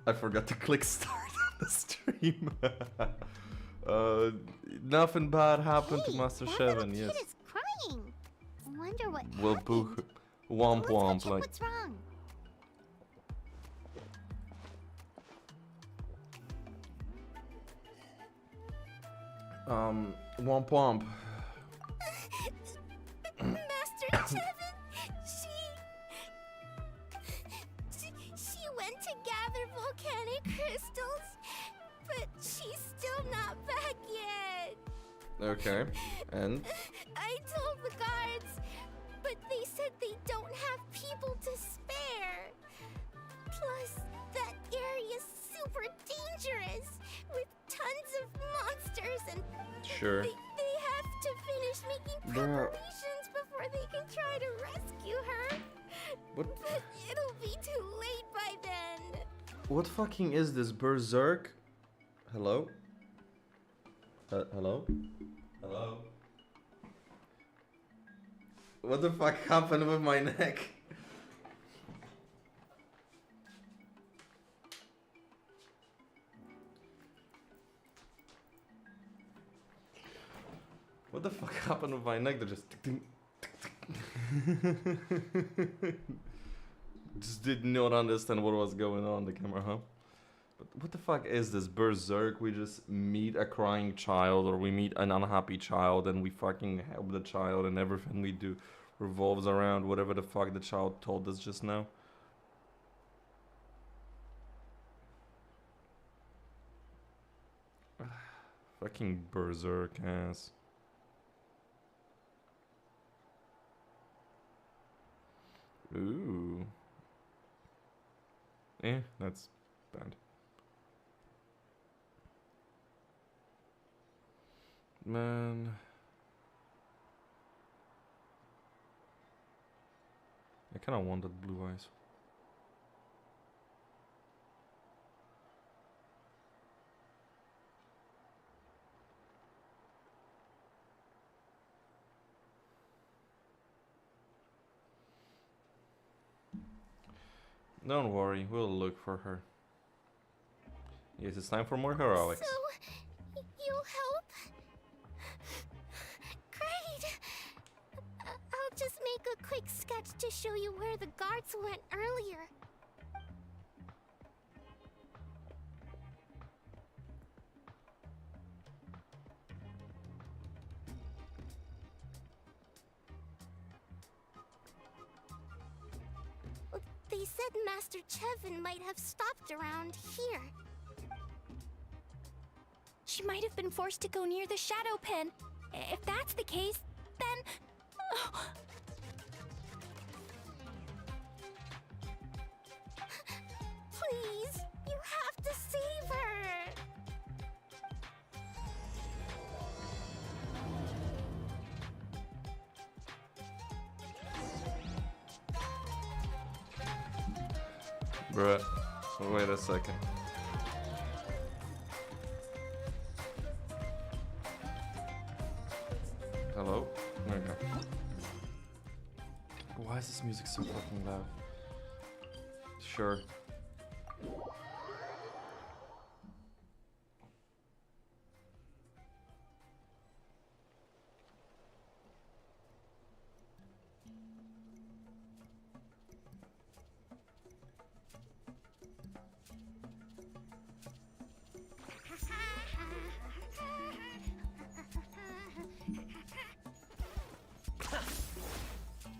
I forgot to click start on the stream. Nothing bad happened to Master that Shevin, little yes. kid is crying. Wonder what Well, happened. boo. Womp Let's go womp, check like. what's wrong. Womp womp. Master Chevin, she went to gather volcanic crystals, but she's still not back yet. Okay, and? I told the guards, but they said they don't have people to spare. Plus, that area's super dangerous, with tons of monsters, and Sure. they have to finish making preparations before they can try to rescue her. What? But it'll be too late by then. What fucking is this, Berserk? Hello? Hello? Hello? What the fuck happened with my neck? What the fuck happened with my neck? That just just did not understand what was going on the camera, huh? But what the fuck is this, Berserk? We just meet a crying child, or we meet an unhappy child, and we fucking help the child, and everything we do revolves around whatever the fuck the child told us just now. Fucking Berserk ass. Ooh. That's bad. Man. I kinda wanted blue eyes. Don't worry, we'll look for her. Yes, it's time for more heroics. So, you'll help? Great! I'll just make a quick sketch to show you where the guards went earlier. They said Master Chevin might have stopped around here. She might have been forced to go near the shadow pen. If that's the case, then... Oh. Please, you have to save her! Bruh, wait a second. Hello? There we go. Why is this music so fucking loud? Sure.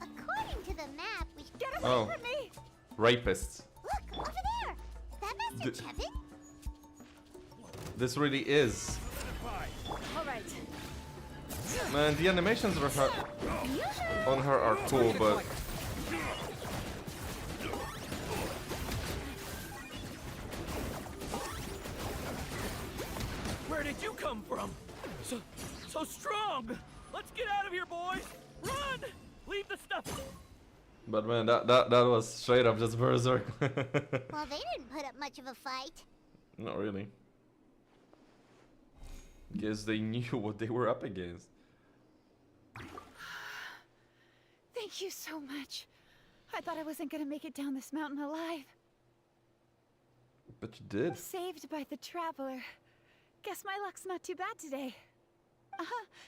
According to the map, we should get Oh. Rapists. Look, over there! Is that Master Chevin? This really is. All right. Man, the animations on her are cool, but... Where did you come from? So strong! Let's get out of here, boys! Run! Leave the stuff! But man, that was straight up just Berserk. Well, they didn't put up much of a fight. Not really. Guess they knew what they were up against. Thank you so much. I thought I wasn't gonna make it down this mountain alive. But you did. Saved by the traveler. Guess my luck's not too bad today.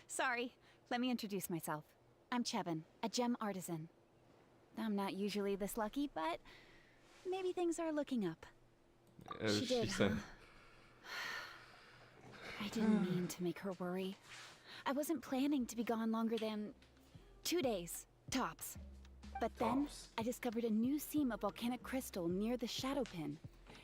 Sorry. Let me introduce myself. I'm Chevin, a gem artisan. I'm not usually this lucky, but maybe things are looking up. She did, said. I didn't mean to make her worry. I wasn't planning to be gone longer than 2 days, tops. But then, Tops. I discovered a new seam of volcanic crystal near the Shadow Pin.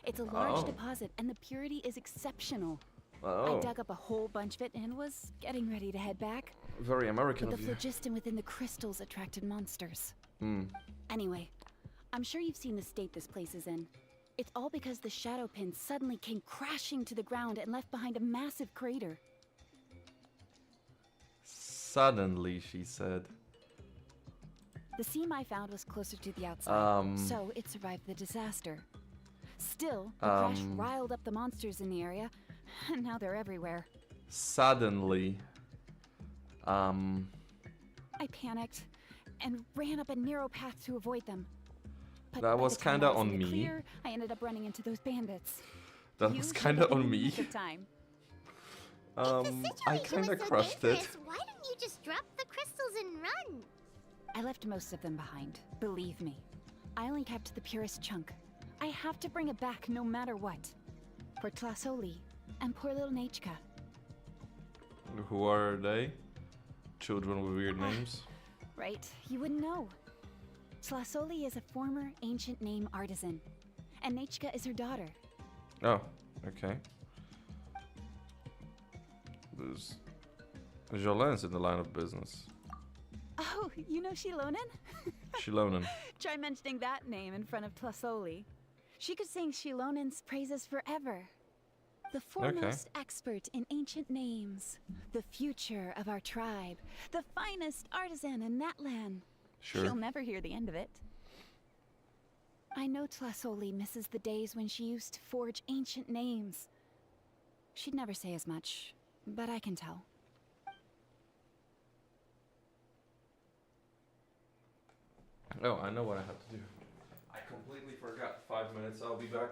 It's a large Oh. deposit, and the purity is exceptional. Oh, I dug up a whole bunch of it and was getting ready to head back. very American But of the you. phlogiston within the crystals attracted monsters. Hmm. Anyway, I'm sure you've seen the state this place is in. It's all because the Shadow Pin suddenly came crashing to the ground and left behind a massive crater. Suddenly, she said. The seam I found was closer to the outside, Um. so it survived the disaster. Still, the crash Um. riled up the monsters in the area, and now they're everywhere. Suddenly. I panicked and ran up a narrow path to avoid them. But That by was the time kinda I was in on the me. clear, I ended up running into those bandits. That You was showed kinda up in on the me. nick of time. If I the situation kinda was so crushed dangerous, it. why didn't you just drop the crystals and run? I left most of them behind, believe me. I only kept the purest chunk. I have to bring it back no matter what. For Tlasoli and poor little Nachka. Who are they? Children with weird names? Right, you wouldn't know. Tlasoli is a former ancient name artisan, and Nachka is her daughter. Oh, okay. There's Jolen's in the line of business. Oh, you know Shilonen? Shilonen. Try mentioning that name in front of Tlasoli. She could sing Shilonen's praises forever. The foremost expert in ancient names, the future of our tribe, the finest artisan in Natlan. Sure. She'll never hear the end of it. I know Tlasoli misses the days when she used to forge ancient names. She'd never say as much, but I can tell. Oh, I know what I have to do. I completely forgot. 5 minutes, I'll be back.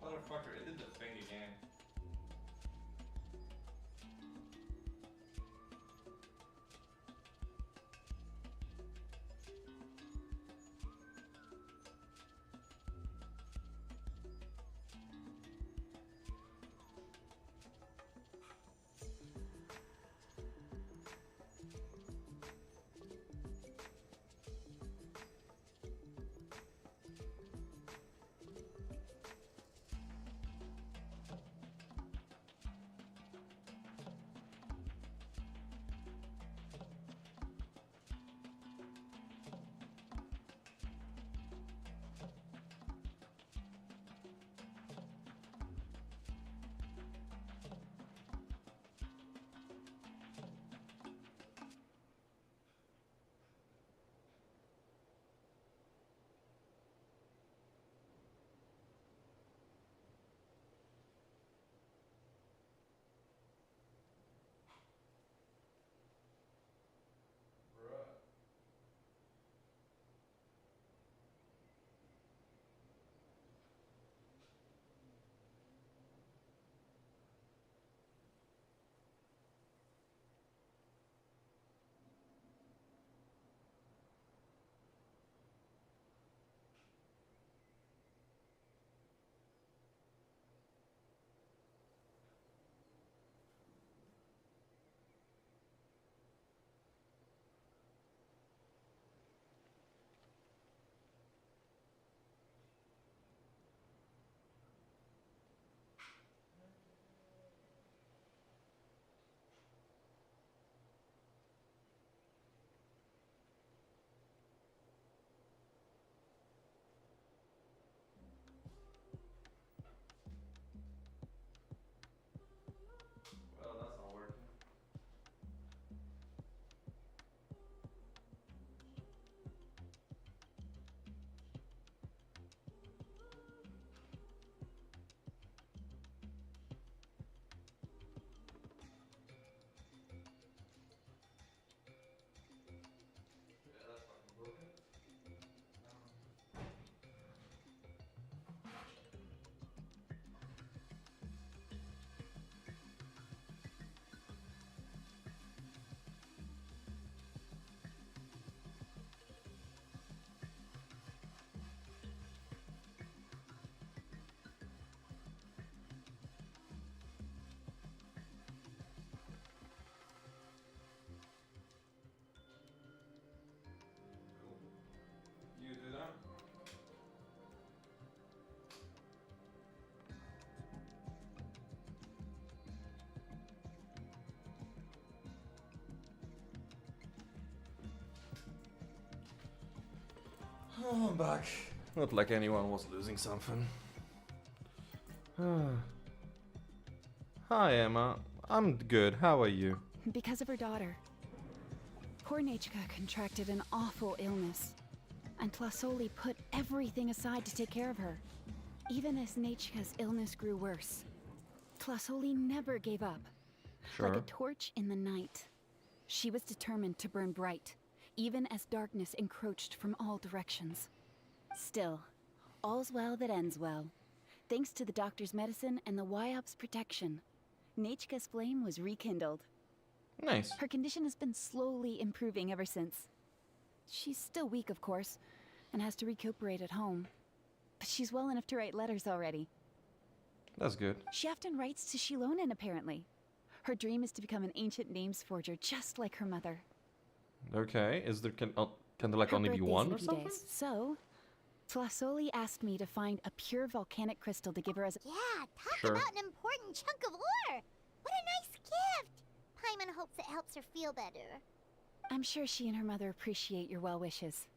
Motherfucker, it did the thing again. Oh, I'm back. Not like anyone was losing something. Hi, Emma. I'm good. How are you? Because of her daughter. Poor Nachika contracted an awful illness, and Tlasoli put everything aside to take care of her. Even as Nachika's illness grew worse, Tlasoli never gave up. Like a torch in the night, she was determined to burn bright, even as darkness encroached from all directions. Still, all's well that ends well. Thanks to the doctor's medicine and the YOP's protection, Nachika's flame was rekindled. Nice. Her condition has been slowly improving ever since. She's still weak, of course, and has to recuperate at home. But she's well enough to write letters already. That's good. She often writes to Shilonen, apparently. Her dream is to become an ancient names forger, just like her mother. Okay. Is there can there like Her only be birthday's one in a or few something? days. So, Tlasoli asked me to find a pure volcanic crystal to give her as a... Yeah, talk Sure. about an important chunk of ore. What a nice gift. Paimon hopes it helps her feel better. I'm sure she and her mother appreciate your well wishes.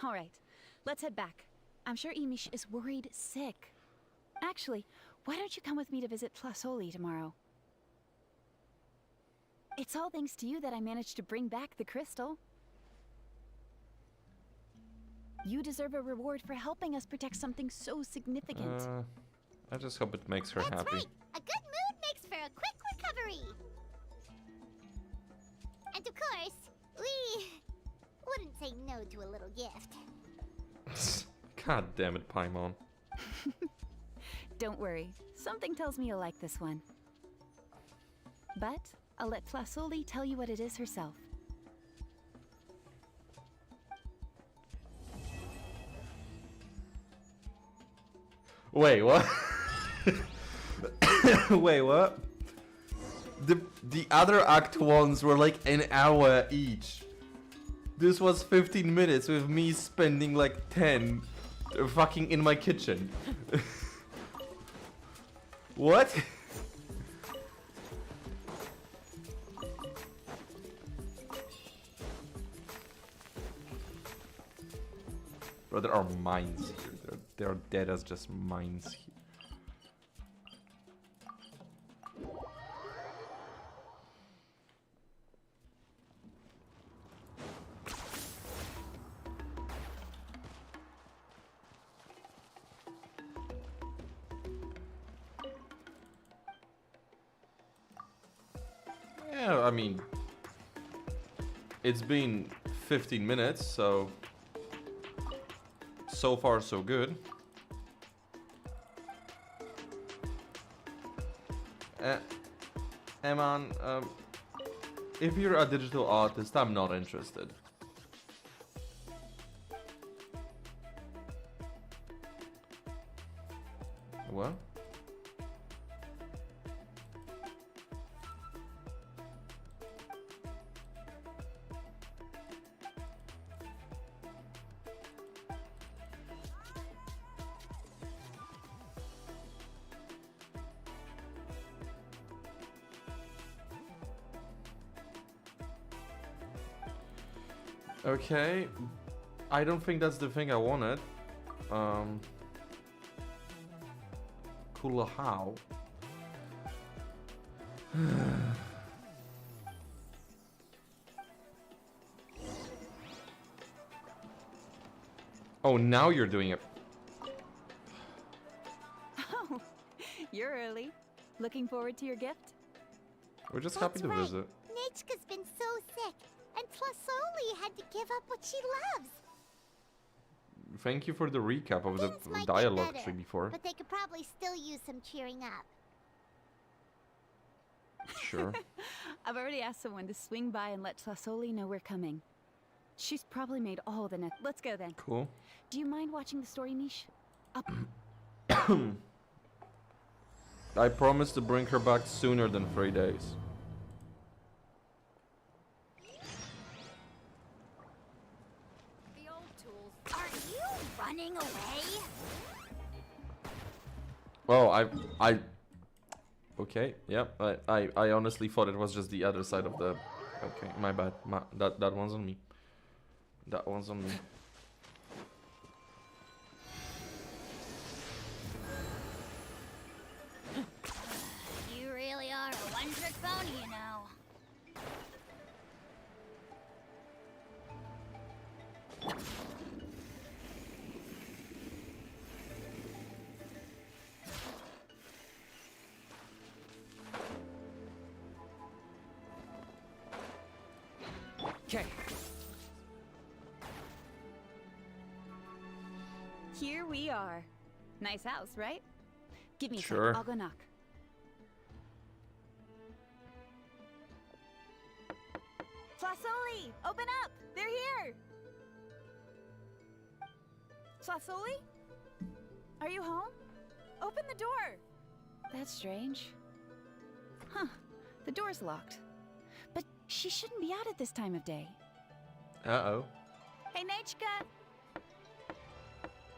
All right, let's head back. I'm sure Imish is worried sick. Actually, why don't you come with me to visit Tlasoli tomorrow? It's all thanks to you that I managed to bring back the crystal. You deserve a reward for helping us protect something so significant. I just hope it makes her That's happy. right. A good mood makes for a quick recovery. And of course, we wouldn't say no to a little gift. God damn it, Paimon. Don't worry, something tells me you'll like this one. But I'll let Tlasoli tell you what it is herself. Wait, what? Wait, what? The other act ones were like an hour each. This was 15 minutes with me spending like 10 fucking in my kitchen. What? Bro, there are mines here. They're dead as just mines here. Yeah, I mean, it's been 15 minutes, so far so good. Eman, if you're a digital artist, I'm not interested. What? Okay, I don't think that's the thing I wanted. Cool how? Oh, now you're doing it. Oh, you're early. Looking forward to your gift? We're just happy to That's right. visit. Nachika's been so sick, and Tlasoli had to give up what she loves. Thank you for the recap of the Things might get dialogue better, tree before. But they could probably still use some cheering up. Sure. I've already asked someone to swing by and let Tlasoli know we're coming. She's probably made all the net. Let's go then. Cool. Do you mind watching the story, Mish? Up. I promise to bring her back sooner than 3 days. The old tools. Are you running away? Oh, I okay, yeah, I honestly thought it was just the other side of the... Okay, my bad, that one's on me. That one's on me. You really are a one-trick pony, you know. Okay. Here we are. Nice house, right? Give me a Sure. sec. I'll go knock. Flasoli, open up! They're here! Flasoli? Are you home? Open the door! That's strange. Huh. The door's locked. But she shouldn't be out at this time of day. Uh-oh. Hey, Nechka!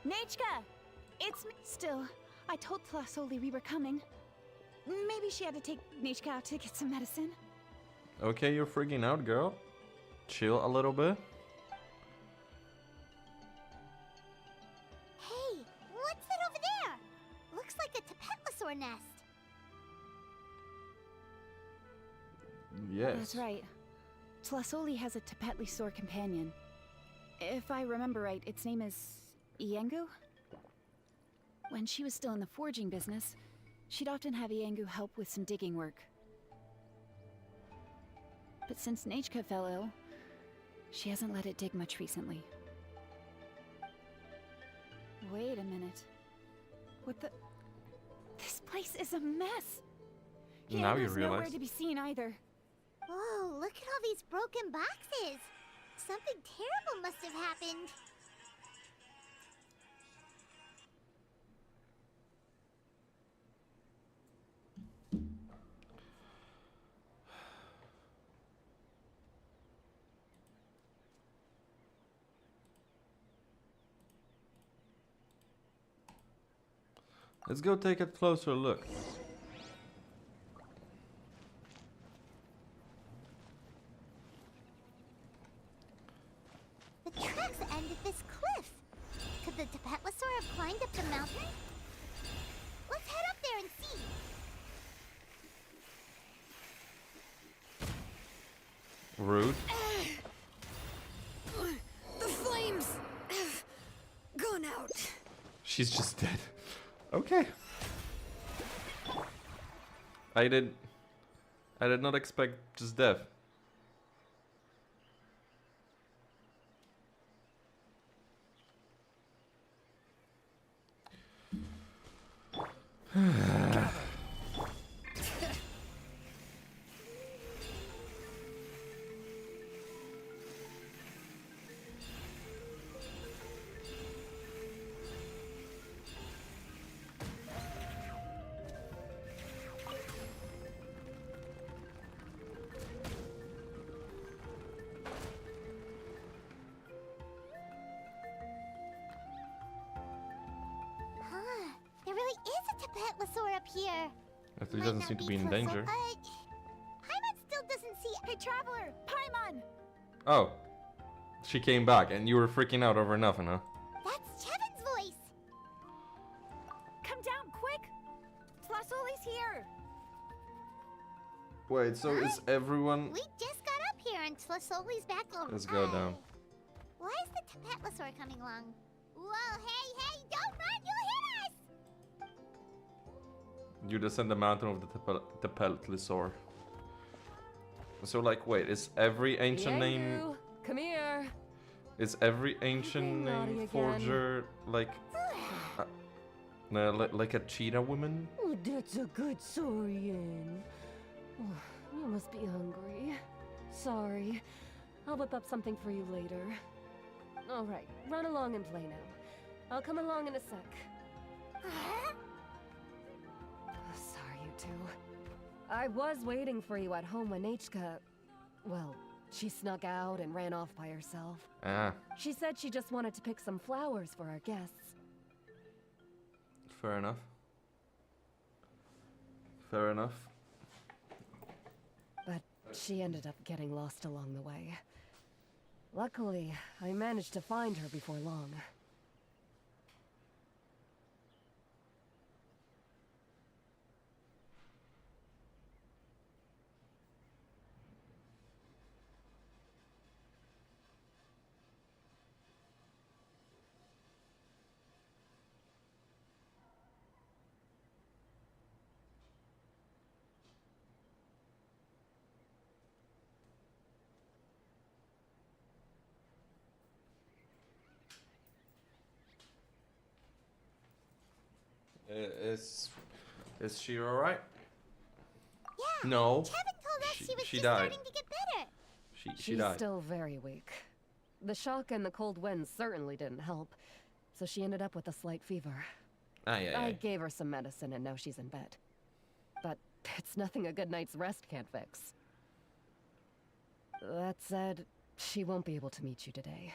Nechka! It's me. Still, I told Flasoli we were coming. Maybe she had to take Nechka out to get some medicine. Okay, you're freaking out, girl. Chill a little bit. Hey, what's that over there? Looks like a Tapetlosaur nest. Yes. That's right. Flasoli has a Tapetlosaur companion. If I remember right, its name is Iengu? When she was still in the forging business, she'd often have Iengu help with some digging work. But since Nechka fell ill, she hasn't let it dig much recently. Wait a minute. What the... This place is a mess! Now you Iengu's nowhere realize. to be seen either. Whoa, look at all these broken boxes. Something terrible must have happened. Let's go take a closer look. The tracks end at this cliff. Could the Tapetlosaur have climbed up the mountain? Let's head up there and see. Rude. The flames have gone out. She's just dead. Okay. I did not expect just death. Huh, there really is a Tapetlosaur up here. It Might doesn't not seem to be be in Twizzle, danger. but Paimon still doesn't see. Hey, Traveler! Paimon! Oh. She came back and you were freaking out over nothing, huh? That's Chevin's voice. Come down, quick! Flasoli's here! Wait, so is everyone... We just got up here and Tlasoli's back over. Let's go down. Why is the Tapetlosaur coming along? Whoa, hey, don't run, you'll hit us! You descend the mountain of the Tapetlosaur. So like, wait, is every ancient name... Iengu, come here. Is every ancient Being naughty name again. forger like... like a cheetah woman? Oh, that's a good Saurian. Oh, you must be hungry. Sorry. I'll whip up something for you later. All right, run along and play now. I'll come along in a sec. Sorry, you two. I was waiting for you at home when Nechka... Well, she snuck out and ran off by herself. Ah, She said she just wanted to pick some flowers for our guests. fair enough. Fair enough. But she ended up getting lost along the way. Luckily, I managed to find her before long. Is she alright? Yeah. No. Kevin told us she was she just died. starting to get better. She She's died. still very weak. The shock and the cold winds certainly didn't help, so she ended up with a slight fever. Aye, aye, I aye. gave her some medicine and now she's in bed. But it's nothing a good night's rest can't fix. That said, she won't be able to meet you today.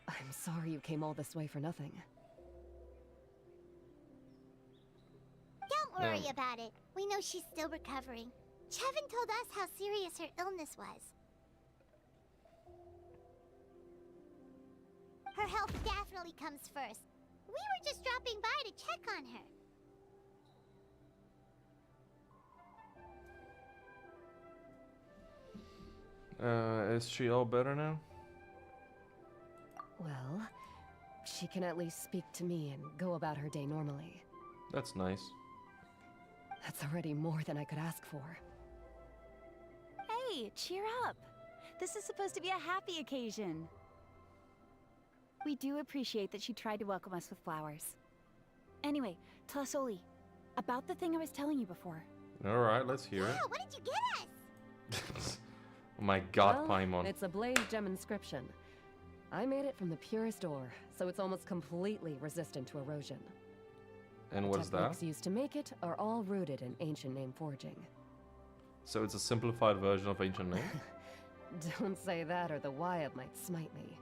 I'm sorry you came all this way for nothing. Don't worry about it. We know she's still recovering. Chevin told us how serious her illness was. Her health definitely comes first. We were just dropping by to check on her. Is she all better now? Well, she can at least speak to me and go about her day normally. That's nice. That's already more than I could ask for. Hey, cheer up. This is supposed to be a happy occasion. We do appreciate that she tried to welcome us with flowers. Anyway, Tlasoli, about the thing I was telling you before. Alright, let's hear Yeah, what did you get us? it. Oh my god, Well, Paimon. it's a blaze gem inscription. I made it from the purest ore, so it's almost completely resistant to erosion. And The what's that? techniques used to make it are all rooted in ancient name forging. So it's a simplified version of ancient name? Don't say that or the Wyatt might smite me.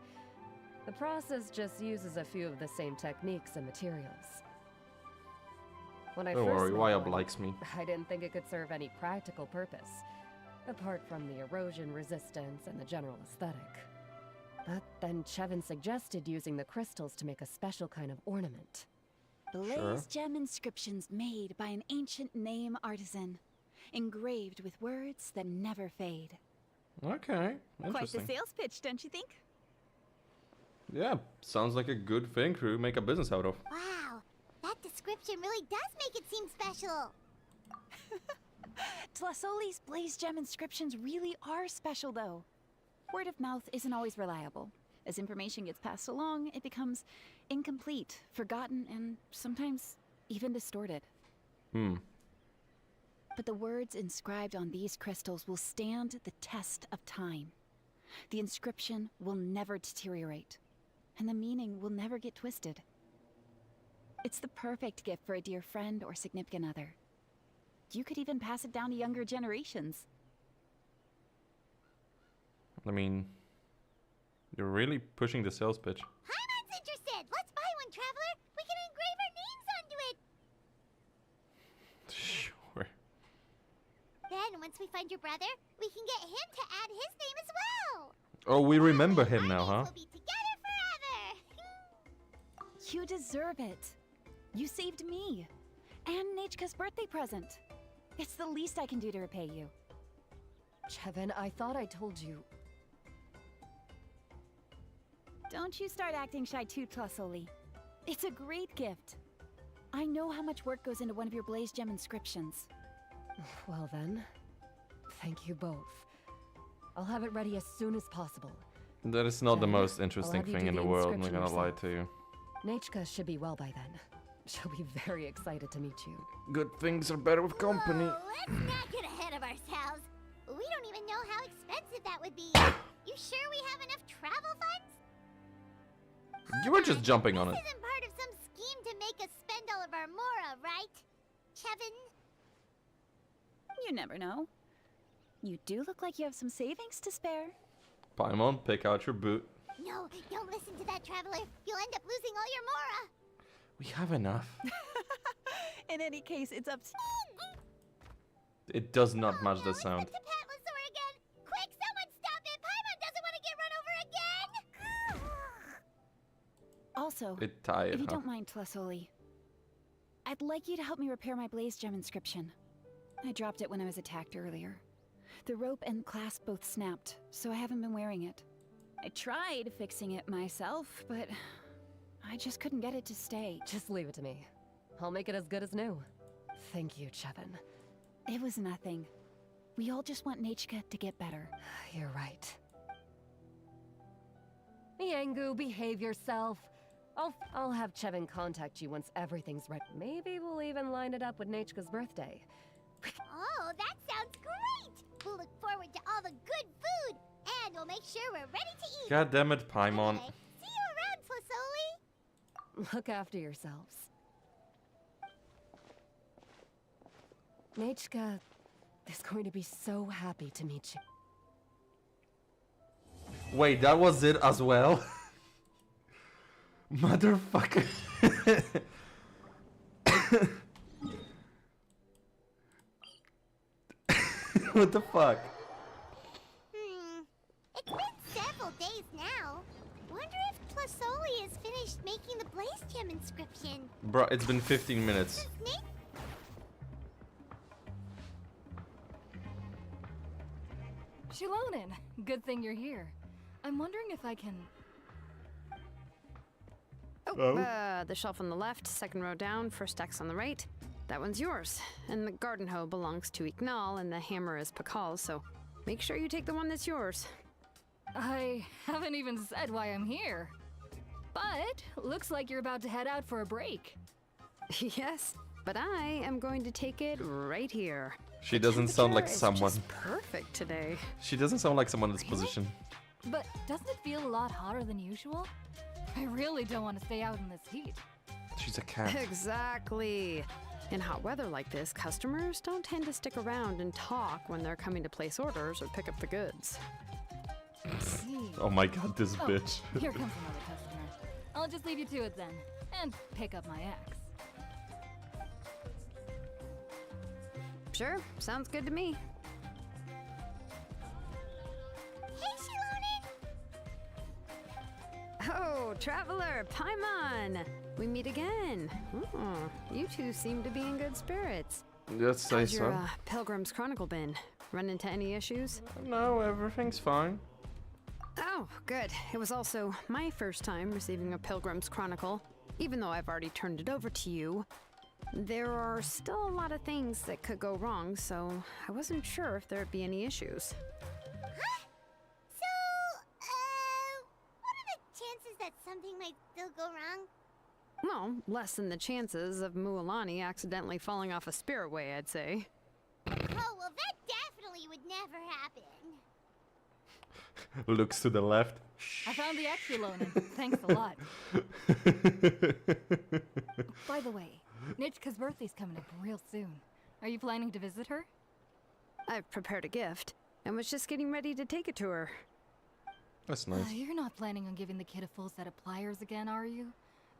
The process just uses a few of the same techniques and materials. When I Don't first worry, made Wyatt one, likes me. I didn't think it could serve any practical purpose, apart from the erosion resistance and the general aesthetic. But then Chevin suggested using the crystals to make a special kind of ornament. Blaze gem inscriptions made by an ancient name artisan, engraved with words that never fade. Okay, Quite the interesting. sales pitch, don't you think? Yeah, sounds like a good thing to make a business out of. Wow, that description really does make it seem special. Tlasoli's blaze gem inscriptions really are special, though. Word of mouth isn't always reliable. As information gets passed along, it becomes incomplete, forgotten, and sometimes even distorted. But the words inscribed on these crystals will stand the test of time. The inscription will never deteriorate, and the meaning will never get twisted. It's the perfect gift for a dear friend or significant other. You could even pass it down to younger generations. I mean, you're really pushing the sales pitch. Hyman's interested. Let's buy one, Traveler. We can engrave our names onto it. Sure. Then, once we find your brother, we can get him to add his name as well. Oh, we remember That way him our now, names huh? Will be together forever. You deserve it. You saved me. And Nechka's birthday present. It's the least I can do to repay you. Chevin, I thought I told you. Don't you start acting shy too, Tlasoli. It's a great gift. I know how much work goes into one of your blaze gem inscriptions. Well then, thank you both. I'll have it ready as soon as possible. That is not the Then, most I'll interesting have you thing do in the the world, I'm not inscription gonna lie yourself. to you. Nechka should be well by then. She'll be very excited to meet you. Good things are better with company. Whoa, let's not get ahead of ourselves. We don't even know how expensive that would be. You sure we have enough travel funds? You were just jumping on it. This isn't part of some scheme to make us spend all of our mora, right? Chevin? You never know. You do look like you have some savings to spare. Paimon, pick out your boot. No, don't listen to that, Traveler. You'll end up losing all your mora. We have enough. In any case, it's up to It does not Oh, match no, the it's sound. the Patlosaur again. Quick, someone stop it. Paimon doesn't want to get run over again. Also, It tired, if you huh? don't mind, Tlasoli, I'd like you to help me repair my blaze gem inscription. I dropped it when I was attacked earlier. The rope and clasp both snapped, so I haven't been wearing it. I tried fixing it myself, but I just couldn't get it to stay. Just leave it to me. I'll make it as good as new. Thank you, Chevin. It was nothing. We all just want Nachka to get better. You're right. Yangu, behave yourself. I'll have Chevin contact you once everything's ready. Maybe we'll even line it up with Nachka's birthday. Oh, that sounds great! We'll look forward to all the good food, and we'll make sure we're ready to eat. God damn it, Paimon. Anyway, see you around, Tlasoli. Look after yourselves. Nachka is going to be so happy to meet you. Wait, that was it as well? Motherfucker. What the fuck? It's been several days now. Wonder if Tlasoli has finished making the Blaze Gem inscription. Bro, it's been 15 minutes. Snake? Shilonen, good thing you're here. I'm wondering if I can... The shelf on the left, second row down, first X on the right. That one's yours. And the garden hoe belongs to Ignal, and the hammer is Pakal's, so make sure you take the one that's yours. I haven't even said why I'm here. But looks like you're about to head out for a break. Yes, but I am going to take it right here. She doesn't sound like Temperature is someone. just perfect today. She doesn't sound like someone in this position. But doesn't it feel a lot hotter than usual? I really don't want to stay out in this heat. She's a cat. Exactly. In hot weather like this, customers don't tend to stick around and talk when they're coming to place orders or pick up the goods. See. Oh my god, this Oh, bitch. Here comes another customer. I'll just leave you to it then, and pick up my axe. Sure, sounds good to me. Hey, Shilonen! Oh, Traveler, Paimon! We meet again. Oh, you two seem to be in good spirits. Let's say How's your so. Pilgrim's Chronicle been? Run into any issues? No, everything's fine. Oh, good. It was also my first time receiving a Pilgrim's Chronicle. Even though I've already turned it over to you, there are still a lot of things that could go wrong, so I wasn't sure if there'd be any issues. So, what are the chances that something might still go wrong? Well, less than the chances of Mualani accidentally falling off a spiritway, I'd say. Oh, well, that definitely would never happen. Looks to the left. I found the axe, Shilonen. Thanks a lot. By the way, Nichka's birthday's coming up real soon. Are you planning to visit her? I've prepared a gift and was just getting ready to take it to her. That's nice. You're not planning on giving the kid a full set of pliers again, are you?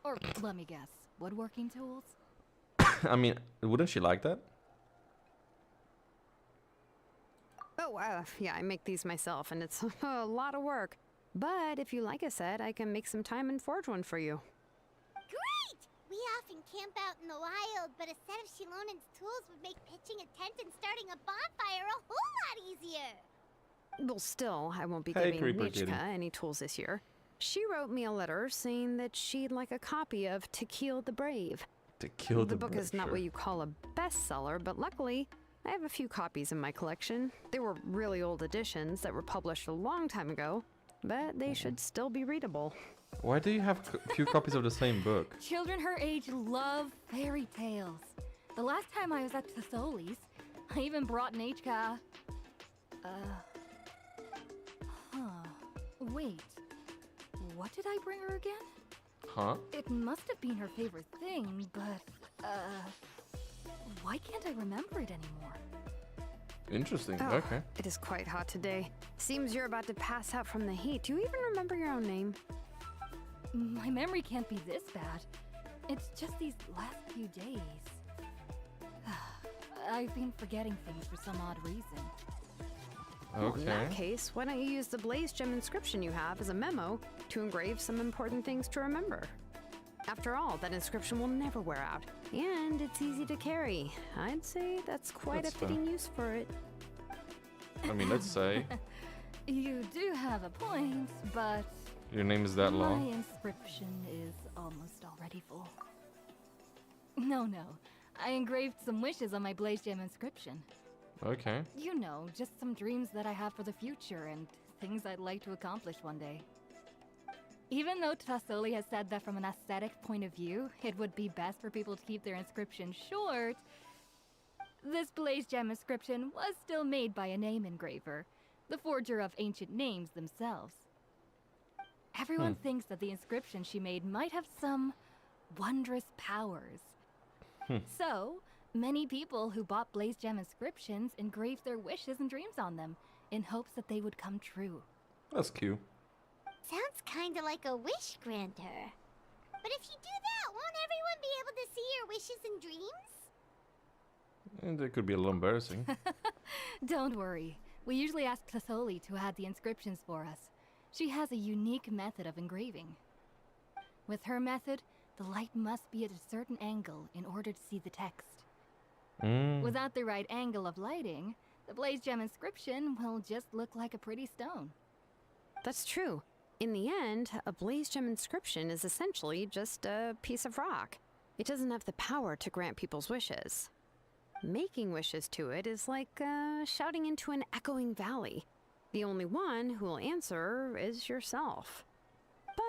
Or, let me guess, woodworking tools? I mean, wouldn't she like that? Oh, yeah, I make these myself, and it's a lot of work. But if you like a set, I can make some time and forge one for you. Great! We often camp out in the wild, but a set of Shilonen's tools would make pitching a tent and starting a bonfire a whole lot easier. Well, still, I won't be Hey, giving Creeper Kitty. Nichka any tools this year. She wrote me a letter saying that she'd like a copy of To Kill the Brave. To kill The the book is not butcher. what you call a bestseller, but luckily, I have a few copies in my collection. They were really old editions that were published a long time ago, but they should still be readable. Why do you have a few copies of the same book? Children her age love fairy tales. The last time I was at Tholi's, I even brought Nichka. Wait. What did I bring her again? Huh? It must have been her favorite thing, but, why can't I remember it anymore? Interesting. Oh, Okay. It is quite hot today. Seems you're about to pass out from the heat. Do you even remember your own name? My memory can't be this bad. It's just these last few days. I've been forgetting things for some odd reason. Well, in that Okay. case, why don't you use the Blaze Gem inscription you have as a memo to engrave some important things to remember? After all, that inscription will never wear out, and it's easy to carry. I'd say that's quite That's a fair. fitting use for it. I mean, let's say You do have a point, but your name is that my long. inscription is almost already full. No. I engraved some wishes on my Blaze Gem inscription. Okay. You know, just some dreams that I have for the future and things I'd like to accomplish one day. Even though Tasoli has said that from an aesthetic point of view, it would be best for people to keep their inscription short, this Blaze Gem inscription was still made by a name engraver, the forger of ancient names themselves. Everyone thinks that the inscription she made might have some wondrous powers. So, many people who bought Blaze Gem inscriptions engraved their wishes and dreams on them, in hopes that they would come true. That's cute. Sounds kinda like a wish granter. But if you do that, won't everyone be able to see your wishes and dreams? And it could be a little embarrassing. Don't worry. We usually ask Tasoli to add the inscriptions for us. She has a unique method of engraving. With her method, the light must be at a certain angle in order to see the text. Without the right angle of lighting, the Blaze Gem inscription will just look like a pretty stone. That's true. In the end, a Blaze Gem inscription is essentially just a piece of rock. It doesn't have the power to grant people's wishes. Making wishes to it is like shouting into an echoing valley. The only one who will answer is yourself.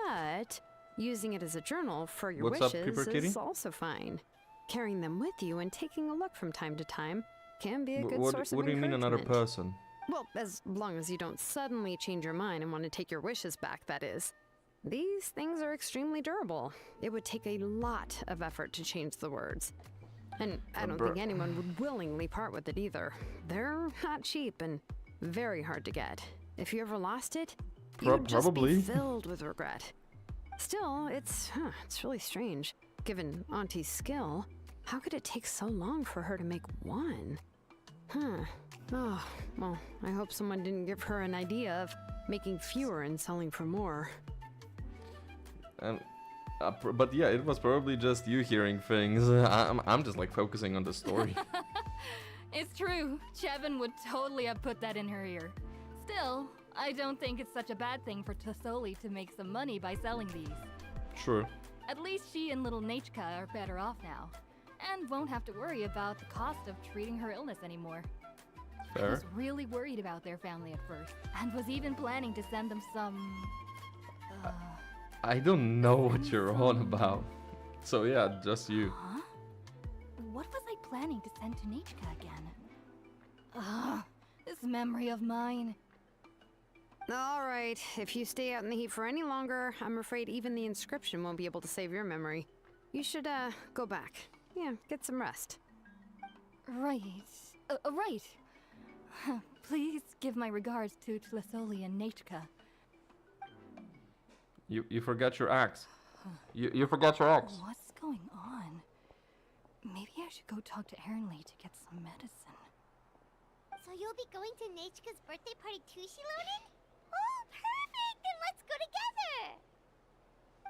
But using it as a journal for your What's up, wishes Creeper Kitty? is also fine. Carrying them with you and taking a look from time to time can be a good What source of do you mean another encouragement. person? Well, as long as you don't suddenly change your mind and want to take your wishes back, that is. These things are extremely durable. It would take a lot of effort to change the words. And I don't think anyone would willingly part with it either. They're not cheap and very hard to get. If you ever lost it, you would just Probably. be filled with regret. Still, it's really strange. Given Auntie's skill, how could it take so long for her to make one? Oh, well, I hope someone didn't give her an idea of making fewer and selling for more. And, but yeah, it was probably just you hearing things. I'm just like focusing on the story. It's true. Chevin would totally have put that in her ear. Still, I don't think it's such a bad thing for Tasoli to make some money by selling these. Sure. At least she and little Nachka are better off now, and won't have to worry about the cost of treating her illness anymore. I Fair. was really worried about their family at first, and was even planning to send them some... I don't know what you're on about. So yeah, just you. Huh? What was I planning to send to Nachka again? Ugh, this memory of mine. All right, if you stay out in the heat for any longer, I'm afraid even the inscription won't be able to save your memory. You should, go back. Yeah, get some rest. Right. Right. Please give my regards to Tlasoli and Nachka. You forgot your axe. You forgot your axe. What's going on? Maybe I should go talk to Ernly to get some medicine. So you'll be going to Nachka's birthday party too, Shilonen? Oh, perfect! Then let's go together!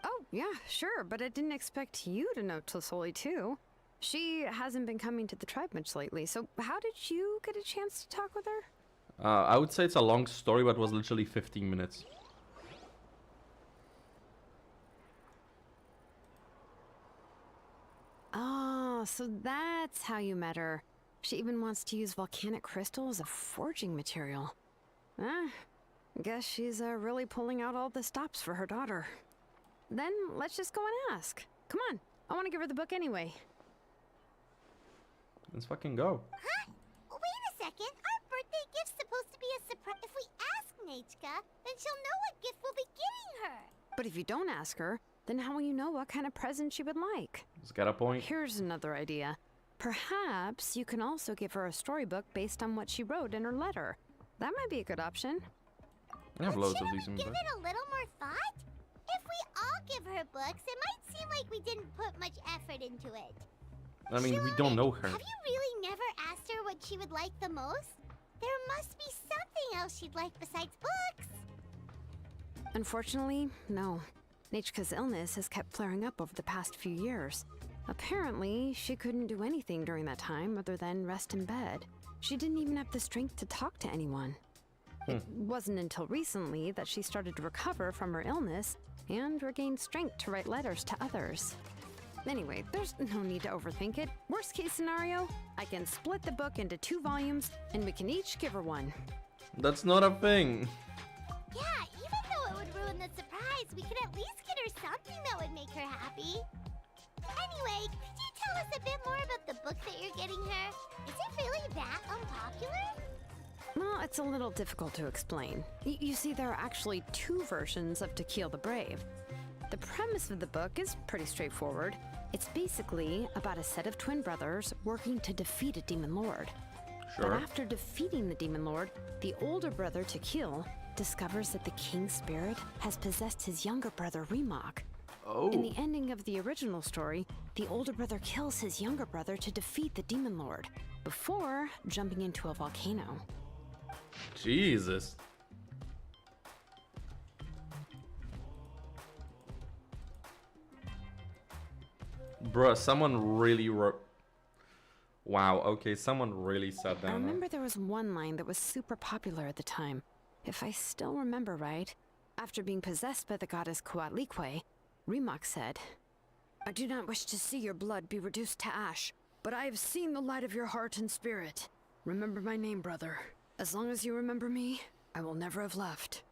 Oh, yeah, sure, but I didn't expect you to know Tlasoli too. She hasn't been coming to the tribe much lately, so how did you get a chance to talk with her? I would say it's a long story, but it was literally 15 minutes. Oh, so that's how you met her. She even wants to use volcanic crystal as a forging material. Guess she's really pulling out all the stops for her daughter. Then let's just go and ask. Come on, I want to give her the book anyway. Let's fucking go. Huh? Wait a second. Our birthday gift's supposed to be a surprise. If we ask Nachka, then she'll know what gift we'll be getting her. But if you don't ask her, then how will you know what kind of present she would like? Let's get a point. Here's another idea. Perhaps you can also give her a storybook based on what she wrote in her letter. That might be a good option. I have But loads of shouldn't these we in give bed. it a little more thought? If we all give her books, it might seem like we didn't put much effort into it. I mean, we don't know her. Have you really never asked her what she would like the most? There must be something else she'd like besides books. Unfortunately, no. Nechka's illness has kept flaring up over the past few years. Apparently, she couldn't do anything during that time other than rest in bed. She didn't even have the strength to talk to anyone. It wasn't until recently that she started to recover from her illness and regained strength to write letters to others. Anyway, there's no need to overthink it. Worst case scenario, I can split the book into 2 volumes and we can each give her one. That's not a thing. Yeah, even though it would ruin the surprise, we could at least get her something that would make her happy. Anyway, could you tell us a bit more about the book that you're getting her? Is it really that unpopular? Well, it's a little difficult to explain. You see, there are actually 2 versions of To Kill the Brave. The premise of the book is pretty straightforward. It's basically about a set of twin brothers working to defeat a demon lord. Sure. But after defeating the demon lord, the older brother Tequil discovers that the king's spirit has possessed his younger brother Remak. Oh. In the ending of the original story, the older brother kills his younger brother to defeat the demon lord, before jumping into a volcano. Jesus. Bruh, someone really wrote. Wow, okay, someone really sat I down. remember there was one line that was super popular at the time. If I still remember right, after being possessed by the goddess Coatlicue, Remak said, "I do not wish to see your blood be reduced to ash, but I have seen the light of your heart and spirit. Remember my name, brother. As long as you remember me, I will never have left."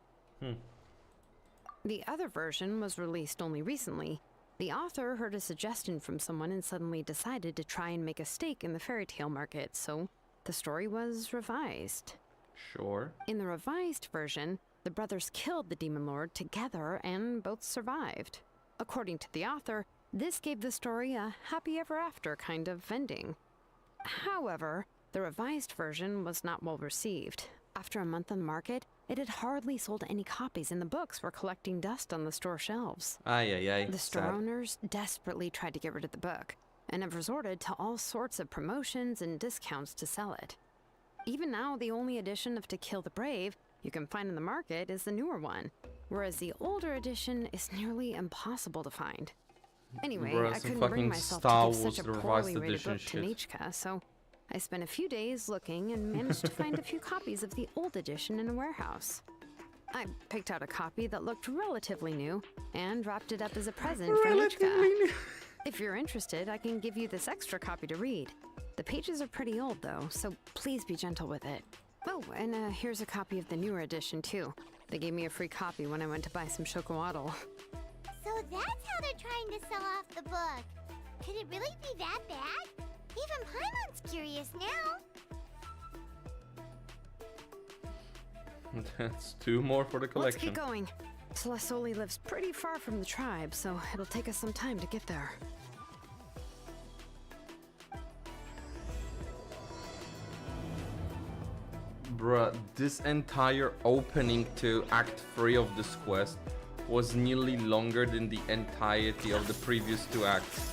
The other version was released only recently. The author heard a suggestion from someone and suddenly decided to try and make a stake in the fairy tale market, so the story was revised. Sure. In the revised version, the brothers killed the demon lord together and both survived. According to the author, this gave the story a happy ever after kind of ending. However, the revised version was not well received. After a month on the market, it had hardly sold any copies and the books were collecting dust on the store shelves. Ay, ay, ay. The store sad. owners desperately tried to get rid of the book and have resorted to all sorts of promotions and discounts to sell it. Even now, the only edition of To Kill the Brave you can find in the market is the newer one, whereas the older edition is nearly impossible to find. Anyway, Bruh, I some couldn't bring fucking myself Star to give Wars such a revised poorly rated edition book to shit. Nichka, so I spent a few days looking and managed to find a few copies of the old edition in a warehouse. I picked out a copy that looked relatively new and wrapped it up as a present for Nichka. If you're interested, I can give you this extra copy to read. The pages are pretty old though, so please be gentle with it. Oh, and here's a copy of the newer edition too. They gave me a free copy when I went to buy some Chocowaddle. So that's how they're trying to sell off the book. Could it really be that bad? Even Paimon's curious now. That's 2 more for the Let's collection. get going. Celestoli lives pretty far from the tribe, so it'll take us some time to get there. Bruh, this entire opening to Act 3 of this quest was nearly longer than the entirety of the previous 2 acts.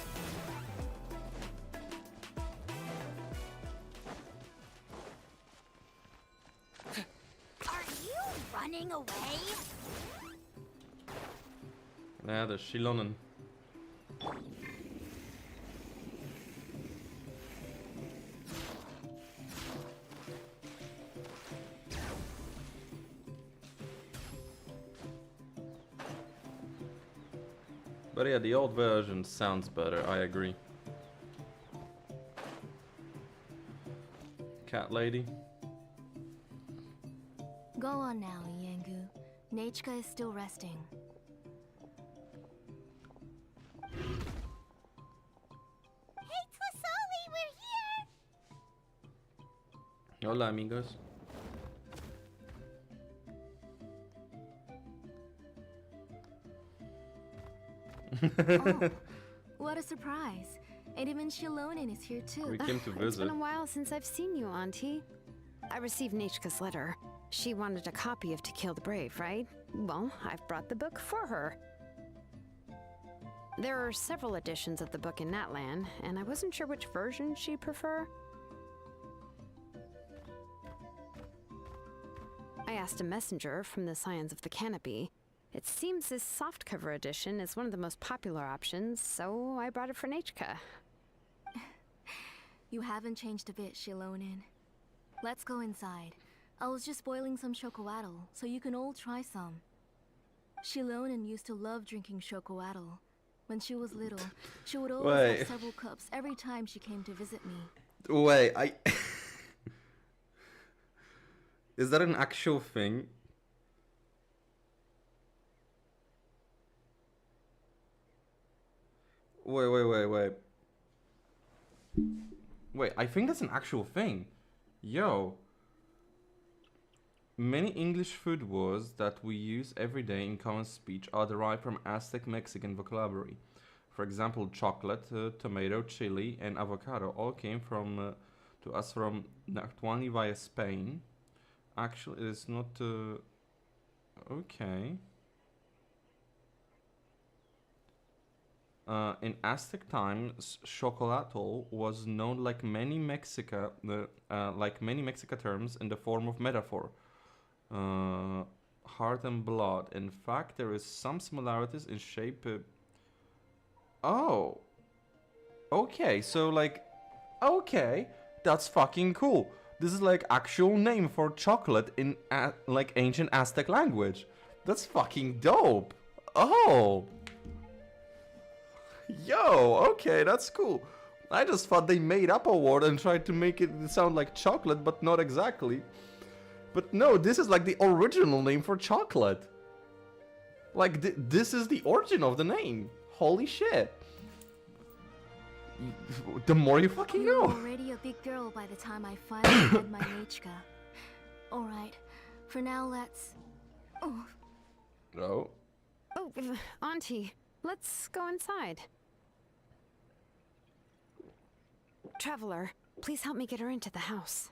Are you running away? Ja, de Shilonen. But yeah, the old version sounds better, I agree. Cat lady. Go on now, Yangu. Nechka is still resting. Hey, Tlasoli, we're here! Hola, amigos. Oh, what a surprise. And even Shilonen is here too. We came to It's visit. been a while since I've seen you, Auntie. I received Nechka's letter. She wanted a copy of To Kill the Brave, right? Well, I've brought the book for her. There are several editions of the book in Natlan, and I wasn't sure which version she'd prefer. I asked a messenger from the Scions of the Canopy. It seems this softcover edition is one of the most popular options, so I brought it for Nachka. You haven't changed a bit, Shilonin. Let's go inside. I was just boiling some chocoatl, so you can all try some. Shilonin used to love drinking chocoatl. When she was little, she would always Wait. have several cups every time she came to visit me. Wait, I. Is that an actual thing? Wait. Wait, I think that's an actual thing. Yo. Many English food words that we use every day in common speech are derived from Aztec Mexican vocabulary. For example, chocolate, tomato, chili, and avocado all came from to us from Nahuatl via Spain. Actually, it is not. Okay. In Aztec times, chocolatl was known like many Mexica terms in the form of metaphor. Heart and blood. In fact, there is some similarities in shape. Oh. Okay, so like, okay, that's fucking cool. This is like actual name for chocolate in like ancient Aztec language. That's fucking dope. Oh. Yo, okay, that's cool. I just thought they made up a word and tried to make it sound like chocolate, but not exactly. But no, this is like the original name for chocolate. Like, this is the origin of the name. Holy shit. The more you fucking You were know. already a big girl by the time I finally had my Nachka. Alright, for now let's... Oh, No. Oh, Auntie, let's go inside. Traveler, please help me get her into the house.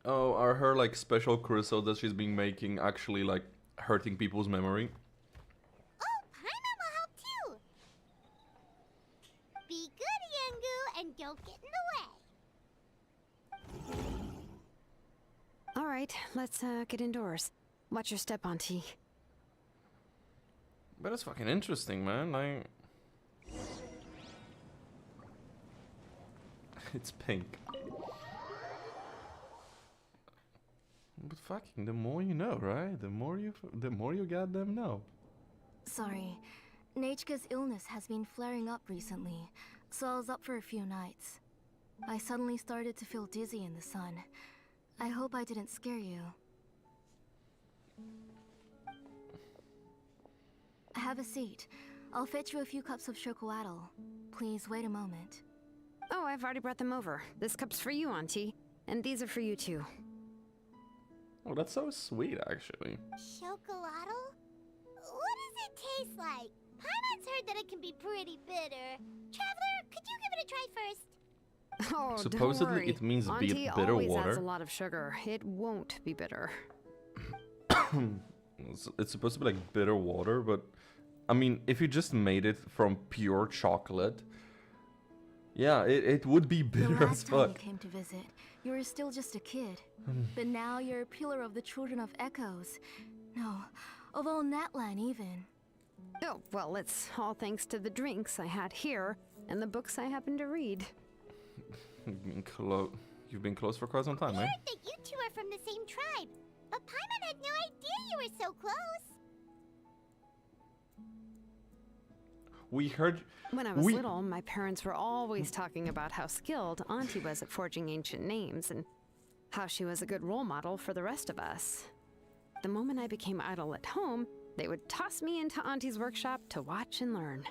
Oh, are her like special crystals that she's been making actually like hurting people's memory? Oh, Paimon will help too. Be good, Yangu, and don't get in the way. All right, let's get indoors. Watch your step, Auntie. But it's fucking interesting, man. Like, it's pink. But fucking, the more you know, right? The more you goddamn know. sorry. Nachka's illness has been flaring up recently, so I was up for a few nights. I suddenly started to feel dizzy in the sun. I hope I didn't scare you. Have a seat. I'll fetch you a few cups of chocoatl. Please wait a moment. Oh, I've already brought them over. This cup's for you, Auntie. And these are for you, too. Oh, that's so sweet, actually. Chocolatl? What does it taste like? Paimon's heard that it can be pretty bitter. Traveler, could you give it a try first? Oh, Supposedly don't worry. it means Auntie bitter always water. adds a lot of sugar. It won't be bitter. It's supposed to be like bitter water, but I mean, if you just made it from pure chocolate, yeah, it would be The bitter as last time you fuck. came to visit, you were still just a kid. But now you're a pillar of the Children of Echoes. No, of all Natlan even. Oh, well, it's all thanks to the drinks I had here and the books I happen to read. You've been close for quite some time, We eh? heard that you two are from the same tribe, but Paimon had no idea you were so close. We heard. When I was We- little, my parents were always talking about how skilled Auntie was at forging ancient names and how she was a good role model for the rest of us. The moment I became idle at home, they would toss me into Auntie's workshop to watch and learn.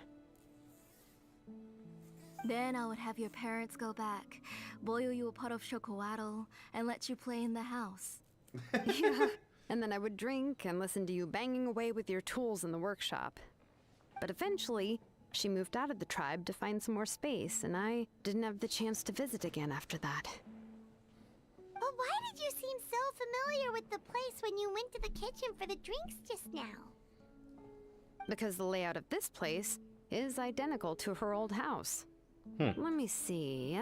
Then I would have your parents go back, boil you a pot of chocoatl, and let you play in the house. Yeah. And then I would drink and listen to you banging away with your tools in the workshop. But eventually, she moved out of the tribe to find some more space, and I didn't have the chance to visit again after that. But why did you seem so familiar with the place when you went to the kitchen for the drinks just now? Because the layout of this place is identical to her old house. Let me see.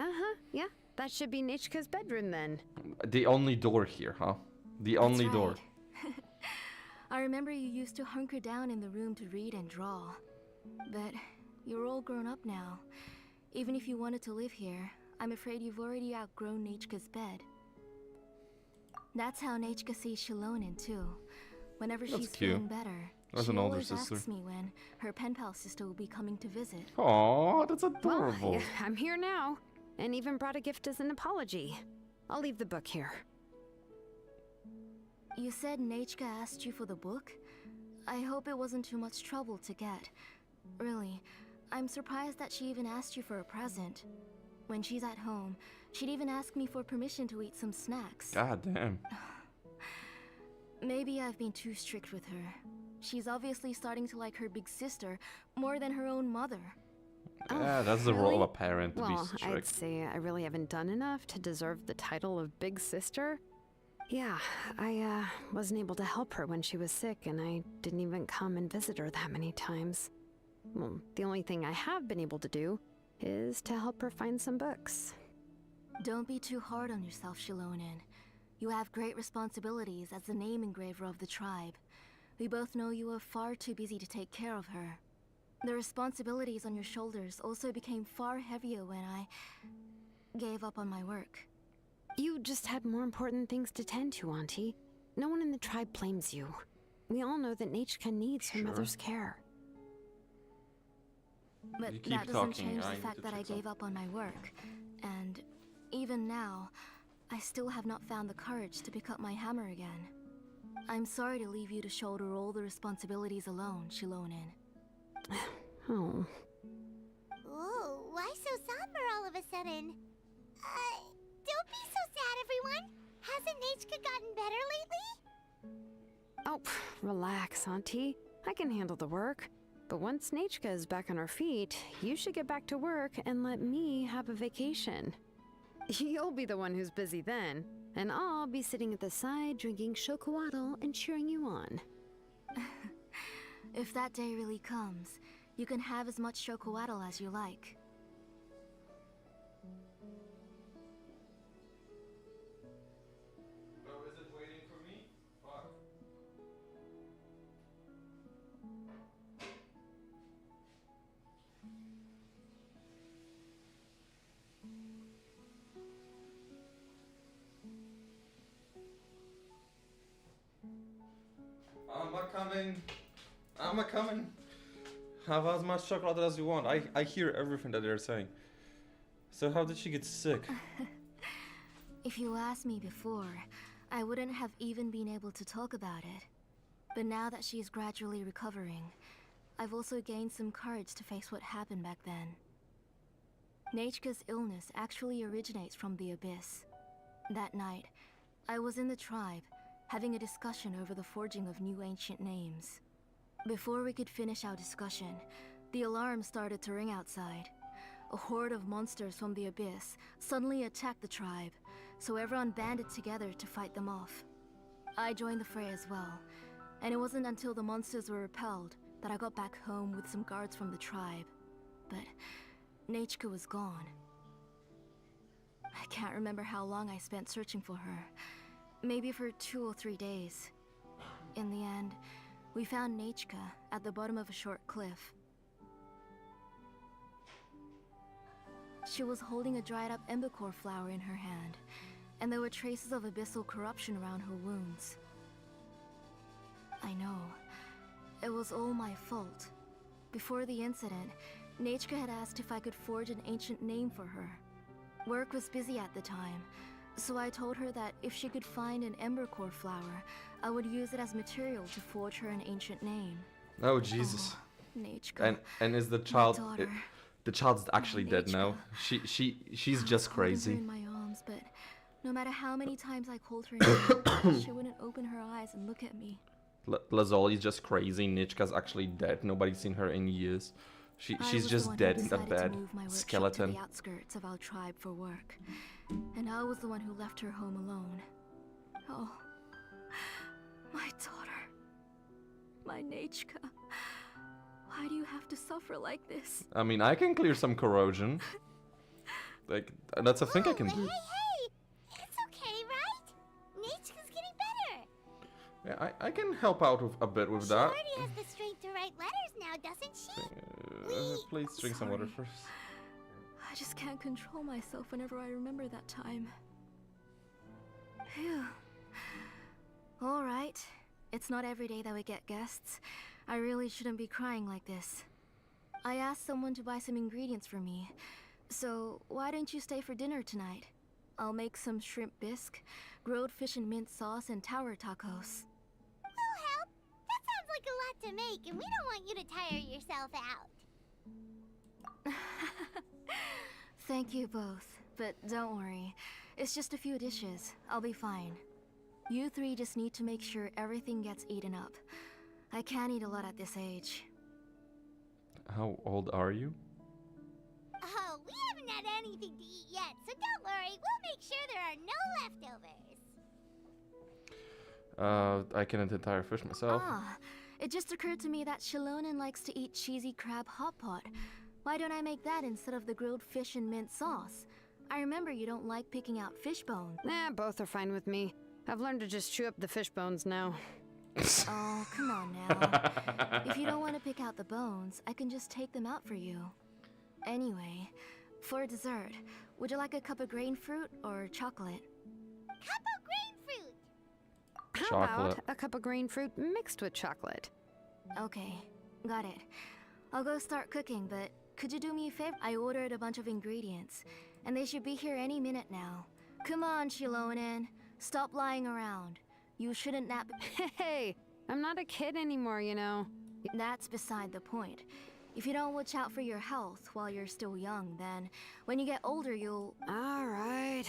Yeah, that should be Nichka's bedroom then. The only door here, huh? The only That's door. right. I remember you used to hunker down in the room to read and draw. But you're all grown up now. Even if you wanted to live here, I'm afraid you've already outgrown Nechka's bed. That's how Nechka sees Shilonen too. Whenever That's she's cute. feeling better, That's she an older always sister. asks me when her pen pal sister will be coming to visit. Aw, that's Well, adorable. I'm here now, and even brought a gift as an apology. I'll leave the book here. You said Nechka asked you for the book? I hope it wasn't too much trouble to get. Really, I'm surprised that she even asked you for a present. When she's at home, she'd even ask me for permission to eat some snacks. God damn. Maybe I've been too strict with her. She's obviously starting to like her big sister more than her own mother. Yeah, that's the role of really? a parent to Well, be I'd strict. say I really haven't done enough to deserve the title of Big Sister. Yeah, I wasn't able to help her when she was sick, and I didn't even come and visit her that many times. Well, the only thing I have been able to do is to help her find some books. Don't be too hard on yourself, Shilonen. You have great responsibilities as the name engraver of the tribe. We both know you are far too busy to take care of her. The responsibilities on your shoulders also became far heavier when I gave up on my work. You just had more important things to tend to, Auntie. No one in the tribe blames you. We all know that Nechka needs her Sure. mother's care. But You keep that doesn't talking, change I the need fact to that I check gave up on my work. And even now, I still have not found the courage to pick up my hammer again. I'm sorry to leave you to shoulder all the responsibilities alone, Shilonen. Oh. Ooh, why so somber all of a sudden? Don't be so sad, everyone. Hasn't Nechka gotten better lately? Oh, relax, Auntie. I can handle the work. But once Nechka is back on her feet, you should get back to work and let me have a vacation. You'll be the one who's busy then, and I'll be sitting at the side drinking chocolatl and cheering you on. If that day really comes, you can have as much chocolatl as you like. Oh, is it waiting for me? Fuck. I'm a coming. I'm a coming. Have as much chocolate as you want. I hear everything that they're saying. So how did she get sick? If you asked me before, I wouldn't have even been able to talk about it. But now that she is gradually recovering, I've also gained some courage to face what happened back then. Nechka's illness actually originates from the Abyss. That night, I was in the tribe, having a discussion over the forging of new ancient names. Before we could finish our discussion, the alarm started to ring outside. A horde of monsters from the Abyss suddenly attacked the tribe, so everyone banded together to fight them off. I joined the fray as well, and it wasn't until the monsters were repelled that I got back home with some guards from the tribe. But Nechka was gone. I can't remember how long I spent searching for her. Maybe for 2 or 3 days. In the end, we found Nechka at the bottom of a short cliff. She was holding a dried up embercore flower in her hand, and there were traces of abyssal corruption around her wounds. I know. It was all my fault. Before the incident, Nechka had asked if I could forge an ancient name for her. Work was busy at the time, so I told her that if she could find an embercore flower, I would use it as material to forge her an ancient name. Oh Jesus! Nechka. And is the my child? daughter. The child's actually dead now. Nechka. She's just I held her crazy. in my arms, but no matter how many times I called her name, she wouldn't open her eyes and look at me. Lazuli is just crazy. Nichka's actually dead. Nobody's seen her in years. I She's was the just one who dead in the decided to bed. move my workshop Skeleton. to the outskirts of our tribe for work, and I was the one who left her home alone. Oh, my daughter, my Nechka. Why do you have to suffer like this? I mean, I can clear some corrosion. Like that's a thing I can Hey, do. hey! It's okay, right? Nechka's getting better. Yeah, I can help out with a bit with She that. already has the strength to write letters now, doesn't she? Please drink some water Sorry. first. I just can't control myself whenever I remember that time. Phew. Alright. It's not every day that we get guests. I really shouldn't be crying like this. I asked someone to buy some ingredients for me. So, why don't you stay for dinner tonight? I'll make some shrimp bisque, grilled fish and mint sauce, and tower tacos. We'll help. That sounds like a lot to make, and we don't want you to tire yourself out. Thank you both, but don't worry. It's just a few dishes. I'll be fine. You three just need to make sure everything gets eaten up. I can't eat a lot at this age. How old are you? Oh, we haven't had anything to eat yet, so don't worry. We'll make sure there are no leftovers. I can eat entire fish myself. Ah, it just occurred to me that Shilonen likes to eat cheesy crab hot pot. Why don't I make that instead of the grilled fish and mint sauce? I remember you don't like picking out fish bones. Nah, both are fine with me. I've learned to just chew up the fish bones now. Oh, come on now. If you don't want to pick out the bones, I can just take them out for you. Anyway, for dessert, would you like a cup of grain fruit or chocolate? Cup of grain fruit. How Chocolate. about a cup of green fruit mixed with chocolate? Okay, got it. I'll go start cooking, but could you do me a favor? I ordered a bunch of ingredients, and they should be here any minute now. Come on, Shilonen. Stop lying around. You shouldn't nap. Hey, I'm not a kid anymore, you know. That's beside the point. If you don't watch out for your health while you're still young, then when you get older, you'll. All right.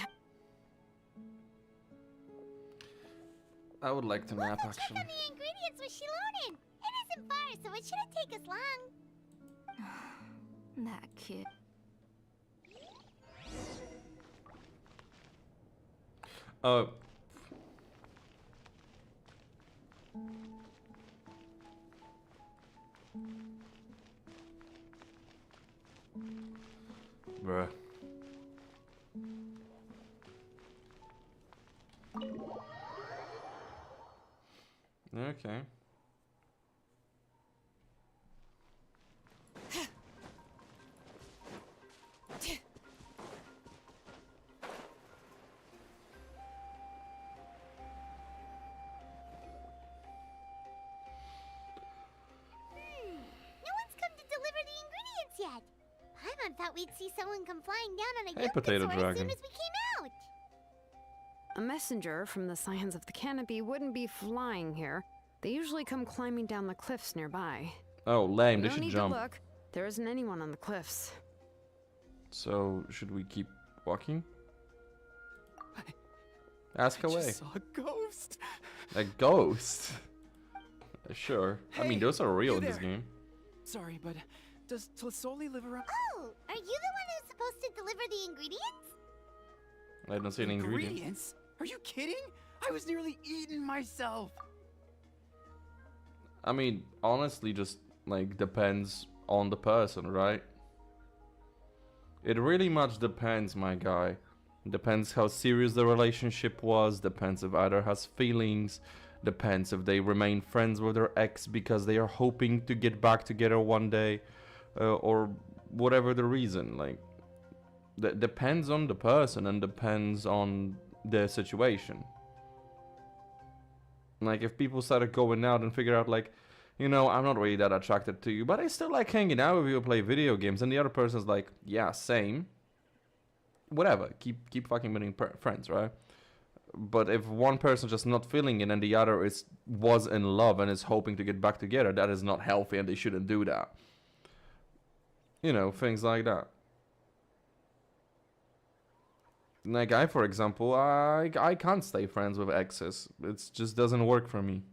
I would like to nap We'll check actually. on the ingredients with Shilonen. It isn't far, so it shouldn't take us long. That kid. Bruh. Okay. No one's come to deliver the ingredients yet. Paimon thought we'd see someone come flying down on a Hey, Potato Yunkasaur as Dragon. soon as we came out. A messenger from the Scions of the Canopy wouldn't be flying here. They usually come climbing down the cliffs nearby. Oh, lame. You They don't should need jump. to look. There isn't anyone on the cliffs. So, should we keep walking? Ask away. Just saw a ghost. A ghost? Sure. I mean, Hey, those are real you in this there. game. Sorry, but does Tlisoli live around? Oh, are you the one who's supposed to deliver the ingredients? I don't see any ingredients. Ingredients? Are you kidding? I was nearly eaten myself. I mean, honestly, just like depends on the person, right? It really much depends, my guy. Depends how serious the relationship was, depends if either has feelings, depends if they remain friends with their ex because they are hoping to get back together one day, or whatever the reason. Like, depends on the person and depends on the situation. Like, if people started going out and figure out, like, you know, I'm not really that attracted to you, but I still like hanging out with you, play video games, and the other person's like, yeah, same. Whatever, keep fucking being friends, right? But if one person's just not feeling it and the other was in love and is hoping to get back together, that is not healthy and they shouldn't do that. You know, things like that. Like, for example, I can't stay friends with exes. It just doesn't work for me.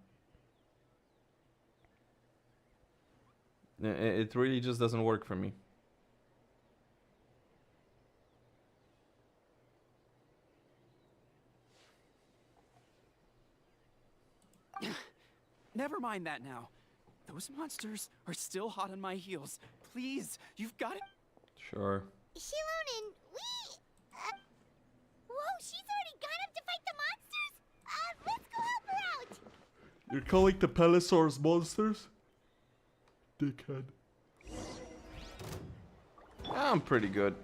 It really just doesn't work for me. Never mind that now. Those monsters are still hot on my heels. Please, you've got it. Sure. Shilonen, whoa, she's already gone up to fight the monsters? Let's go help her out. You're calling the Pelisaurs monsters? Dickhead. I'm pretty good.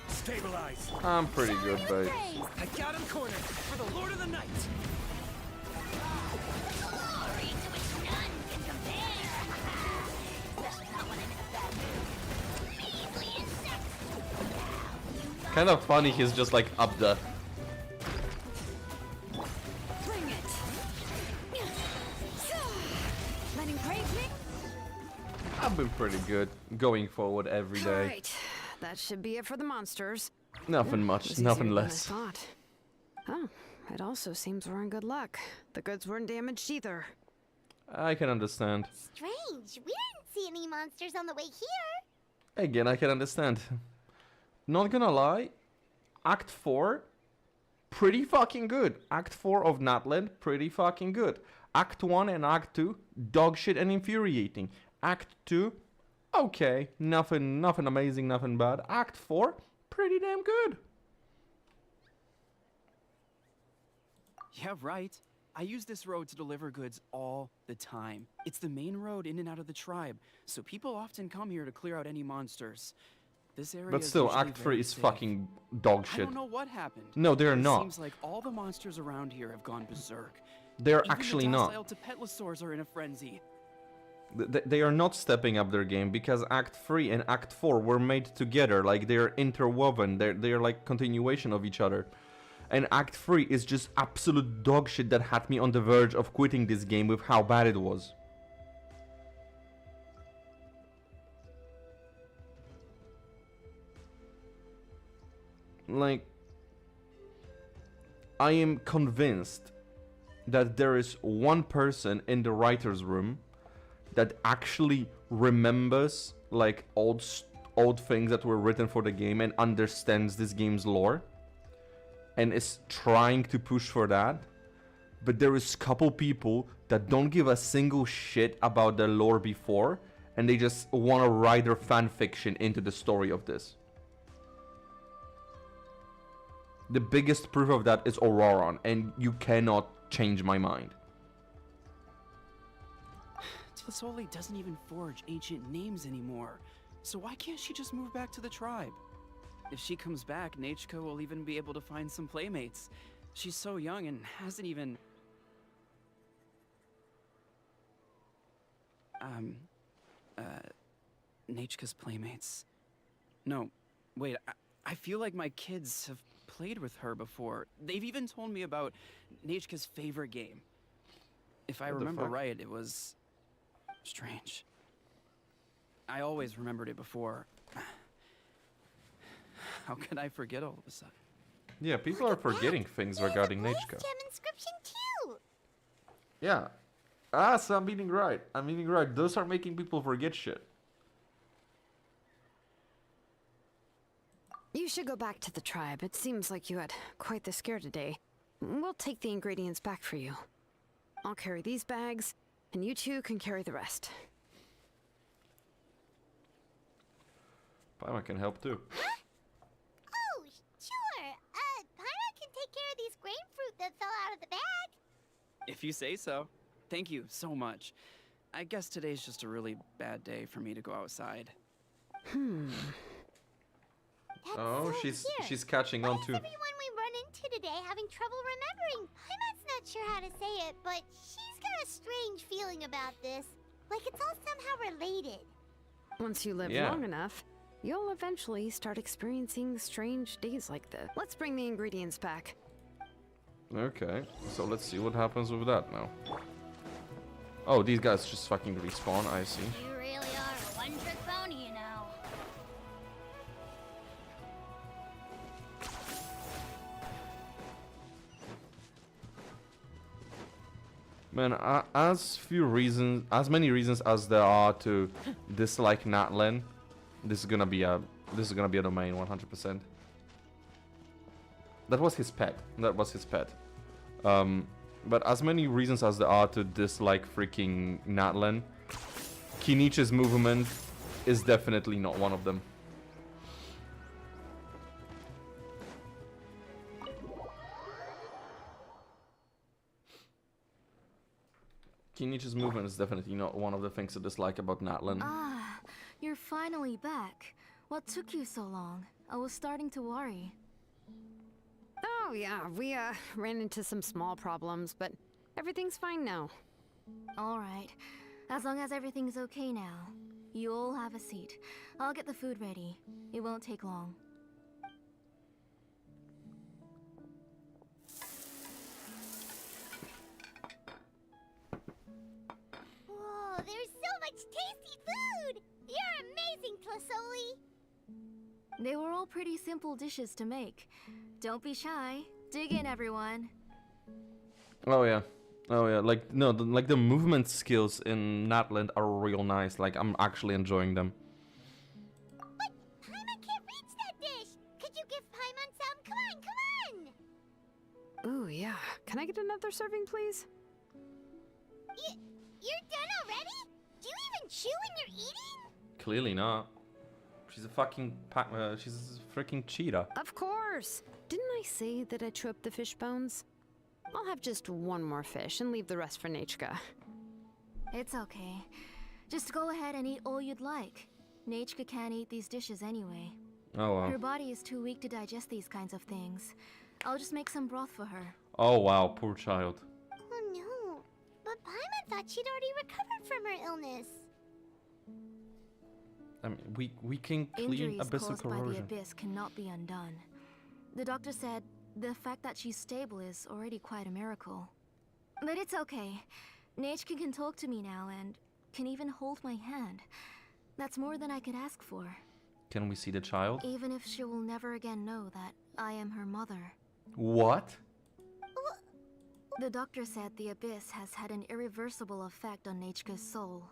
Stabilize. I'm pretty good, babe. I got him cornered for the Lord of the Night. Glory to which none can compare. Especially not when I'm in a bad mood. Measly insects. Kind of funny, he's just like up there. Bring it. Letting crave me? I've been pretty good. Going forward every day. Right. That should be it for the monsters. Nothing Was much, easier nothing than I less. thought. Oh, it also seems we're in good luck. The goods weren't damaged either. I can understand. Strange. We didn't see any monsters on the way here. Again, I can understand. Not gonna lie, Act 4, pretty fucking good. Act 4 of Natland, pretty fucking good. Act 1 and Act 2, dog shit and infuriating. Act 2, okay, nothing amazing, nothing bad. Act 4, pretty damn good. Yeah, right. I use this road to deliver goods all the time. It's the main road in and out of the tribe, so people often come here to clear out any monsters. This area But is still, usually Act 3 very is safe. fucking dog I shit. don't know what happened. No, they're It not. seems like all the monsters around here have gone berserk. They're Even actually the not. docile Tepetlosaurs are in a frenzy. They are not stepping up their game because Act 3 and Act 4 were made together, like they're interwoven, they're like continuation of each other. And Act 3 is just absolute dog shit that had me on the verge of quitting this game with how bad it was. Like, I am convinced that there is one person in the writer's room that actually remembers like old things that were written for the game and understands this game's lore and is trying to push for that. But there is couple people that don't give a single shit about the lore before and they just want to write their fan fiction into the story of this. The biggest proof of that is Auroron, and you cannot change my mind. Tvasoli doesn't even forge ancient names anymore, so why can't she just move back to the tribe? If she comes back, Nachiko will even be able to find some playmates. She's so young and hasn't even... Nachiko's playmates. No, wait, I feel like my kids have played with her before. They've even told me about Nachiko's favorite game. If I What the remember fuck? right, it was... strange. I always remembered it before. How could I forget all of a sudden? Yeah, people are forgetting things regarding Nachiko. Gem inscription too. Yeah. So I'm meaning right. I'm meaning right. Those are making people forget shit. You should go back to the tribe. It seems like you had quite the scare today. We'll take the ingredients back for you. I'll carry these bags, and you two can carry the rest. Paimon can help too. Oh, sure. Paimon can take care of these grapefruit that fell out of the bag. If you say so. Thank you so much. I guess today's just a really bad day for me to go outside. That's Oh, so she's weird. catching Why on is too. everyone we run into today having trouble remembering? Paimon's not sure how to say it, but she's got a strange feeling about this. Like it's all somehow related. Once you live Yeah. long enough, you'll eventually start experiencing strange days like this. Let's bring the ingredients back. Okay, so let's see what happens with that now. Oh, these guys just fucking respawn, I see. You really are a one-trick pony, you know. Man, as many reasons as there are to dislike Natlan, this is gonna be a domain 100%. That was his pet. That was his pet. But as many reasons as there are to dislike freaking Natlan, Kinichi's movement is definitely not one of them. Kinichi's movement is definitely not one of the things I dislike about Natlan. Ah, you're finally back. What took you so long? I was starting to worry. Oh, yeah, we ran into some small problems, but everything's fine now. Alright. As long as everything's okay now. You all have a seat. I'll get the food ready. It won't take long. Whoa, there's so much tasty food! You're amazing, Tlasoli! They were all pretty simple dishes to make. Don't be shy. Dig in, everyone. Oh yeah. Oh yeah, like no, like the movement skills in Natland are real nice. Like I'm actually enjoying them. But Paimon can't reach that dish! Could you give Paimon some? Come on, come on! Ooh, yeah. Can I get another serving, please? You're done already? Do you even chew when you're eating? Clearly not. She's a fucking she's a freaking cheetah. Of course! Didn't I say that I chew up the fish bones? I'll have just one more fish and leave the rest for Nachka. It's okay. Just go ahead and eat all you'd like. Nachka can't eat these dishes anyway. Oh wow. Her body is too weak to digest these kinds of things. I'll just make some broth for her. Oh wow, poor child. Oh no. But Paimon thought she'd already recovered from her illness. I mean, we can clean Injuries abyssal caused by the corrosion. abyss cannot be undone. The doctor said the fact that she's stable is already quite a miracle. But it's okay. Nachka can talk to me now and can even hold my hand. That's more than I could ask for. Can we see the child? Even if she will never again know that I am her mother. What? The doctor said the abyss has had an irreversible effect on Nachka's soul.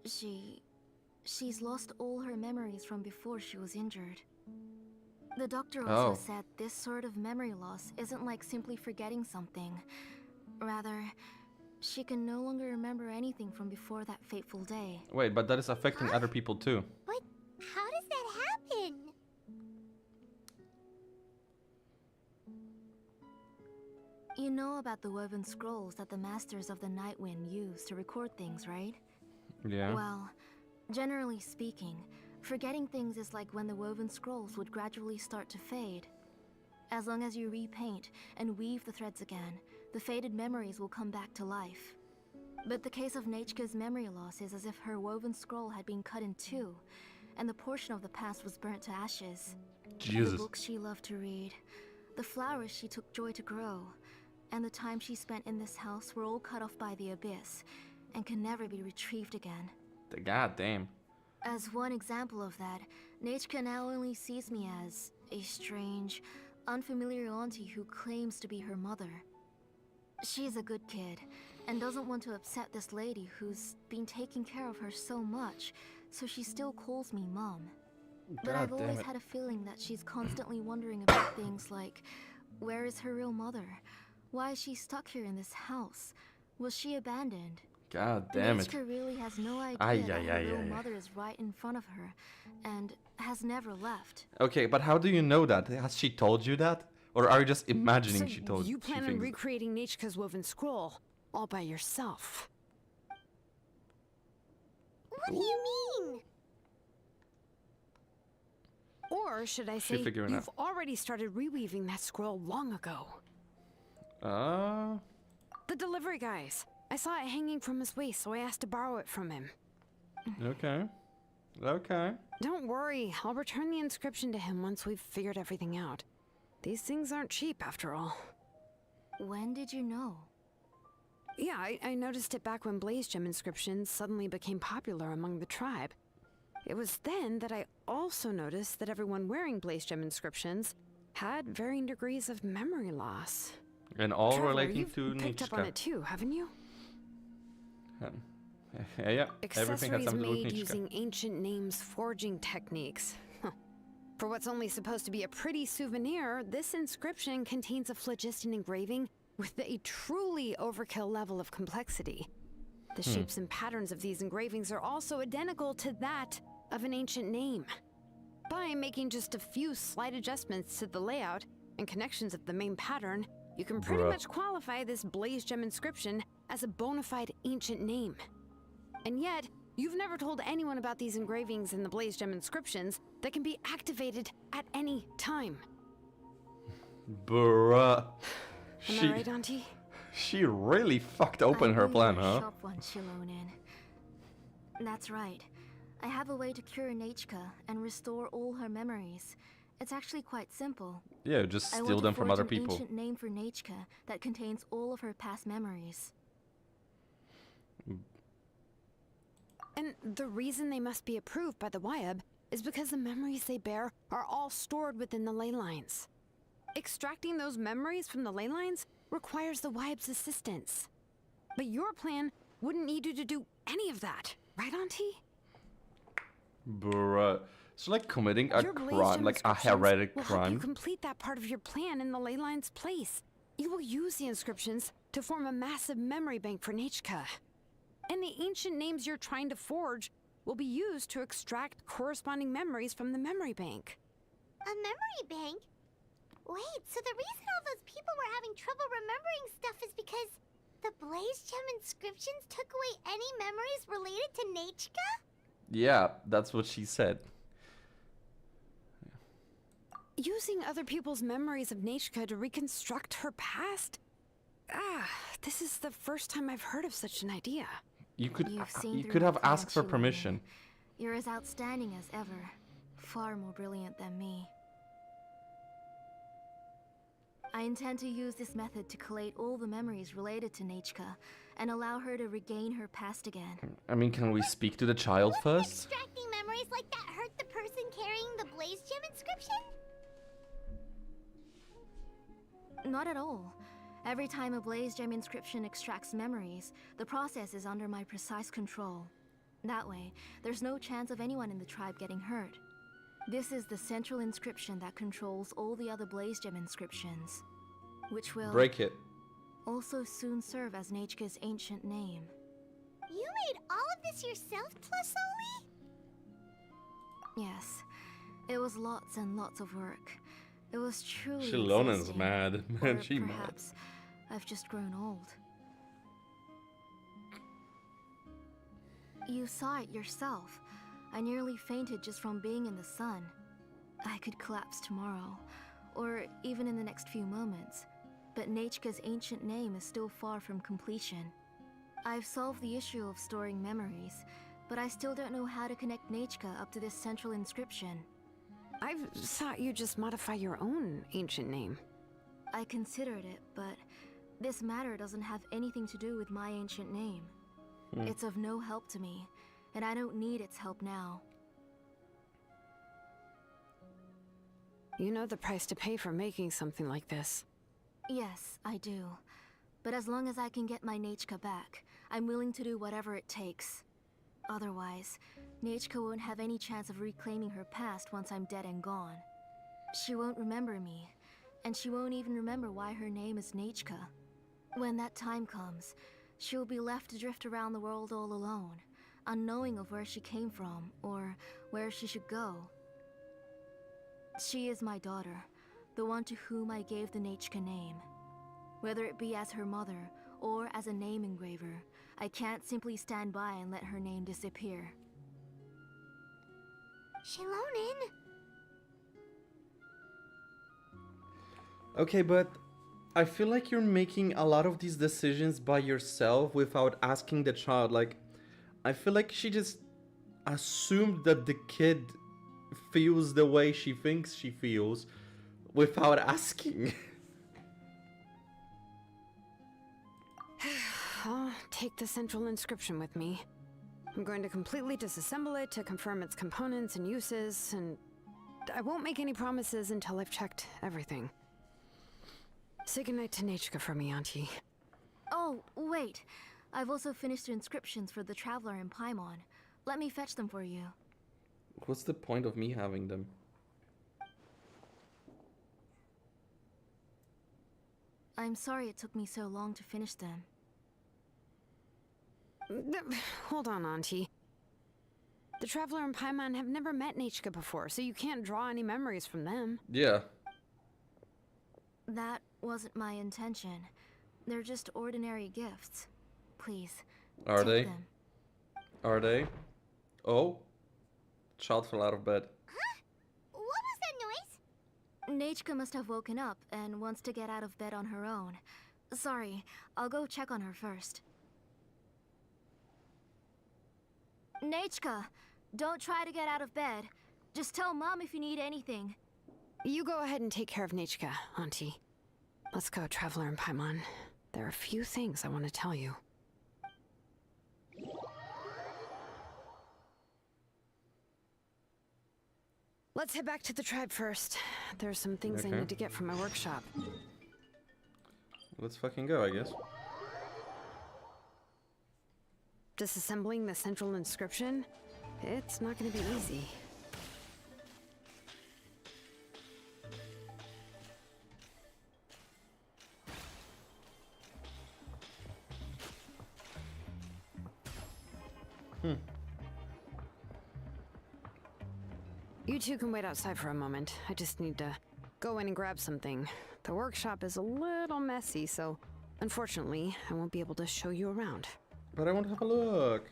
She's lost all her memories from before she was injured. The doctor also said this sort of memory loss isn't like simply forgetting something. Rather, she can no longer remember anything from before that fateful day. Wait, but that is affecting other people too. But how does that happen? You know about the woven scrolls that the Masters of the Night Wind use to record things, right? Yeah. Well, generally speaking, forgetting things is like when the woven scrolls would gradually start to fade. As long as you repaint and weave the threads again, the faded memories will come back to life. But the case of Nachka's memory loss is as if her woven scroll had been cut in two, and the portion of the past was burnt to ashes. Jesus. The books she loved to read, the flowers she took joy to grow, and the time she spent in this house were all cut off by the abyss, and can never be retrieved again. God damn. As one example of that, Nachka now only sees me as a strange, unfamiliar auntie who claims to be her mother. She's a good kid, and doesn't want to upset this lady who's been taking care of her so much, so she still calls me Mom. But I've always had a feeling that she's constantly wondering about things like, where is her real mother? Why is she stuck here in this house? Was she abandoned? God damn it. Nachka really has no idea that her real mother is right in front of her, and has never left. Okay, but how do you know that? Has she told you that? Or are you just imagining So she told you she plan on thinks- recreating Nachka's woven scroll all by yourself? What do you mean? Or should I say, figuring you've already started reweaving that scroll long ago? The delivery guys. I saw it hanging from his waist, so I asked to borrow it from him. Okay. Okay. Don't worry, I'll return the inscription to him once we've figured everything out. These things aren't cheap, after all. When did you know? Yeah, I noticed it back when Blaze Gem inscriptions suddenly became popular among the tribe. It was then that I also noticed that everyone wearing Blaze Gem inscriptions had varying degrees of memory loss. And all Traveler, relating you've to picked up on Nichka. it too, haven't you? Yeah, everything has Accessories something to do with made Nichka. using ancient names forging techniques. Huh. For what's only supposed to be a pretty souvenir, this inscription contains a phlogiston engraving with a truly overkill level of complexity. The shapes and patterns of these engravings are also identical to that of an ancient name. By making just a few slight adjustments to the layout and connections of the main pattern, you can pretty Bruh. much qualify this Blaze Gem inscription as a bona fide ancient name. And yet, you've never told anyone about these engravings in the Blaze Gem inscriptions that can be activated at any time. Bruh. Am I right, Auntie? She really fucked open her plan, huh? Shop one, Shilonen. That's right. I have a way to cure Nechka and restore all her memories. It's actually quite simple. Yeah, just I steal want to them from forge other an people. ancient name for Nechka that contains all of her past memories. And the reason they must be approved by the Wyab is because the memories they bear are all stored within the ley lines. Extracting those memories from the ley lines requires the Wyab's assistance. But your plan wouldn't need you to do any of that, right, Auntie? Bruh. It's like committing a Your Blaze crime, Gem like a inscriptions heretic will help you crime. complete that part of your plan in the ley line's place. You will use the inscriptions to form a massive memory bank for Nechka. And the ancient names you're trying to forge will be used to extract corresponding memories from the memory bank. A memory bank? Wait, so the reason all those people were having trouble remembering stuff is because the Blaze Gem inscriptions took away any memories related to Nechka? Yeah, that's what she said. Using other people's memories of Nechka to reconstruct her past? This is the first time I've heard of such an idea. You could You've seen you through could my have plan, asked for Shilonen. permission. You're as outstanding as ever. Far more brilliant than me. I intend to use this method to collate all the memories related to Nechka and allow her to regain her past again. I mean, can we speak to the child first? Extracting memories like that hurt the person carrying the Blaze Gem inscription? Not at all. Every time a Blaze Gem inscription extracts memories, the process is under my precise control. That way, there's no chance of anyone in the tribe getting hurt. This is the central inscription that controls all the other Blaze Gem inscriptions, which will Break it. also soon serve as Nechka's ancient name. You made all of this yourself, Tlasoli? Yes, it was lots and lots of work. It was truly Shilonen's exhausting. mad, man. Or She mad. perhaps I've just grown old. You saw it yourself. I nearly fainted just from being in the sun. I could collapse tomorrow, or even in the next few moments. But Nechka's ancient name is still far from completion. I've solved the issue of storing memories, but I still don't know how to connect Nechka up to this central inscription. I thought you just modify your own ancient name. I considered it, but this matter doesn't have anything to do with my ancient name. It's of no help to me, and I don't need its help now. You know the price to pay for making something like this. Yes, I do. But as long as I can get my Nechka back, I'm willing to do whatever it takes. Otherwise, Nechka won't have any chance of reclaiming her past once I'm dead and gone. She won't remember me, and she won't even remember why her name is Nechka. When that time comes, she'll be left to drift around the world all alone, unknowing of where she came from or where she should go. She is my daughter, the one to whom I gave the Nechka name. Whether it be as her mother or as a name engraver, I can't simply stand by and let her name disappear. Shilonen? Okay, but I feel like you're making a lot of these decisions by yourself without asking the child. Like, I feel like she just assumed that the kid feels the way she thinks she feels without asking. I'll take the central inscription with me. I'm going to completely disassemble it to confirm its components and uses, and I won't make any promises until I've checked everything. Say goodnight to Nechka for me, Auntie. Oh, wait. I've also finished the inscriptions for the Traveler in Paimon. Let me fetch them for you. What's the point of me having them? I'm sorry it took me so long to finish them. Hold on, Auntie. The Traveler and Paimon have never met Nechka before, so you can't draw any memories from them. Yeah. That wasn't my intention. They're just ordinary gifts. Please. Are take they? them. Are they? Oh. Child fell out of bed. What was that noise? Nachka must have woken up and wants to get out of bed on her own. Sorry, I'll go check on her first. Nachka, don't try to get out of bed. Just tell Mom if you need anything. You go ahead and take care of Nachka, Auntie. Let's go, Traveler and Paimon. There are a few things I want to tell you. Let's head back to the tribe first. There's some things I Okay. need to get from my workshop. Let's fucking go, I guess. Disassembling the central inscription? It's not going to be easy. You two can wait outside for a moment. I just need to go in and grab something. The workshop is a little messy, so unfortunately, I won't be able to show you around. But I want to have a look.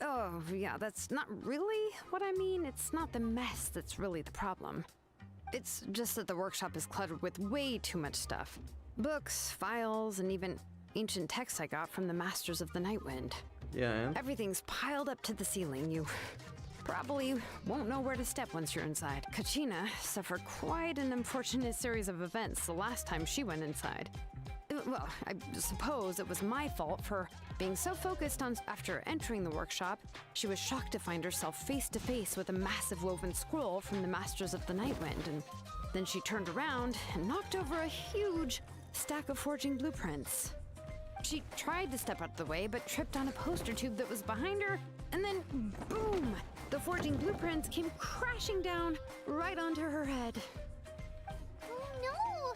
Oh, yeah, that's not really what I mean. It's not the mess that's really the problem. It's just that the workshop is cluttered with way too much stuff. Books, files, and even ancient texts I got from the Masters of the Nightwind. Yeah, and? Everything's piled up to the ceiling. You probably won't know where to step once you're inside. Kachina suffered quite an unfortunate series of events the last time she went inside. Well, I suppose it was my fault for being so focused on after entering the workshop, she was shocked to find herself face to face with a massive woven scroll from the Masters of the Nightwind, and then she turned around and knocked over a huge stack of forging blueprints. She tried to step out of the way, but tripped on a poster tube that was behind her, and then boom! The forging blueprints came crashing down right onto her head. Oh no!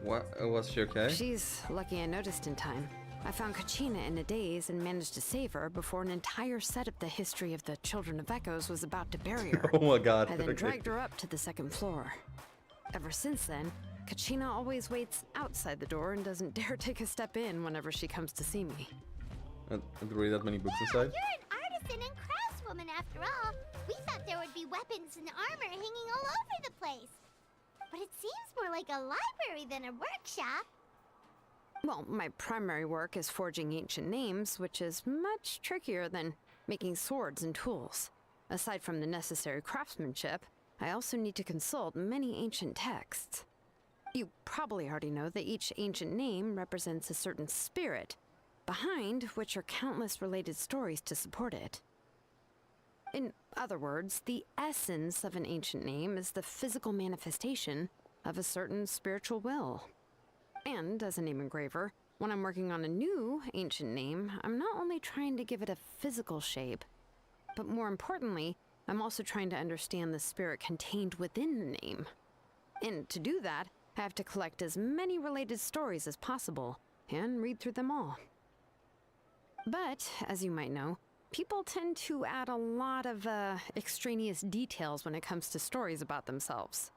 What? Was she okay? She's lucky I noticed in time. I found Kachina in a daze and managed to save her before an entire set of the history of the Children of Echoes was about to bury her. Oh my god. I then okay. dragged her up to the second floor. Ever since then, Kachina always waits outside the door and doesn't dare take a step in whenever she comes to see me. Are there really that many books Wow, inside? you're an artisan and craftswoman after all. We thought there would be weapons and armor hanging all over the place. But it seems more like a library than a workshop. Well, my primary work is forging ancient names, which is much trickier than making swords and tools. Aside from the necessary craftsmanship, I also need to consult many ancient texts. You probably already know that each ancient name represents a certain spirit, behind which are countless related stories to support it. In other words, the essence of an ancient name is the physical manifestation of a certain spiritual will. And as a name engraver, when I'm working on a new ancient name, I'm not only trying to give it a physical shape, but more importantly, I'm also trying to understand the spirit contained within the name. And to do that, I have to collect as many related stories as possible and read through them all. But, as you might know, people tend to add a lot of extraneous details when it comes to stories about themselves.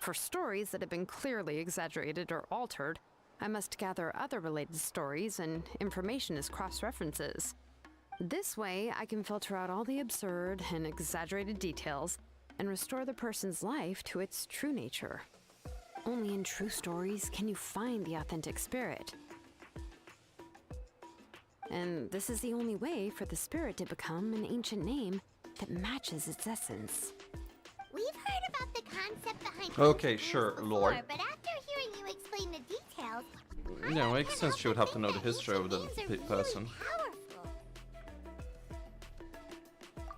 For stories that have been clearly exaggerated or altered, I must gather other related stories and information as cross-references. This way, I can filter out all the absurd and exaggerated details and restore the person's life to its true nature. Only in true stories can you find the authentic spirit. And this is the only way for the spirit to become an ancient name that matches its essence. We've heard about the concept behind Okay, ancient sure, names Lord. before, but after hearing you explain the details, Yeah, I makes can't sense help she would but have to think know the that history of the ancient names are person. really powerful.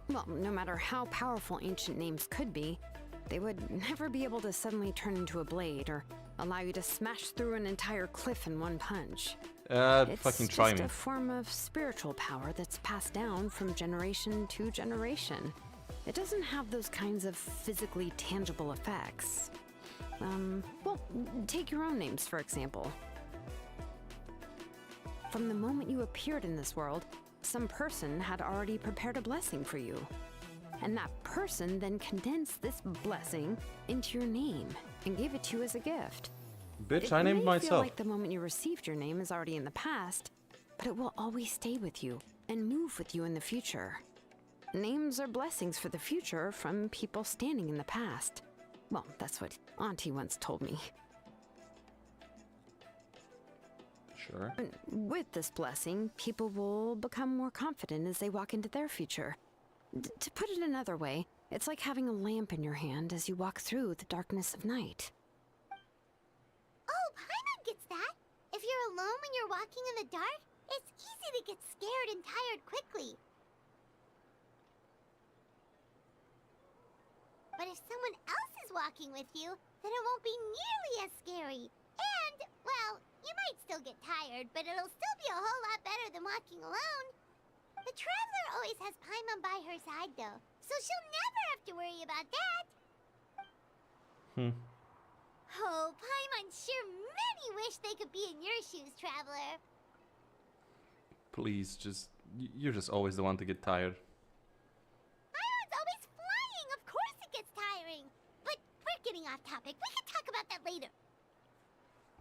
Well, no matter how powerful ancient names could be, they would never be able to suddenly turn into a blade or allow you to smash through an entire cliff in one punch. It's Fucking try just me. a form of spiritual power that's passed down from generation to generation. It doesn't have those kinds of physically tangible effects. Well, take your own names, for example. From the moment you appeared in this world, some person had already prepared a blessing for you. and that person then condensed this blessing into your name and gave it to you as a gift. Bitch, I named It may feel myself. like the moment you received your name is already in the past, but it will always stay with you and move with you in the future. Names are blessings for the future from people standing in the past. Well, that's what Auntie once told me. Sure. And with this blessing, people will become more confident as they walk into their future. To put it another way, it's like having a lamp in your hand as you walk through the darkness of night. Oh, Paimon gets that. If you're alone when you're walking in the dark, it's easy to get scared and tired quickly. But if someone else is walking with you, then it won't be nearly as scary. And, well, you might still get tired, but it'll still be a whole lot better than walking alone. The Traveler always has Paimon by her side, though, so she'll never have to worry about that. Oh, Paimon sure many wish they could be in your shoes, Traveler. Please, you're just always the one to get tired. Paimon's always flying, of course it gets tiring. But we're getting off topic, we can talk about that later.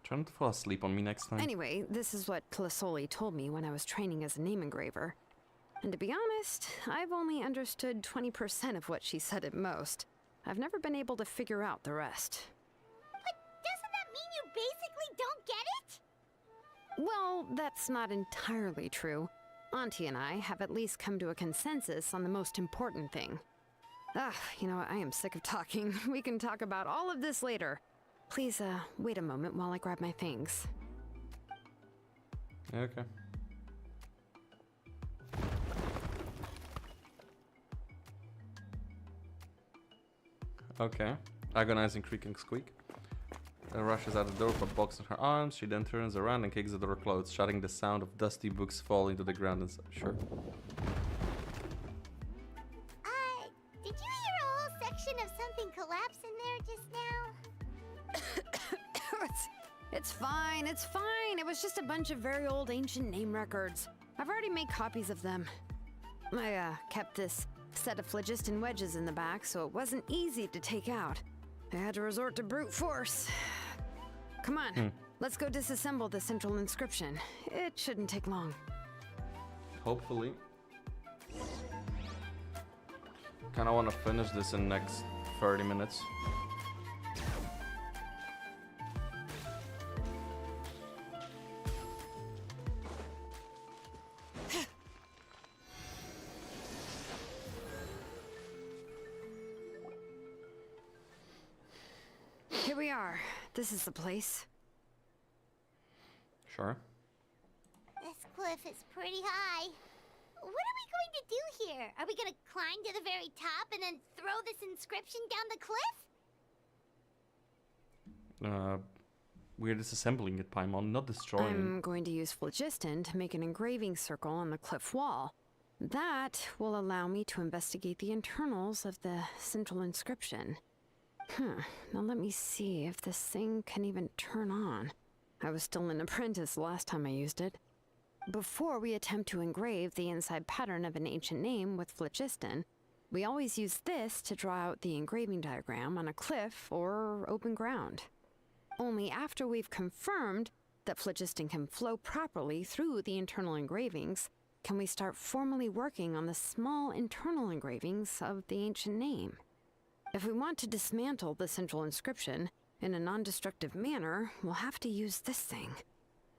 Try not to fall asleep on me next time. Anyway, this is what Clisoli told me when I was training as a name engraver. And to be honest, I've only understood 20% of what she said at most. I've never been able to figure out the rest. But doesn't that mean you basically don't get it? Well, that's not entirely true. Auntie and I have at least come to a consensus on the most important thing. I am sick of talking. We can talk about all of this later. Please, wait a moment while I grab my things. Okay. Okay. Agonizing creaking squeak. Rushes out the door with a box in her arms. She then turns around and kicks the door closed, shutting the sound of dusty books falling to the ground and sure. Did you hear a whole section of something collapse in there just now? It's fine, it's fine. It was just a bunch of very old ancient name records. I've already made copies of them. I kept this set of phlogiston wedges in the back, so it wasn't easy to take out. I had to resort to brute force. Come on, let's go disassemble the central inscription. It shouldn't take long. Hopefully. Kinda wanna finish this in the next 30 minutes. Here we are. This is the place. Sure. This cliff is pretty high. What are we going to do here? Are we gonna climb to the very top and then throw this inscription down the cliff? We're disassembling it, Paimon, not destroying. I'm going to use phlogiston to make an engraving circle on the cliff wall. That will allow me to investigate the internals of the central inscription. Now let me see if this thing can even turn on. I was still an apprentice last time I used it. Before we attempt to engrave the inside pattern of an ancient name with phlogiston, we always use this to draw out the engraving diagram on a cliff or open ground. Only after we've confirmed that phlogiston can flow properly through the internal engravings can we start formally working on the small internal engravings of the ancient name. If we want to dismantle the central inscription in a non-destructive manner, we'll have to use this thing.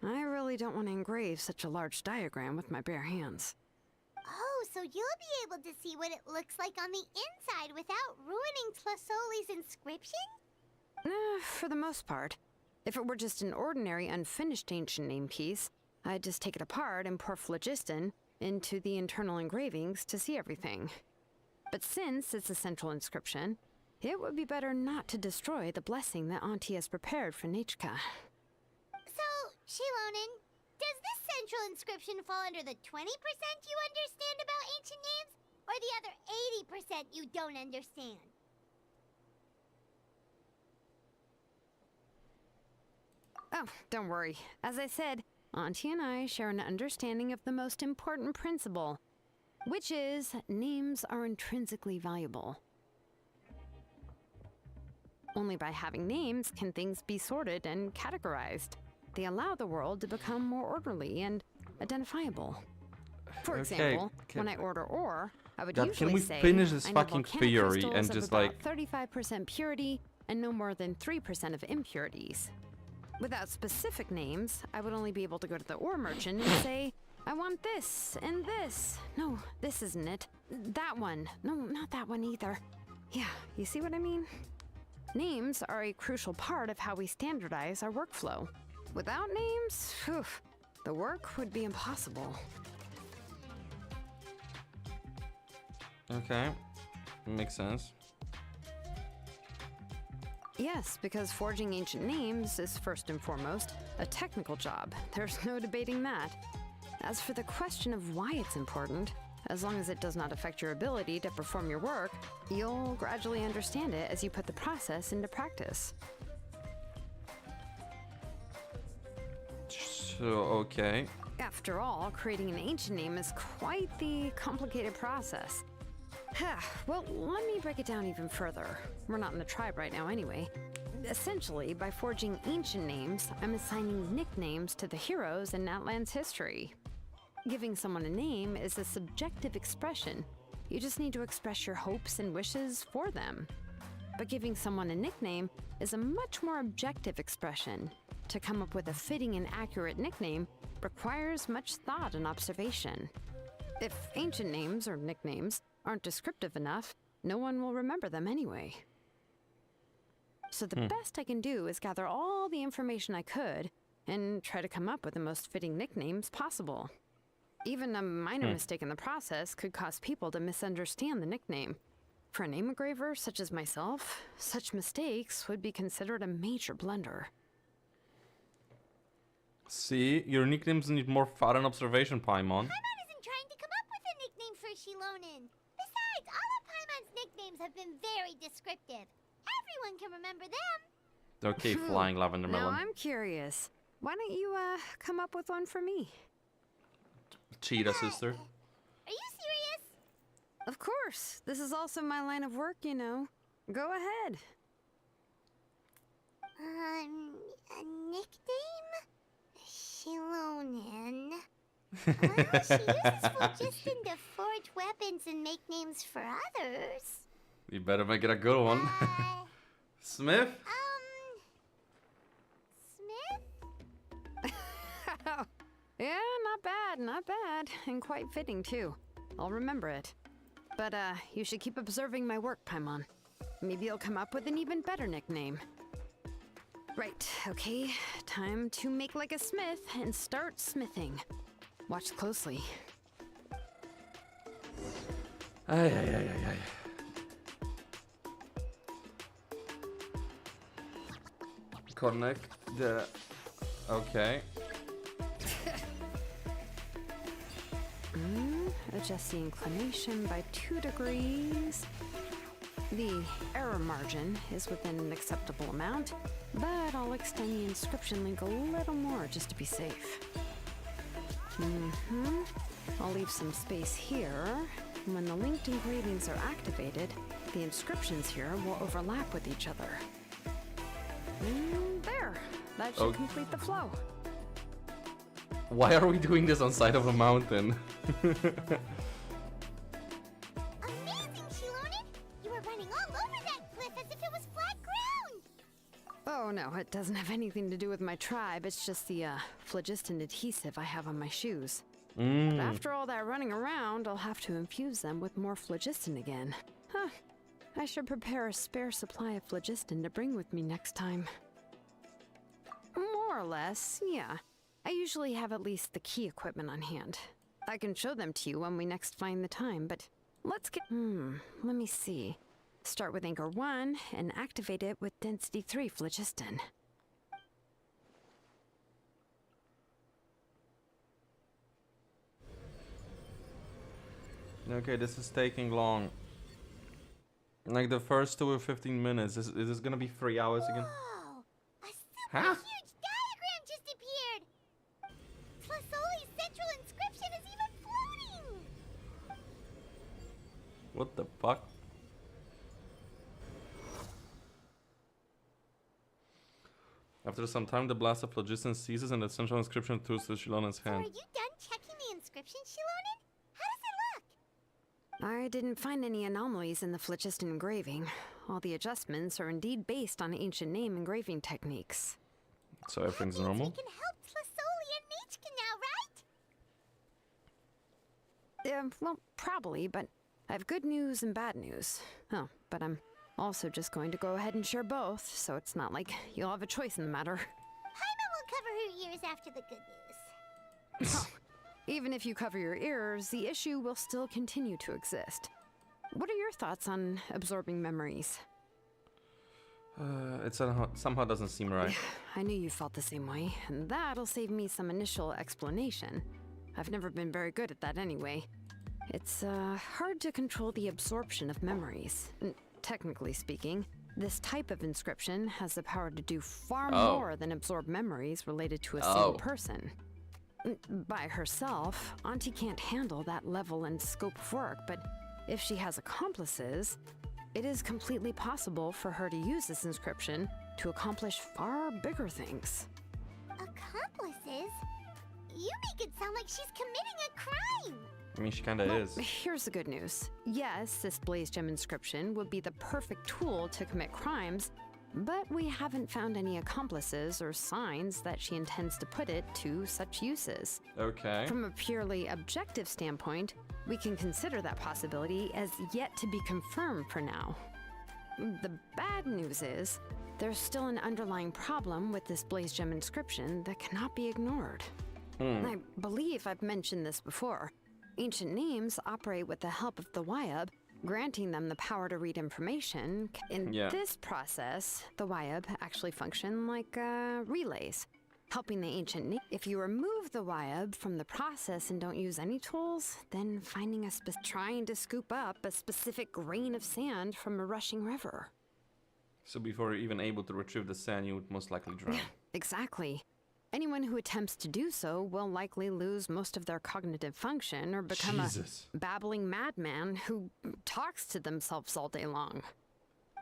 I really don't want to engrave such a large diagram with my bare hands. Oh, so you'll be able to see what it looks like on the inside without ruining Tlasoli's inscription? For the most part. If it were just an ordinary unfinished ancient name piece, I'd just take it apart and pour phlogiston into the internal engravings to see everything. But since it's a central inscription, it would be better not to destroy the blessing that Auntie has prepared for Nechka. So, Shilonen, does this central inscription fall under the 20% you understand about ancient names? Or the other 80% you don't understand? Oh, don't worry. As I said, Auntie and I share an understanding of the most important principle. which is names are intrinsically valuable. Only by having names can things be sorted and categorized. They allow the world to become more orderly and identifiable. For example, when I order ore, I would God, usually can we say finish this I need fucking volcanic theory crystals and of just about like 35% purity and no more than 3% of impurities. Without specific names, I would only be able to go to the ore merchant and say, I want this and this. No, this isn't it. That one. No, not that one either. Yeah, you see what I mean? Names are a crucial part of how we standardize our workflow. Without names, phew, the work would be impossible. okay, makes sense. Yes, because forging ancient names is first and foremost a technical job. There's no debating that. As for the question of why it's important, as long as it does not affect your ability to perform your work, you'll gradually understand it as you put the process into practice. So, okay. After all, creating an ancient name is quite the complicated process. Well, let me break it down even further. We're not in the tribe right now anyway. Essentially, by forging ancient names, I'm assigning nicknames to the heroes in Natlan's history. Giving someone a name is a subjective expression. You just need to express your hopes and wishes for them. But giving someone a nickname is a much more objective expression. To come up with a fitting and accurate nickname requires much thought and observation. If ancient names or nicknames aren't descriptive enough, no one will remember them anyway. So the best I can do is gather all the information I could and try to come up with the most fitting nicknames possible. Even a minor mistake in the process could cause people to misunderstand the nickname. For a name engraver such as myself, such mistakes would be considered a major blunder. See, your nicknames need more thought and observation, Paimon. Paimon isn't trying to come up with a nickname for Shilonen. Besides, all of Paimon's nicknames have been very descriptive. Everyone can remember them. Okay, flying lavender Now melon. I'm curious. Why don't you, come up with one for me? Cheetah sister. Are you serious? Of course. This is also my line of work, you know. Go ahead. A nickname? Shilonen. Well, she uses phlogiston to forge weapons and make names for others. You better make it a good one. Smith? Smith? Yeah, not bad. And quite fitting, too. I'll remember it. But, you should keep observing my work, Paimon. Maybe you'll come up with an even better nickname. Right, okay. Time to make like a smith and start smithing. Watch closely. Ay. Connect the... Okay. Adjust the inclination by 2 degrees. The error margin is within an acceptable amount, but I'll extend the inscription link a little more just to be safe. I'll leave some space here. When the linked engravings are activated, the inscriptions here will overlap with each other. There! That should complete the flow. Why are we doing this on side of a mountain? Amazing, Shilonen! You were running all over that cliff as if it was flat ground! Oh no, it doesn't have anything to do with my tribe. It's just the phlogiston adhesive I have on my shoes. But after all that running around, I'll have to infuse them with more phlogiston again. Huh. I should prepare a spare supply of phlogiston to bring with me next time. More or less, yeah. I usually have at least the key equipment on hand. I can show them to you when we next find the time, but let's get... let me see. Start with Anchor 1 and activate it with Density 3 phlogiston. Okay, this is taking long. Like the first 2 or 15 minutes. Is this gonna be 3 hours again? Whoa! A super Huh? huge diagram just appeared! Tlasoli's central inscription is even floating! What the fuck? After some time, the blast of phlogiston ceases and the central inscription turns to Shilona's So are hand. you done checking the inscription, Shilonen? How does it look? I didn't find any anomalies in the phlogiston engraving. All the adjustments are indeed based on ancient name engraving techniques. So everything's That means normal? we can help Tlasoli and Nichka now, right? Well, probably, but I have good news and bad news. Oh, but I'm also just going to go ahead and share both, so it's not like you'll have a choice in the matter. Paimon will cover her ears after the good news. Even if you cover your ears, the issue will still continue to exist. What are your thoughts on absorbing memories? It somehow doesn't seem right. I knew you felt the same way, and that'll save me some initial explanation. I've never been very good at that anyway. It's hard to control the absorption of memories. Technically speaking, this type of inscription has the power to do far more than absorb memories related to a single person. By herself, Auntie can't handle that level and scope of work, but if she has accomplices, it is completely possible for her to use this inscription to accomplish far bigger things. Accomplices? You make it sound like she's committing a crime! I mean, she kinda is. Here's the good news. Yes, this Blaze Gem inscription would be the perfect tool to commit crimes, but we haven't found any accomplices or signs that she intends to put it to such uses. Okay. From a purely objective standpoint, we can consider that possibility as yet to be confirmed for now. The bad news is, there's still an underlying problem with this Blaze Gem inscription that cannot be ignored. I believe I've mentioned this before. Ancient names operate with the help of the Wyab, granting them the power to read information. In this process, the Wyab actually function like relays, helping the ancient If you remove the Wyab from the process and don't use any tools, then finding trying to scoop up a specific grain of sand from a rushing river. So before you're even able to retrieve the sand, you would most likely drown. Exactly. Anyone who attempts to do so will likely lose most of their cognitive function or become Jesus. a babbling madman who talks to themselves all day long.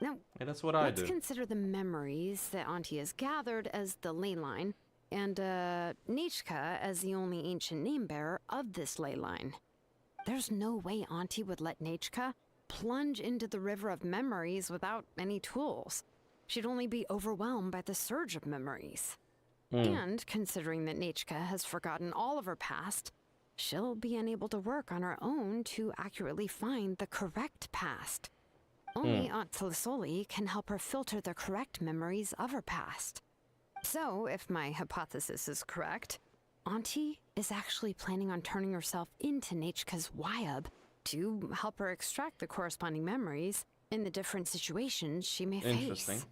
Now, Yeah, that's what I let's do. consider the memories that Auntie has gathered as the ley line, and Nichka as the only ancient name bearer of this ley line. There's no way Auntie would let Nichka plunge into the river of memories without any tools. She'd only be overwhelmed by the surge of memories. And considering that Nichka has forgotten all of her past, she'll be unable to work on her own to accurately find the correct past. Only Aunt Tlasoli can help her filter the correct memories of her past. So, if my hypothesis is correct, Auntie is actually planning on turning herself into Nichka's Wyab to help her extract the corresponding memories in the different situations she may Interesting. face.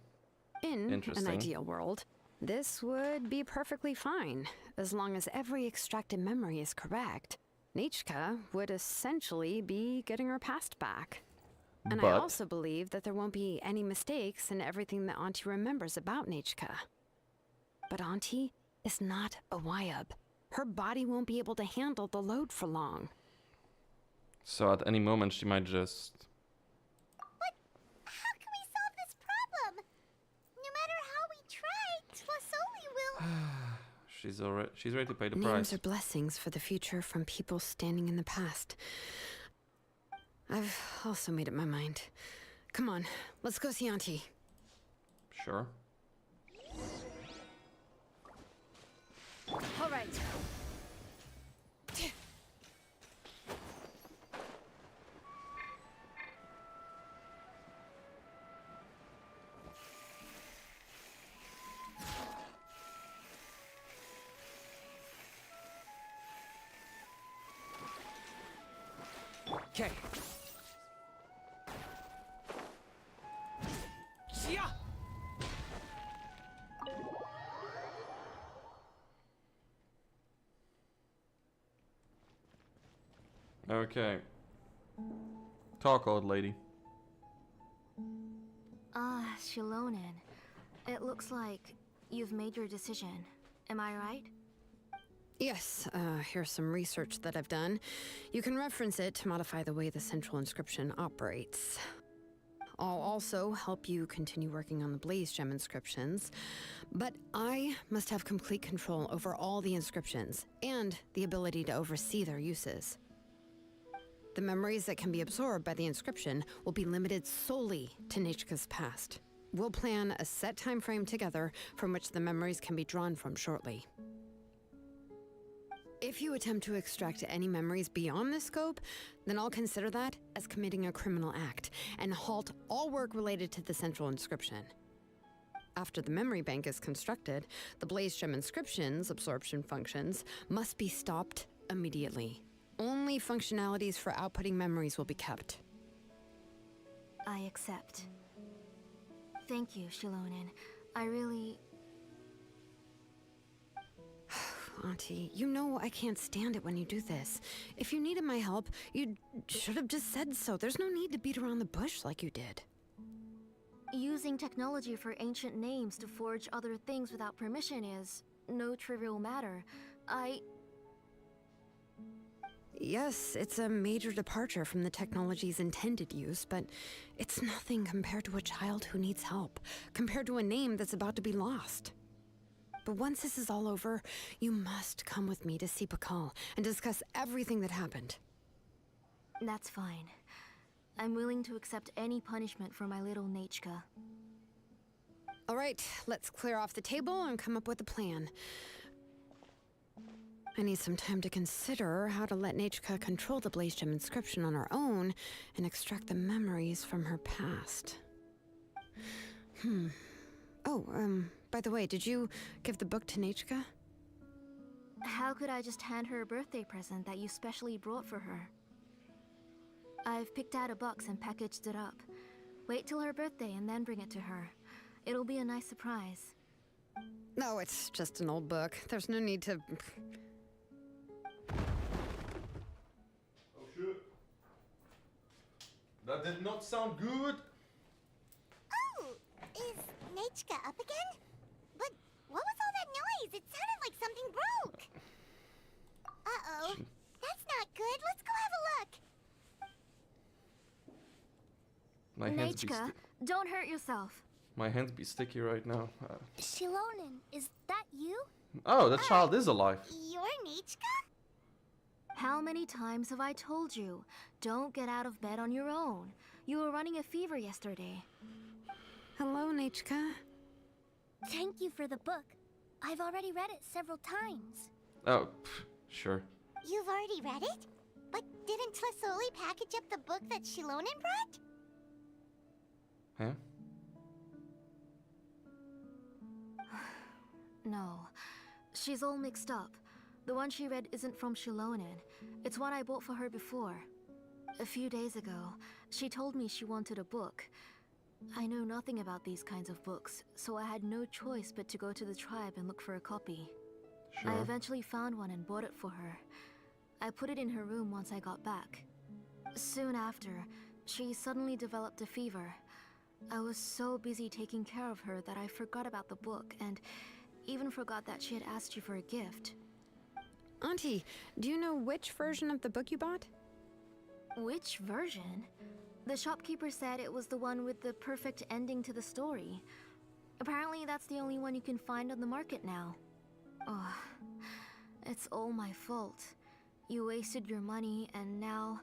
In an ideal world, this would be perfectly fine, as long as every extracted memory is correct. Nichka would essentially be getting her past back. And I also believe that there won't be any mistakes in everything that Auntie remembers about Nichka. But Auntie is not a Wyab. Her body won't be able to handle the load for long. So at any moment she might just... But how can we solve this problem? No matter how we try, Tlasoli will... she's ready to pay the Names price. are blessings for the future from people standing in the past. I've also made up my mind. Come on, let's go see Auntie. Sure. All right. Okay. Yeah. Okay. Talk, old lady. Shilonen. It looks like you've made your decision. Am I right? Yes, here's some research that I've done. You can reference it to modify the way the central inscription operates. I'll also help you continue working on the Blaze Gem inscriptions, but I must have complete control over all the inscriptions and the ability to oversee their uses. The memories that can be absorbed by the inscription will be limited solely to Nichka's past. We'll plan a set time frame together from which the memories can be drawn from shortly. If you attempt to extract any memories beyond this scope, then I'll consider that as committing a criminal act and halt all work related to the central inscription. After the memory bank is constructed, the Blaze Gem inscription's absorption functions must be stopped immediately. Only functionalities for outputting memories will be kept. I accept. Thank you, Shilonen. I really... Auntie, you know I can't stand it when you do this. If you needed my help, you should have just said so. There's no need to beat around the bush like you did. Using technology for ancient names to forge other things without permission is no trivial matter. Yes, it's a major departure from the technology's intended use, but it's nothing compared to a child who needs help, compared to a name that's about to be lost. But once this is all over, you must come with me to see Pakal and discuss everything that happened. That's fine. I'm willing to accept any punishment for my little Nachka. All right, let's clear off the table and come up with a plan. I need some time to consider how to let Nachka control the Blaze Gem inscription on her own and extract the memories from her past. Oh, by the way, did you give the book to Nachka? How could I just hand her a birthday present that you specially brought for her? I've picked out a box and packaged it up. Wait till her birthday and then bring it to her. It'll be a nice surprise. No, it's just an old book. There's no need to... Oh shit. That did not sound good. Oh, is Nachka up again? But what was all that noise? It sounded like something broke. Uh-oh. That's not good. Let's go have a look. My hands be Nachka, don't hurt yourself. my hands be sticky right now. Shilonen, is that you? Oh, that child is alive. You're Nachka? How many times have I told you? Don't get out of bed on your own. You were running a fever yesterday. Hello, Nachka. Thank you for the book. I've already read it several times. Oh, sure. You've already read it? But didn't Tlasoli package up the book that Shilonen brought? Huh? No. She's all mixed up. The one she read isn't from Shilonen. It's one I bought for her before. A few days ago, she told me she wanted a book. I know nothing about these kinds of books, so I had no choice but to go to the tribe and look for a copy. Sure. I eventually found one and bought it for her. I put it in her room once I got back. Soon after, she suddenly developed a fever. I was so busy taking care of her that I forgot about the book and even forgot that she had asked you for a gift. Auntie, do you know which version of the book you bought? Which version? The shopkeeper said it was the one with the perfect ending to the story. Apparently that's the only one you can find on the market now. Oh, it's all my fault. You wasted your money and now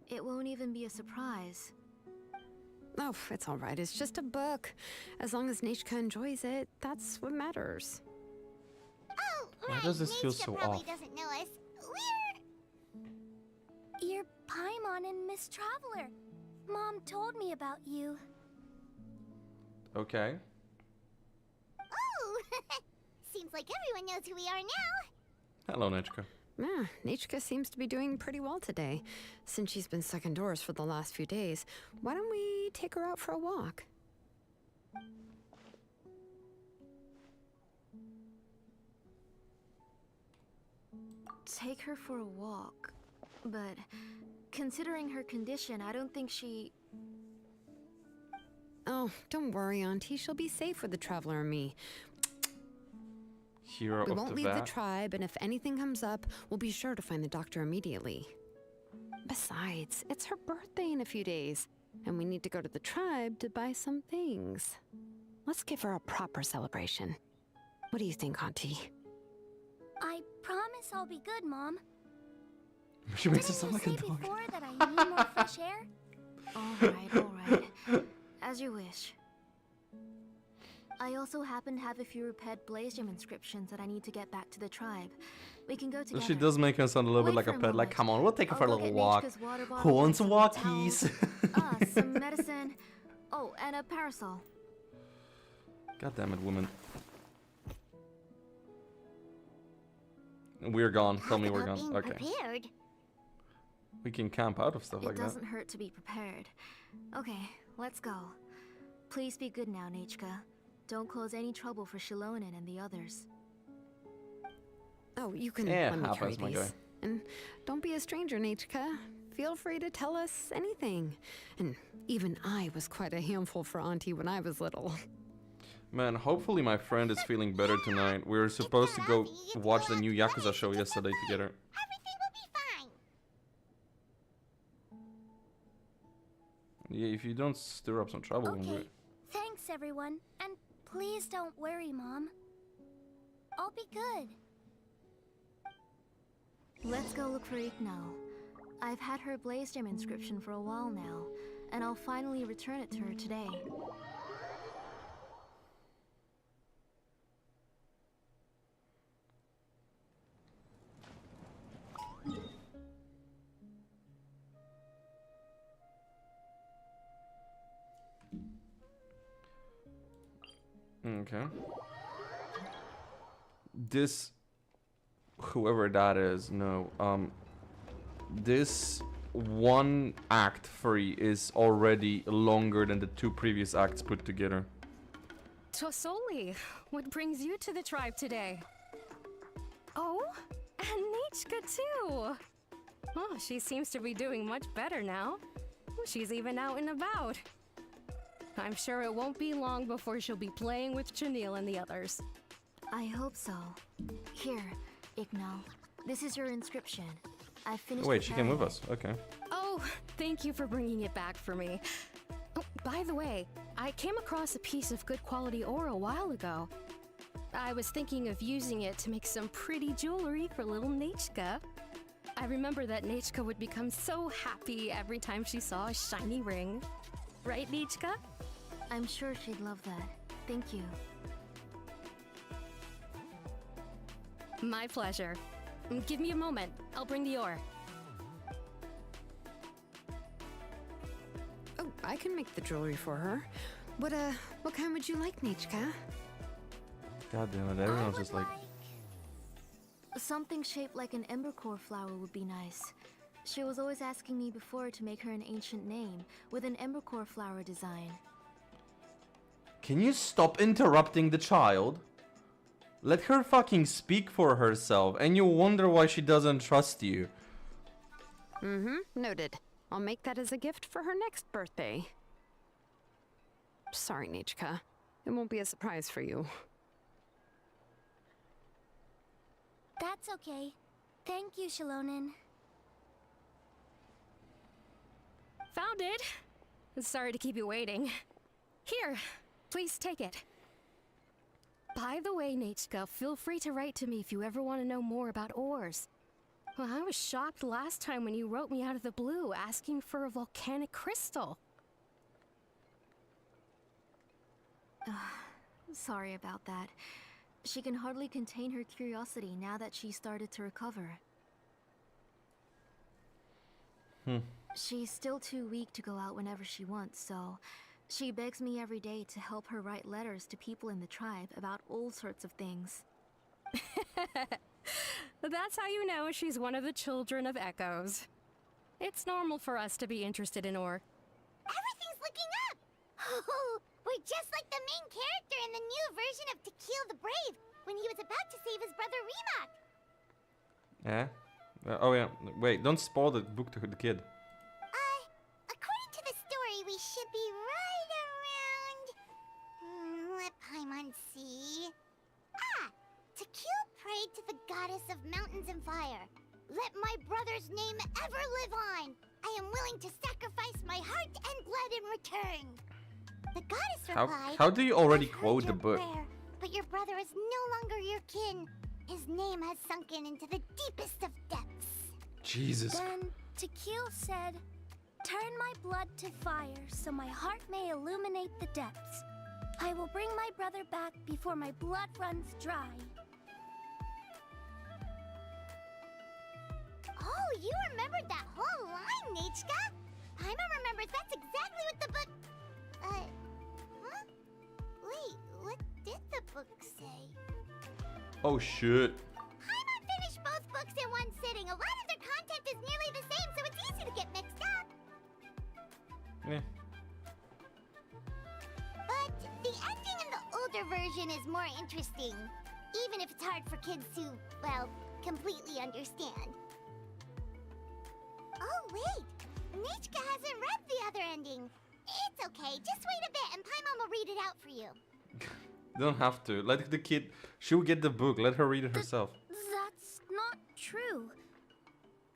it won't even be a surprise. Oh, it's all right. It's just a book. As long as Nachka enjoys it, that's what matters. Oh, Why right. does this feel Nachka so probably off? doesn't know us. You're Paimon and Miss Traveler. Mom told me about you. Okay. Oh, seems like everyone knows who we are now. Hello, Nachka. Yeah, Nachka seems to be doing pretty well today. Since she's been stuck indoors for the last few days, why don't we take her out for a walk? Take her for a walk. But considering her condition, I don't think she... Oh, don't worry, Auntie. She'll be safe with the Traveler and me. Hero We of won't the leave the vat. tribe, and if anything comes up, we'll be sure to find the doctor immediately. Besides, it's her birthday in a few days, and we need to go to the tribe to buy some things. Let's give her a proper celebration. What do you think, Auntie? I promise I'll be good, Mom. She makes it Didn't sound you like a say dog. before that I need more fresh air? Alright. As you wish. I also happen to have a few repaired Blaze Gem inscriptions that I need to get back to the tribe. We can go together. She does make her sound a little bit Wait like for a a pet. Like, moment. come on, we'll take her I'll for a go little get walk. Neitchka's water Who bottle wants and some walkies? some medicine. Oh, and a parasol. God damn it, woman. We're gone. Tell me we're Talk gone. about Okay. being prepared. We can camp out of stuff It like that. doesn't hurt to be prepared. Okay, let's go. Please be good now, Neitchka. Don't cause any trouble for Shilonen and the others. Oh, you can Yeah, let me carry happens, my guy. these. And don't be a stranger, Nichka. Feel free to tell us anything. And even I was quite a handful for Auntie when I was little. Man, hopefully my friend is feeling better tonight. We were supposed to go watch the new Yakuza show yesterday together. Everything will be fine. Yeah, if you don't stir up some trouble, when Okay. Thanks, everyone. And please don't worry, Mom. I'll be good. Let's go look for Ignal. I've had her Blaze Gem inscription for a while now, and I'll finally return it to her today. Okay. This, whoever that is, no. This one act 3 is already longer than the 2 previous acts put together. Tosoli, what brings you to the tribe today? Oh, and Nichka too. Oh, she seems to be doing much better now. She's even out and about. I'm sure it won't be long before she'll be playing with Janelle and the others. I hope so. Here, Ignal. This is your inscription. I finished. Oh, wait, she came with preparing us. Okay. Oh, thank you for bringing it back for me. Oh, by the way, I came across a piece of good quality ore a while ago. I was thinking of using it to make some pretty jewelry for little Nichka. I remember that Nichka would become so happy every time she saw a shiny ring. Right, Nichka? I'm sure she'd love that. Thank you. My pleasure. Give me a moment. I'll bring the ore. Oh, I can make the jewelry for her. What kind would you like, Nichka? God damn it, everyone's just like, Something shaped like an embercore flower would be nice. She was always asking me before to make her an ancient name with an embercore flower design. can you stop interrupting the child? Let her fucking speak for herself, and you wonder why she doesn't trust you. Noted. I'll make that as a gift for her next birthday. Sorry, Nichka. It won't be a surprise for you. That's okay. Thank you, Shilonen. Found it. Sorry to keep you waiting. Here, please take it. By the way, Nichka, feel free to write to me if you ever want to know more about ores. Well, I was shocked last time when you wrote me out of the blue asking for a volcanic crystal. Sorry about that. She can hardly contain her curiosity now that she started to recover. She's still too weak to go out whenever she wants, so she begs me every day to help her write letters to people in the tribe about all sorts of things. That's how you know she's one of the children of Echoes. It's normal for us to be interested in ore. Everything's looking up! Oh, we're just like the main character in the new version of To Kill the Brave, when he was about to save his brother Rimac. Yeah? Oh yeah, wait, don't spoil the book to the kid. According to the story, we should be right around... let Paimon see... Ah! To Kill goddess of mountains and fire. Let my brother's name ever live on. I am willing to sacrifice my heart and blood in return. The goddess replied, How do you already "I've heard quote the your book? prayer, but your brother is no longer your kin. His name has sunken into the deepest of depths." Jesus. Then Tequil said, "Turn my blood to fire so my heart may illuminate the depths. I will bring my brother back before my blood runs dry." Oh, you remembered that whole line, Nechka? Paimon remembers that's exactly what the book... huh? Wait, what did the book say? Oh shit. Paimon finished both books in one sitting. A lot of their content is nearly the same, so it's easy to get mixed up. Yeah. But the ending in the older version is more interesting, even if it's hard for kids to, well, completely understand. Oh, wait! Nechka hasn't read the other ending. It's okay, just wait a bit and Paimon will read it out for you. You don't have to. Let the kid. She'll get the book. Let her read it herself. That's not true.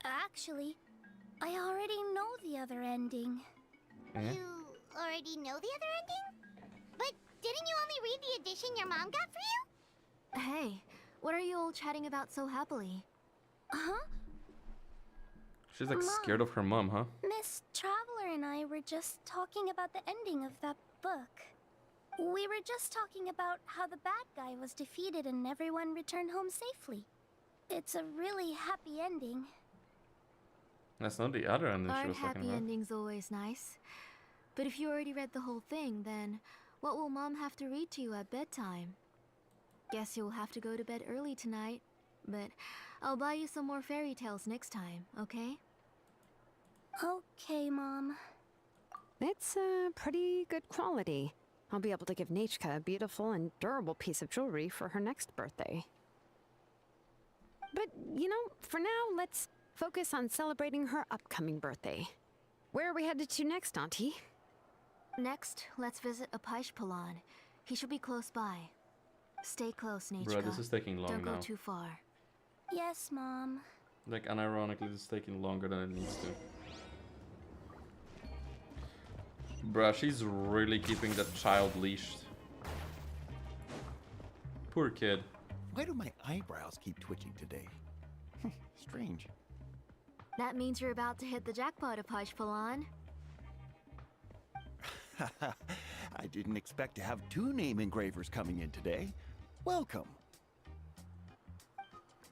Actually, I already know the other ending. Eh? You already know the other ending? But didn't you only read the edition your mom got for you? Hey, what are you all chatting about so happily? Huh? She's like Mom. scared of her mom, huh? Miss Traveler and I were just talking about the ending of that book. We were just talking about how the bad guy was defeated and everyone returned home safely. It's a really happy ending. That's not the other ending she Aren't was talking happy about. endings always nice? But if you already read the whole thing, then what will Mom have to read to you at bedtime? Guess you'll have to go to bed early tonight. But I'll buy you some more fairy tales next time, okay? Okay, Mom. It's pretty good quality. I'll be able to give Nechka a beautiful and durable piece of jewelry for her next birthday. But, you know, for now, let's focus on celebrating her upcoming birthday. Where are we headed to next, Auntie? Next, let's visit Apaish Palan. He should be close by. Stay close, Nechka. Bruh, this is taking long Don't now. go too far. Yes, Mom. Like, unironically, this is taking longer than it needs to. Bruh, she's really keeping that child leashed. Poor kid. Why do my eyebrows keep twitching today? Strange. That means you're about to hit the jackpot, Apaish Palan. I didn't expect to have 2 name engravers coming in today. Welcome.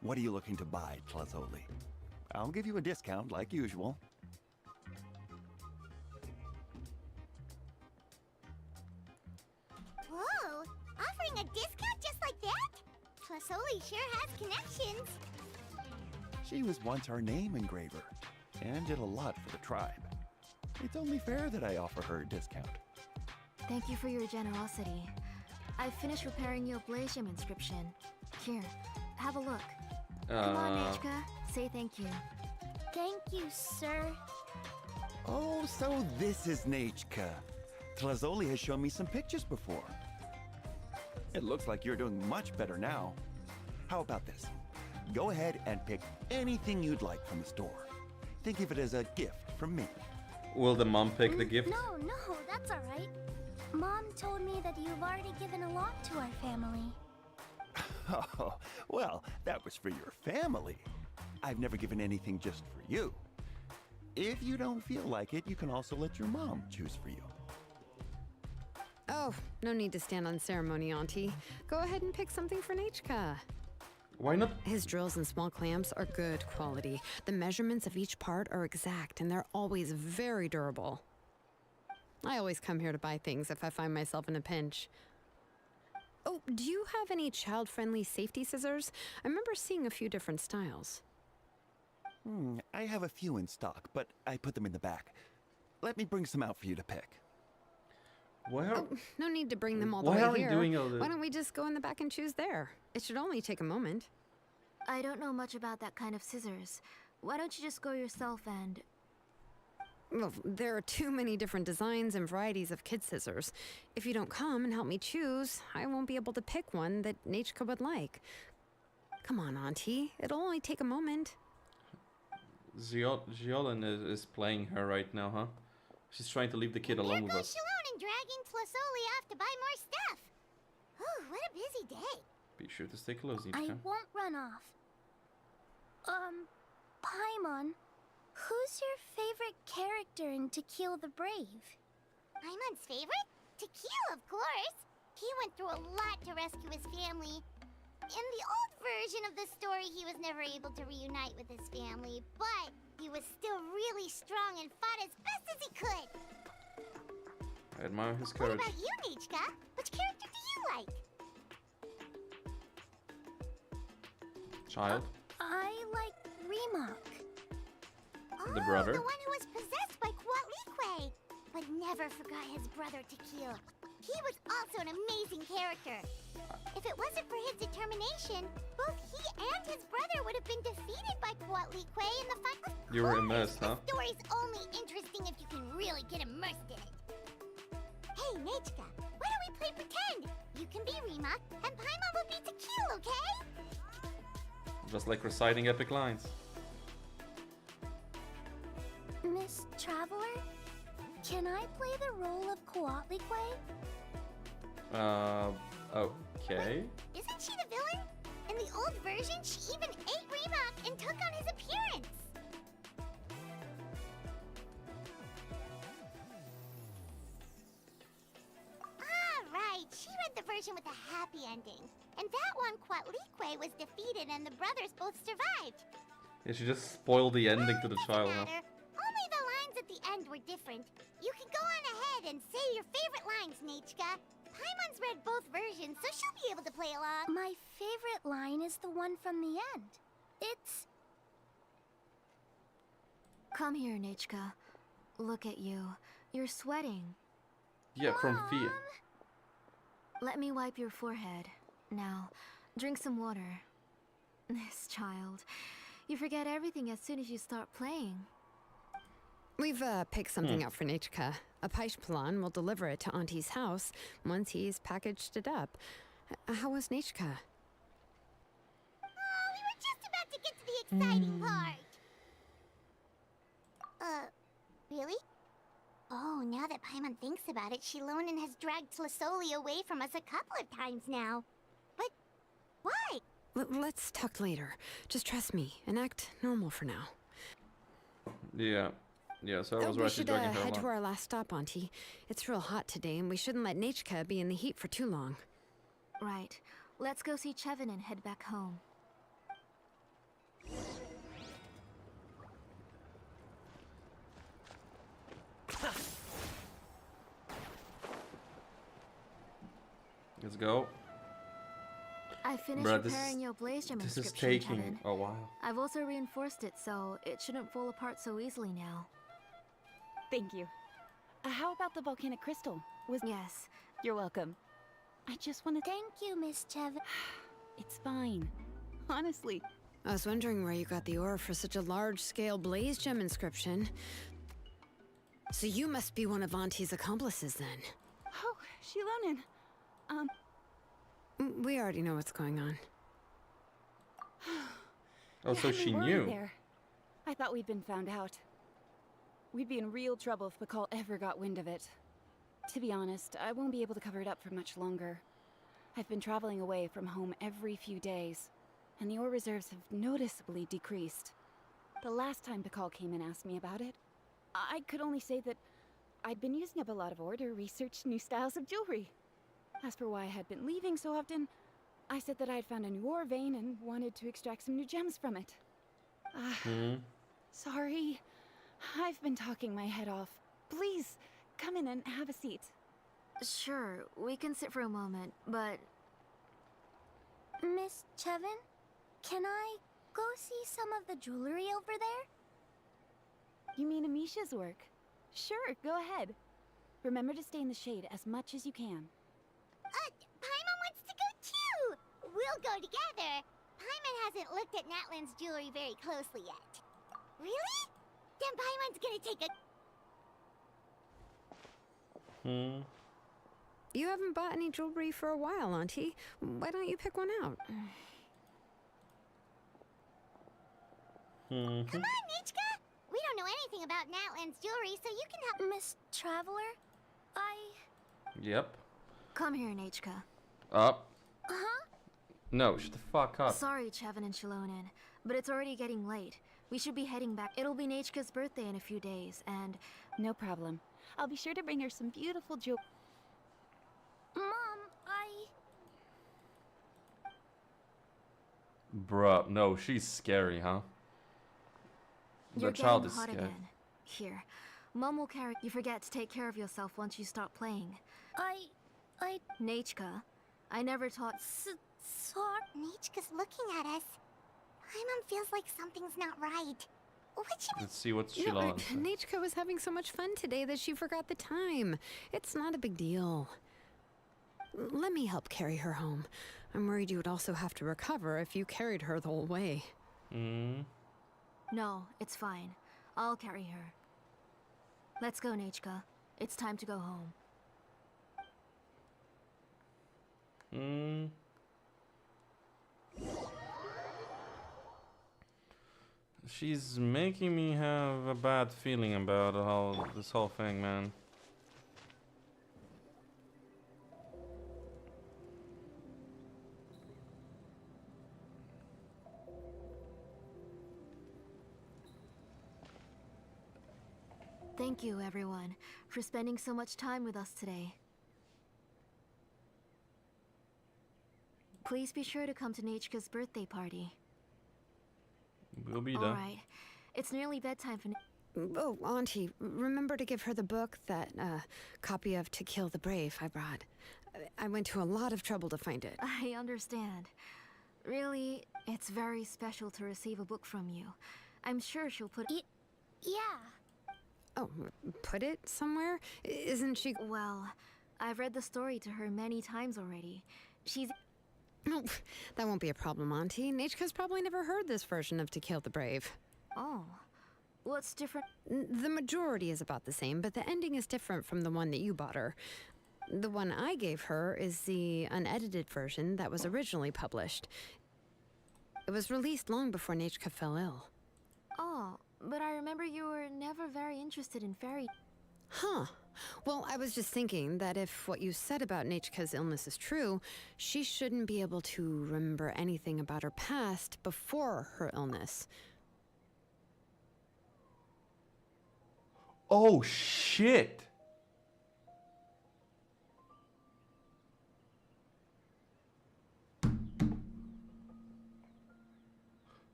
What are you looking to buy, Tlazoli? I'll give you a discount like usual. Whoa! Offering a discount just like that? Tlasoli sure has connections. She was once our name engraver and did a lot for the tribe. It's only fair that I offer her a discount. Thank you for your generosity. I finished repairing your Blasium inscription. Here, have a look. Come on, Nechka. Say thank you. Thank you, sir. Oh, so this is Nechka. Tlazoli has shown me some pictures before. It looks like you're doing much better now. How about this? Go ahead and pick anything you'd like from the store. Think of it as a gift from me. Will the mom pick the gift? No, that's all right. Mom told me that you've already given a lot to our family. Oh, well, that was for your family. I've never given anything just for you. If you don't feel like it, you can also let your mom choose for you. Oh, no need to stand on ceremony, Auntie. Go ahead and pick something for Nechka. Why not? His drills and small clamps are good quality. The measurements of each part are exact, and they're always very durable. I always come here to buy things if I find myself in a pinch. Oh, do you have any child-friendly safety scissors? I remember seeing a few different styles. I have a few in stock, but I put them in the back. Let me bring some out for you to pick. Why are, Oh, no need to bring them all the why way are we here. doing all this? Why don't we just go in the back and choose there? It should only take a moment. I don't know much about that kind of scissors. Why don't you just go yourself and... Well, there are too many different designs and varieties of kid scissors. If you don't come and help me choose, I won't be able to pick one that Nechka would like. Come on, Auntie. It'll only take a moment. Jolin is playing her right now, huh? She's trying to leave the kid alone with us. Shilone and dragging Tlasoli off to buy more stuff. Ooh, what a busy day. Be sure to stay close, I Nichka. won't run off. Paimon, who's your favorite character in To Kill the Brave? Paimon's favorite? To Kill, of course. He went through a lot to rescue his family. In the old version of the story, he was never able to reunite with his family, but he was still really strong and fought as best as he could. I admire his What courage. about you, Nichka? Which character do you like? Child? I like Remak. The brother? The one who was possessed by Kuatlique, but never forgot his brother Tequila. He was also an amazing character. If it wasn't for his determination, both he and his brother would have been defeated by Kuatlique in the fight. You were immersed, huh? The story's only interesting if you can really get immersed in it. Hey, Nichka, why don't we play pretend? You can be Remak, and Paimon will be Tequila, okay? Just like reciting epic lines. Miss Traveler, can I play the role of Kuatlique? Okay. Isn't she the villain? In the old version, she even ate Remak and took on his appearance. Ah, right. She read the version with a happy ending. And that one, Kuatlique was defeated and the brothers both survived. Yeah, she just spoiled the ending to the Doesn't child, huh? matter. Only the lines at the end were different. You can go on ahead and say your favorite lines, Nichka. Paimon's read both versions, so she'll be able to play along. My favorite line is the one from the end. It's... Come here, Nichka. Look at you. You're sweating. Yeah, from fear. Let me wipe your forehead. Now, drink some water. This child. You forget everything as soon as you start playing. We've picked something up for Nichka. A Paishpalan will deliver it to Auntie's house once he's packaged it up. How was Nichka? Oh, we were just about to get to the exciting part. Really? Oh, now that Paimon thinks about it, Shilonen has dragged Tlasoli away from us a couple of times now. But why? Let's talk later. Just trust me and act normal for now. Yeah. Yeah, so I was we actually should dragging her head to along. our last stop, Auntie. It's real hot today, and we shouldn't let Nichka be in the heat for too long. Right. Let's go see Chevin and head back home. Let's go. I finished Bruh, repairing your Blaze Gem This is inscription, taking Chevin. a while. I've also reinforced it, so it shouldn't fall apart so easily now. Thank you. How about the volcanic crystal? Yes. You're welcome. I just want to... Thank you, Miss Chevin. It's fine. Honestly. I was wondering where you got the ore for such a large-scale Blaze Gem inscription. So you must be one of Auntie's accomplices, then. Oh, Shilonen. We already know what's going on. Oh, so she knew. There. I thought we'd been found out. We'd be in real trouble if Pakal ever got wind of it. To be honest, I won't be able to cover it up for much longer. I've been traveling away from home every few days, and the ore reserves have noticeably decreased. The last time Pakal came and asked me about it, I could only say that I'd been using up a lot of ore to research new styles of jewelry. As for why I had been leaving so often, I said that I had found a new ore vein and wanted to extract some new gems from it. Sorry. I've been talking my head off. Please, come in and have a seat. Sure, we can sit for a moment, but... Miss Chevin, can I go see some of the jewelry over there? You mean Amisha's work? Sure, go ahead. Remember to stay in the shade as much as you can. Paimon wants to go too! We'll go together. Paimon hasn't looked at Natlan's jewelry very closely yet. Really? Then Paimon's gonna take a... You haven't bought any jewelry for a while, Auntie. Why don't you pick one out? Mhm. Come on, Nichka! We don't know anything about Natlan's jewelry, so you can help. Miss Traveler? Yep. Come here, Nachka. Up. Huh? No, shut the fuck up. Sorry, Chevin and Shilonen, but it's already getting late. We should be heading back. It'll be Nachka's birthday in a few days, and No problem. I'll be sure to bring her some beautiful jewelry. Mom, Bruh, no, she's scary, huh? you're The child getting is hot scared. again. Here, Mom will carry. You forget to take care of yourself once you start playing. Nachka, I never taught. sorry. Nichka's looking at us. Paimon feels like something's not right. What should we... Let's see what You know, Shiloh said. Nachka was having so much fun today that she forgot the time. It's not a big deal. Let me help carry her home. I'm worried you would also have to recover if you carried her the whole way. No, it's fine. I'll carry her. Let's go, Nachka. It's time to go home. She's making me have a bad feeling about this whole thing, man. Thank you, everyone, for spending so much time with us today. Please be sure to come to Nachka's birthday party. We'll be All there. right. It's nearly bedtime for... Oh, Auntie, remember to give her the book, that copy of To Kill the Brave I brought. I went to a lot of trouble to find it. I understand. Really, it's very special to receive a book from you. I'm sure she'll put... Yeah. Oh, put it somewhere? Isn't she... Well, I've read the story to her many times already. She's... No, that won't be a problem, Auntie. Nachka's probably never heard this version of To Kill the Brave. Oh. What's different? The majority is about the same, but the ending is different from the one that you bought her. The one I gave her is the unedited version that was originally published. It was released long before Nachka fell ill. Oh, but I remember you were never very interested in fairy... Huh. Well, I was just thinking that if what you said about Nachka's illness is true, she shouldn't be able to remember anything about her past before her illness. Oh shit!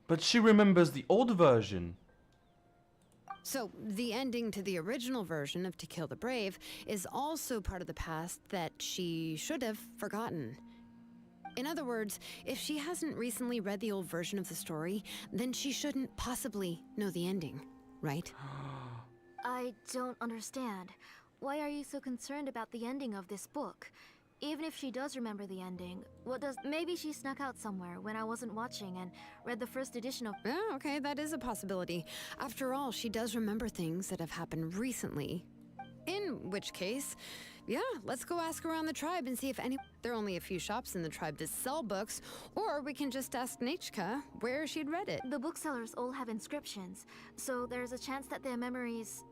But she remembers the old version. So, the ending to the original version of To Kill the Brave is also part of the past that she should have forgotten. In other words, if she hasn't recently read the old version of the story, then she shouldn't possibly know the ending, right? I don't understand. Why are you so concerned about the ending of this book? Even if she does remember the ending, what does... Maybe she snuck out somewhere when I wasn't watching and read the first edition of... Yeah, okay, that is a possibility. After all, she does remember things that have happened recently. In which case, yeah, let's go ask around the tribe and see if any... There are only a few shops in the tribe that sell books, or we can just ask Nachka where she'd read it. The booksellers all have inscriptions, so there's a chance that their memories...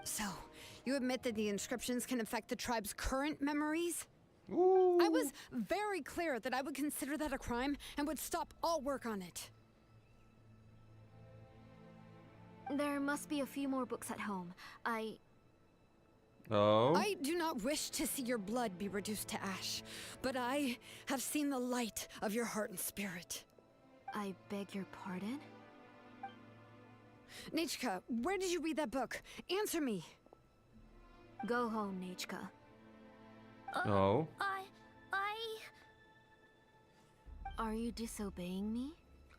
So, you admit that the inscriptions can affect the tribe's current memories? Ooh. I was very clear that I would consider that a crime and would stop all work on it. There must be a few more books at home. Oh? I do not wish to see your blood be reduced to ash, but I have seen the light of your heart and spirit. I beg your pardon? Nachka, where did you read that book? Answer me. Go home, Nachka. Oh? Are you disobeying me?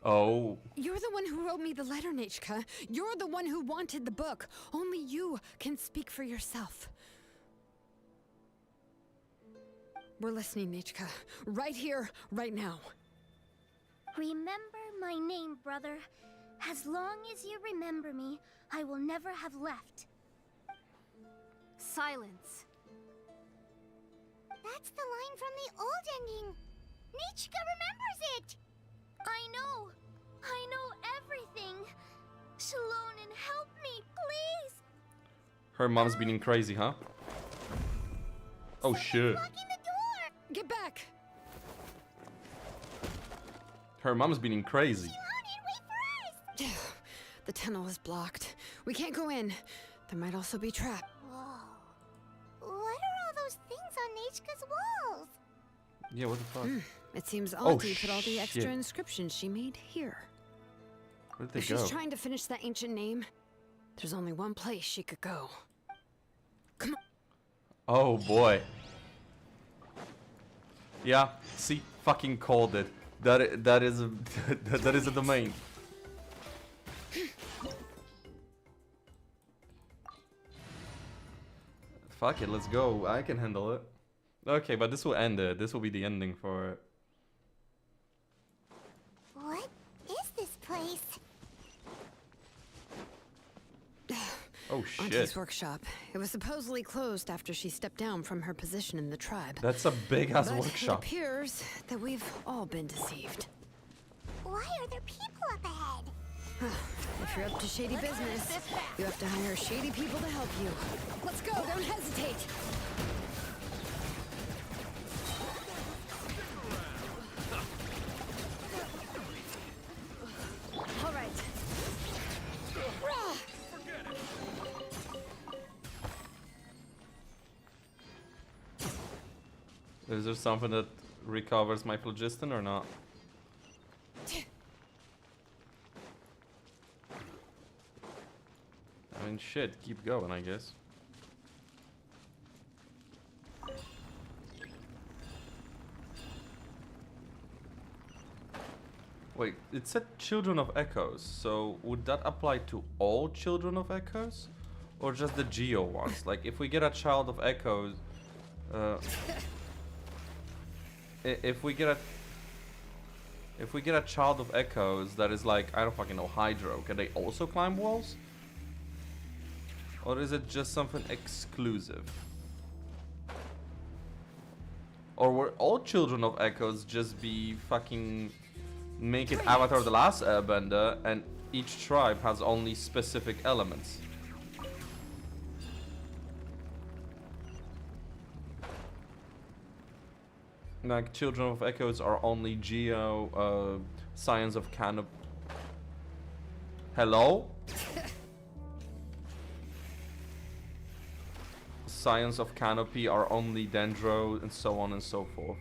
Oh. You're the one who wrote me the letter, Nachka. You're the one who wanted the book. Only you can speak for yourself. We're listening, Nachka. Right here, right now. Remember my name, brother. As long as you remember me, I will never have left. Silence. That's the line from the old ending. Nichka remembers it. I know everything. Her mom's being crazy, huh? Oh shit. Locking the door! Get back! Her mom's being crazy. Wait for us! The tunnel is blocked. We can't go in. There might also be traps. Whoa. What are all those things on Nechka's walls? Yeah, what the fuck? It seems Oh, Auntie put all the extra shit. inscriptions she made here. Where did they If go? she's trying to finish that ancient name, there's only one place she could go. Come on. Oh boy. Yeah, see, fucking called it. That is a that is a domain. Fuck it, let's go. I can handle it. Okay, but this will end it. This will be the ending for it. What is this place? Oh Auntie's shit. workshop. It was supposedly closed after she stepped down from her position in the tribe. That's a big ass But workshop. it appears that we've all been deceived. Why are there people up ahead? If you're up to shady business, you have to hire shady people to help you. Let's go, don't hesitate. All right. Is there something that recovers my phlogiston or not? I mean, shit, keep going, I guess. Wait, it said Children of Echoes, so would that apply to all Children of Echoes? Or just the Geo ones? Like, if we get a Child of Echoes... if we get a Child of Echoes that is like, I don't fucking know, Hydro, can they also climb walls? Or is it just something exclusive? Or will all Children of Echoes just be fucking make it Avatar the Last Airbender and each tribe has only specific elements? Like Children of Echoes are only Geo, Science of Canopy. Hello? Science of Canopy are only Dendro and so on and so forth.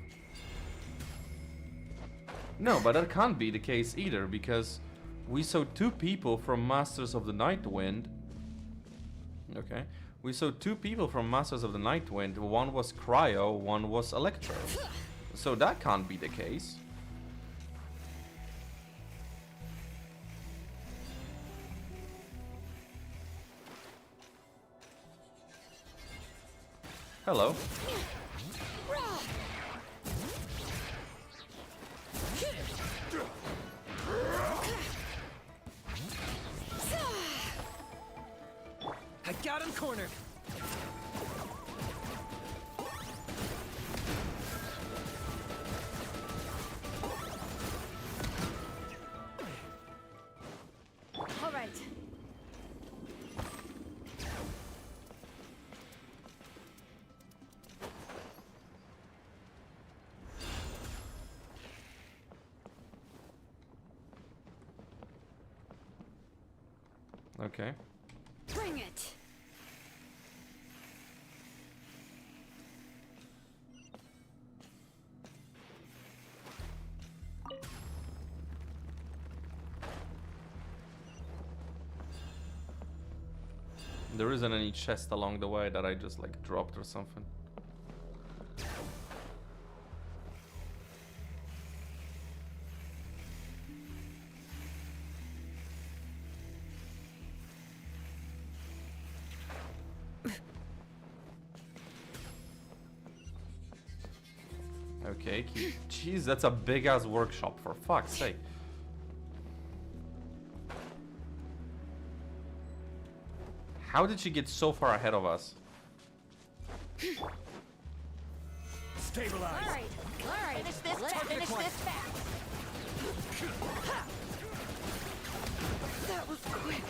No, but that can't be the case either, because we saw two people from Masters of the Nightwind. Okay. We saw two people from Masters of the Nightwind. One was Cryo, one was Electro. So that can't be the case. Hello. I got him cornered. All right. Okay. Bring it. There isn't any chest along the way that I just like dropped or something. Okay, jeez, that's a big ass workshop, for fuck's sake. How did she get so far ahead of us? Stabilize. All right. Finish this. Let's finish this fast. That was quick.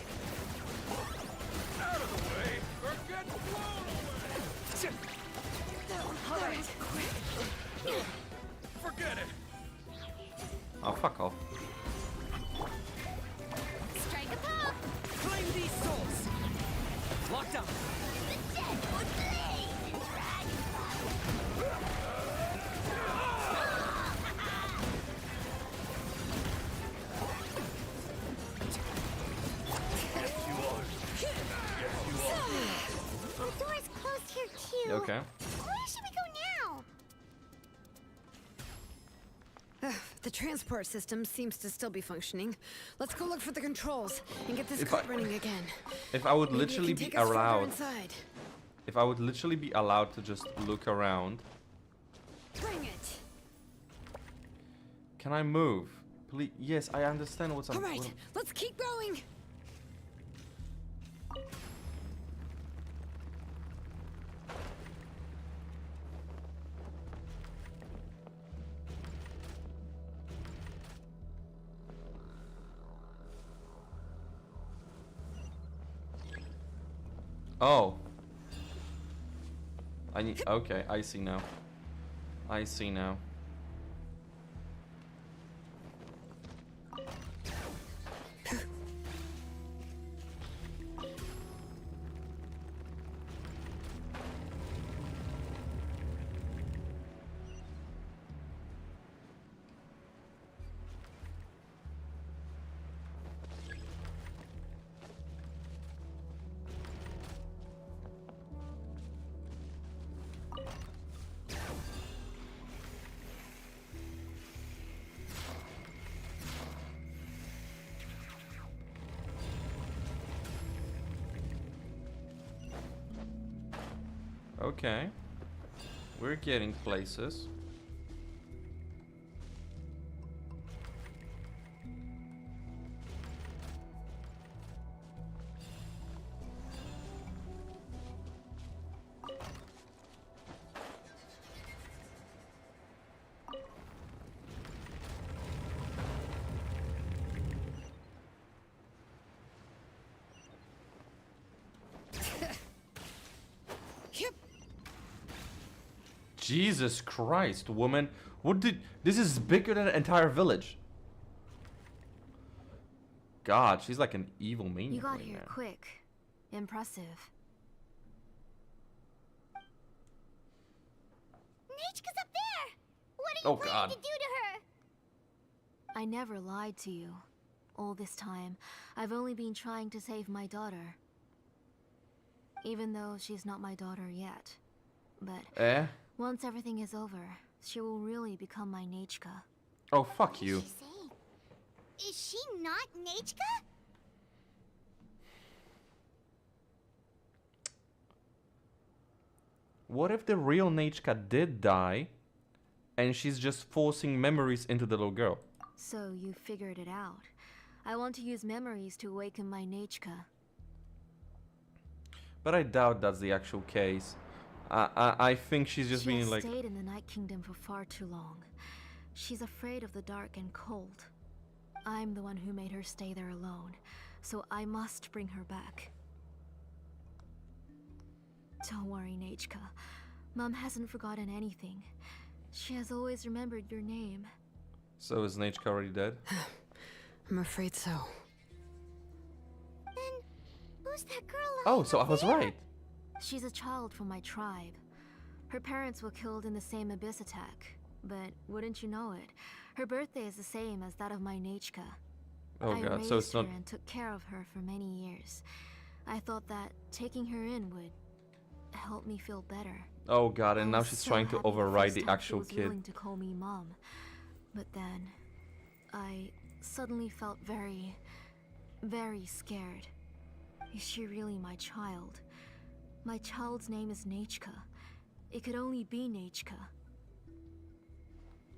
Out of the way. We're good Okay. Where should we go now? The transport system seems to still be functioning. Let's go look for the controls and get this If cart I- running again. If I would Maybe it literally can be take us further allowed, inside. if I would literally be allowed to just look around, Bring it. can I move? Please. Yes, I understand what's. All right, what- let's keep going. Oh. I need. Okay, I see now. I see now. Okay. We're getting places. Yep. Jesus Christ, woman. What did... This is bigger than an entire village. God, she's like an evil maniac. You got right here now. quick. Impressive. Nechka's up there! What are you Oh, planning God. to do to her? I never lied to you. All this time, I've only been trying to save my daughter. Even though she's not my daughter yet. But Eh? once everything is over, she will really become my Nechka. Oh, fuck you. What did she say? Is she not Nechka? What if the real Nechka did die, and she's just forcing memories into the little girl? So you figured it out. I want to use memories to awaken my Nechka. But I doubt that's the actual case. I think she's just She being has like... stayed in the Night Kingdom for far too long. She's afraid of the dark and cold. I'm the one who made her stay there alone, so I must bring her back. Don't worry, Nechka. Mom hasn't forgotten anything. She has always remembered your name. So is Nechka already dead? I'm afraid so. Then, who's that girl Oh, so I was right. She's a child from my tribe. Her parents were killed in the same abyss attack. But wouldn't you know it, her birthday is the same as that of my Nechka. Oh I god, raised so it's not... her and took care of her for many years. I thought that taking her in would help me feel better. Oh god, and I now was she's so trying to happy override first the time she actual was kid. willing to call me mom. But then I suddenly felt very, very scared. Is she really my child? My child's name is Nechka. It could only be Nechka.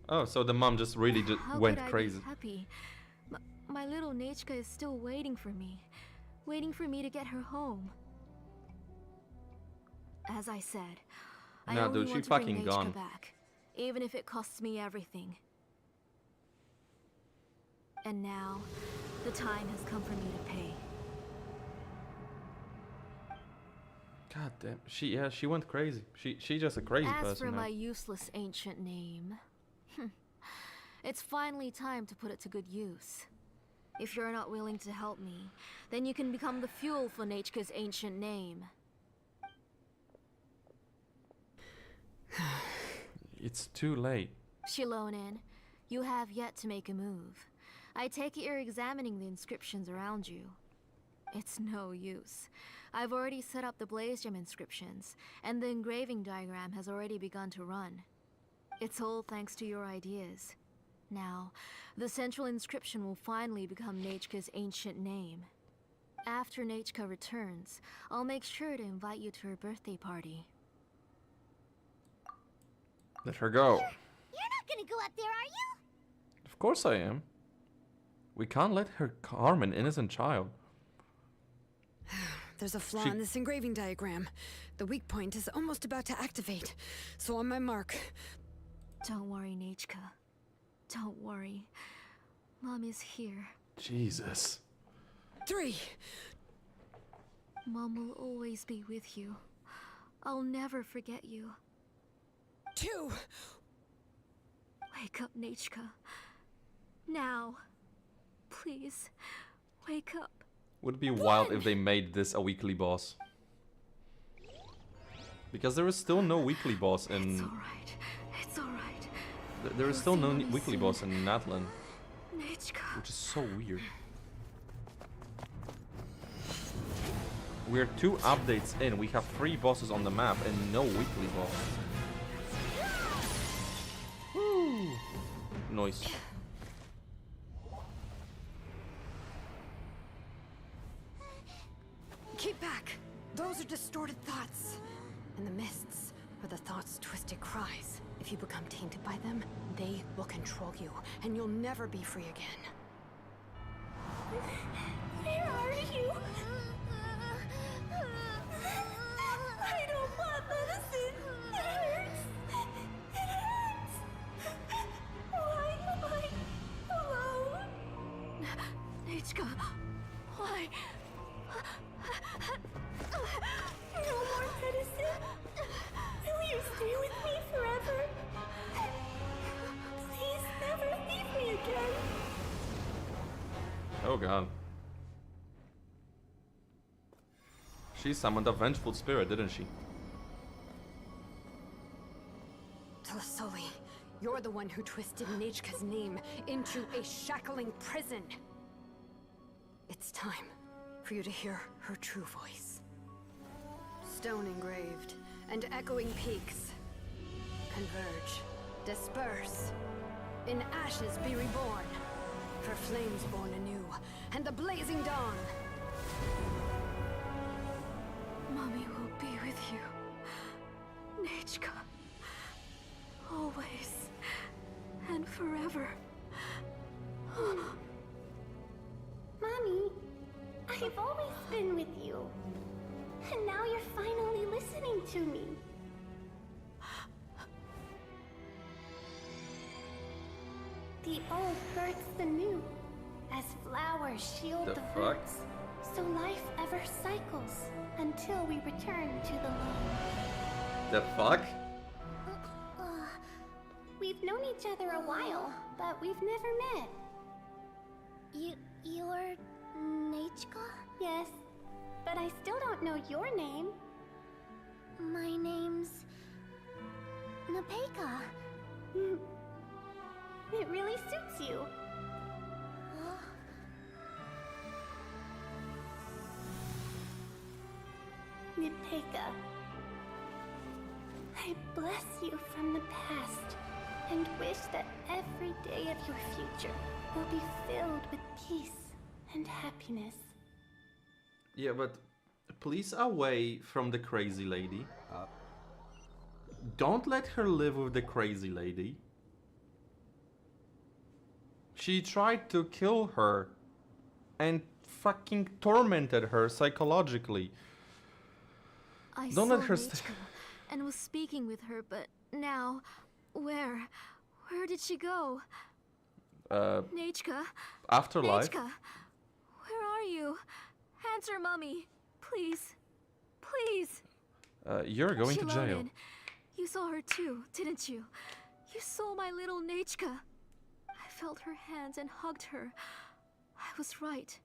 Oh, so the mom just really just How went could I crazy. be happy? My little Nechka is still waiting for me. Waiting for me to get her home. As I said, I Nah, only dude, she want to bring fucking Nechka gone. back. Even if it costs me everything. And now, the time has come for me to pay. God damn, she went crazy. She just a crazy As person for now. my useless ancient name, it's finally time to put it to good use. If you're not willing to help me, then you can become the fuel for Nechka's ancient name. It's too late. Shilonin, you have yet to make a move. I take it you're examining the inscriptions around you. It's no use. I've already set up the Blaze Gem inscriptions, and the engraving diagram has already begun to run. It's all thanks to your ideas. Now, the central inscription will finally become Nechka's ancient name. After Nechka returns, I'll make sure to invite you to her birthday party. Let her go. You're not gonna go up there, are you? Of course I am. We can't let her harm an innocent child. There's a flaw She- in this engraving diagram. The weak point is almost about to activate. So on my mark. Don't worry, Nechka. Don't worry. Mom is here. Jesus. 3. Mom will always be with you. I'll never forget you. 2. Wake up, Nechka. Now. Please, wake up. Would it be wild if they made this a weekly boss? Because there is still no weekly boss It's in... alright. It's alright. There is still no weekly boss in Natlan, Nechka. which is so weird. We're 2 updates in, we have 3 bosses on the map and no weekly boss. Woo! Noise. Keep back. Those are distorted thoughts. And the mists are the thoughts' twisted cries. If you become tainted by them, they will control you, and you'll never be free again. Where are you? I don't want medicine. It hurts. It hurts. Why am I alone? Nechka, why? No more medicine. Will you stay with me forever? Please never leave me again. Oh god. She summoned a vengeful spirit, didn't she? Tlasoli, you're the one who twisted Nechka's name into a shackling prison. It's time for you to hear her true voice. Stone engraved and echoing peaks. Converge, disperse. In ashes be reborn. For flames born anew, and the blazing dawn. Mommy will be with you. Nechka. Always. And forever. Mommy, I've always been with you. And now you're finally listening to me. The old births the new, as flowers shield The the fuck? roots. So life ever cycles until we return to the loam. The fuck? We've known each other a while, but we've never met. You're Nechka? Yes, but I still don't know your name. My name's Nepeka. It really suits you. Nepeka, I bless you from the past and wish that every day of your future will be filled with peace and happiness. Yeah, but please away from the crazy lady. Don't let her live with the crazy lady. She tried to kill her and fucking tormented her psychologically. I Don't saw let her Nechka and was speaking with her, but now, where? Where did she go? Nechka? Afterlife. Nechka, where are you? Answer, Mummy, please, please. You're going to jail. Shilonen, you saw her too, didn't you? You saw my little Nechka. I felt her hands and hugged her. I was right.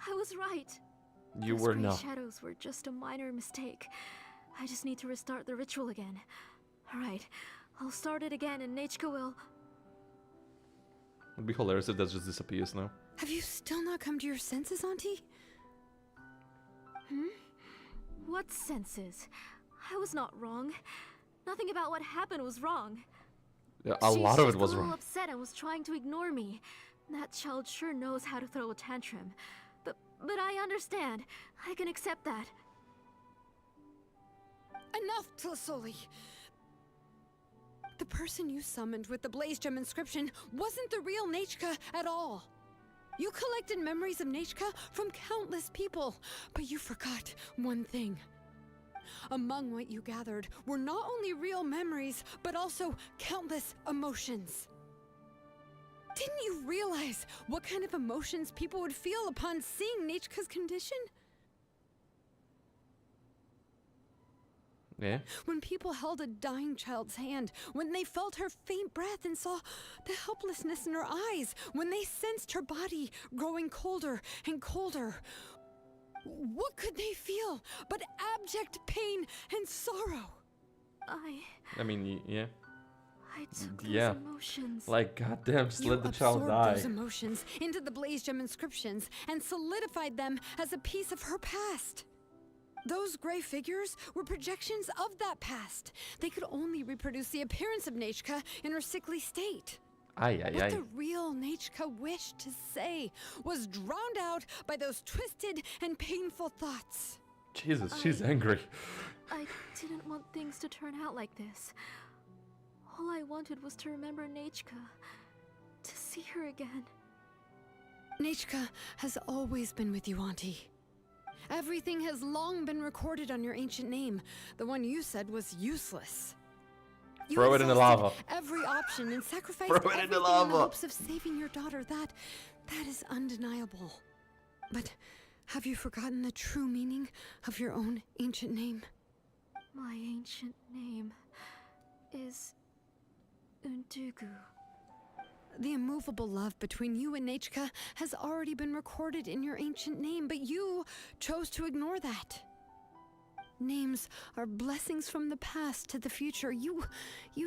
I was right. You Those were gray not. shadows were just a minor mistake. I just need to restart the ritual again. Alright, I'll start it again and Nechka will... It'd be hilarious if that just disappears now. Have you still not come to your senses, Auntie? What senses? I was not wrong. Nothing about what happened was wrong. Yeah, a lot of it was She's just a wrong. little upset and was trying to ignore me. That child sure knows how to throw a tantrum. But I understand. I can accept that. Enough, Tlasoli! The person you summoned with the Blaze Gem inscription wasn't the real Nechka at all. You collected memories of Nechka from countless people, but you forgot one thing. Among what you gathered were not only real memories, but also countless emotions. Didn't you realize what kind of emotions people would feel upon seeing Nechka's condition? Yeah. When people held a dying child's hand, when they felt her faint breath and saw the helplessness in her eyes, when they sensed her body growing colder and colder, what could they feel but abject pain and sorrow? I mean, yeah. I took those Yeah. emotions. Like, goddamn, just You let the child absorbed die. those emotions into the Blaze Gem inscriptions and solidified them as a piece of her past. Those gray figures were projections of that past. They could only reproduce the appearance of Nechka in her sickly state. Aye, aye, What aye. the real Nechka wished to say was drowned out by those twisted and painful thoughts. Jesus, she's angry. I didn't want things to turn out like this. All I wanted was to remember Nechka. To see her again. Nechka has always been with you, Auntie. Everything has long been recorded on your ancient name. The one you said was useless. You Throw it in the exhausted lava. every option and sacrificed Throw it in everything the in the lava. hopes of saving your daughter. That is undeniable. But have you forgotten the true meaning of your own ancient name? My ancient name is Undugu. The immovable love between you and Nechka has already been recorded in your ancient name, but you chose to ignore that. Names are blessings from the past to the future. You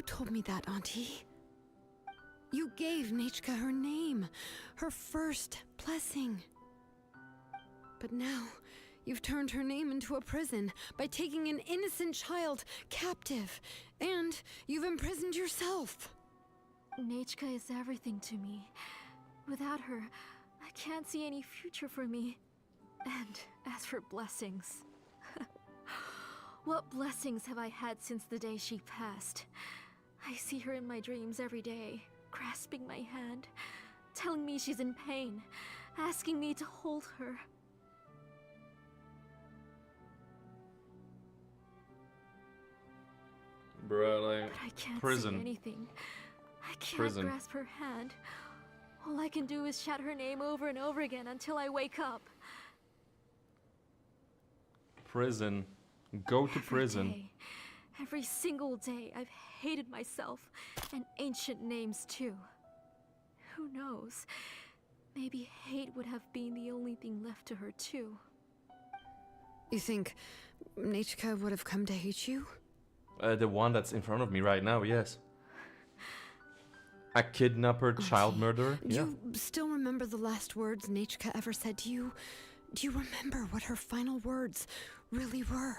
told me that, Auntie. You gave Nechka her name, her first blessing. But now, you've turned her name into a prison by taking an innocent child captive, and you've imprisoned yourself. Nechka is everything to me. Without her, I can't see any future for me. And as for blessings... What blessings have I had since the day she passed? I see her in my dreams every day, grasping my hand, telling me she's in pain, asking me to hold her. Bro, like, But I can't prison. see anything. I can't Prison. grasp her hand. All I can do is shout her name over and over again until I wake up. Prison. Go to Every prison. day, every single day, I've hated myself and ancient names too. Who knows? Maybe hate would have been the only thing left to her too. You think Nechka would have come to hate you? The one that's in front of me right now, yes. A kidnapper, child murderer? Do Yeah. you still remember the last words Nechka ever said to you? Do you remember what her final words really were?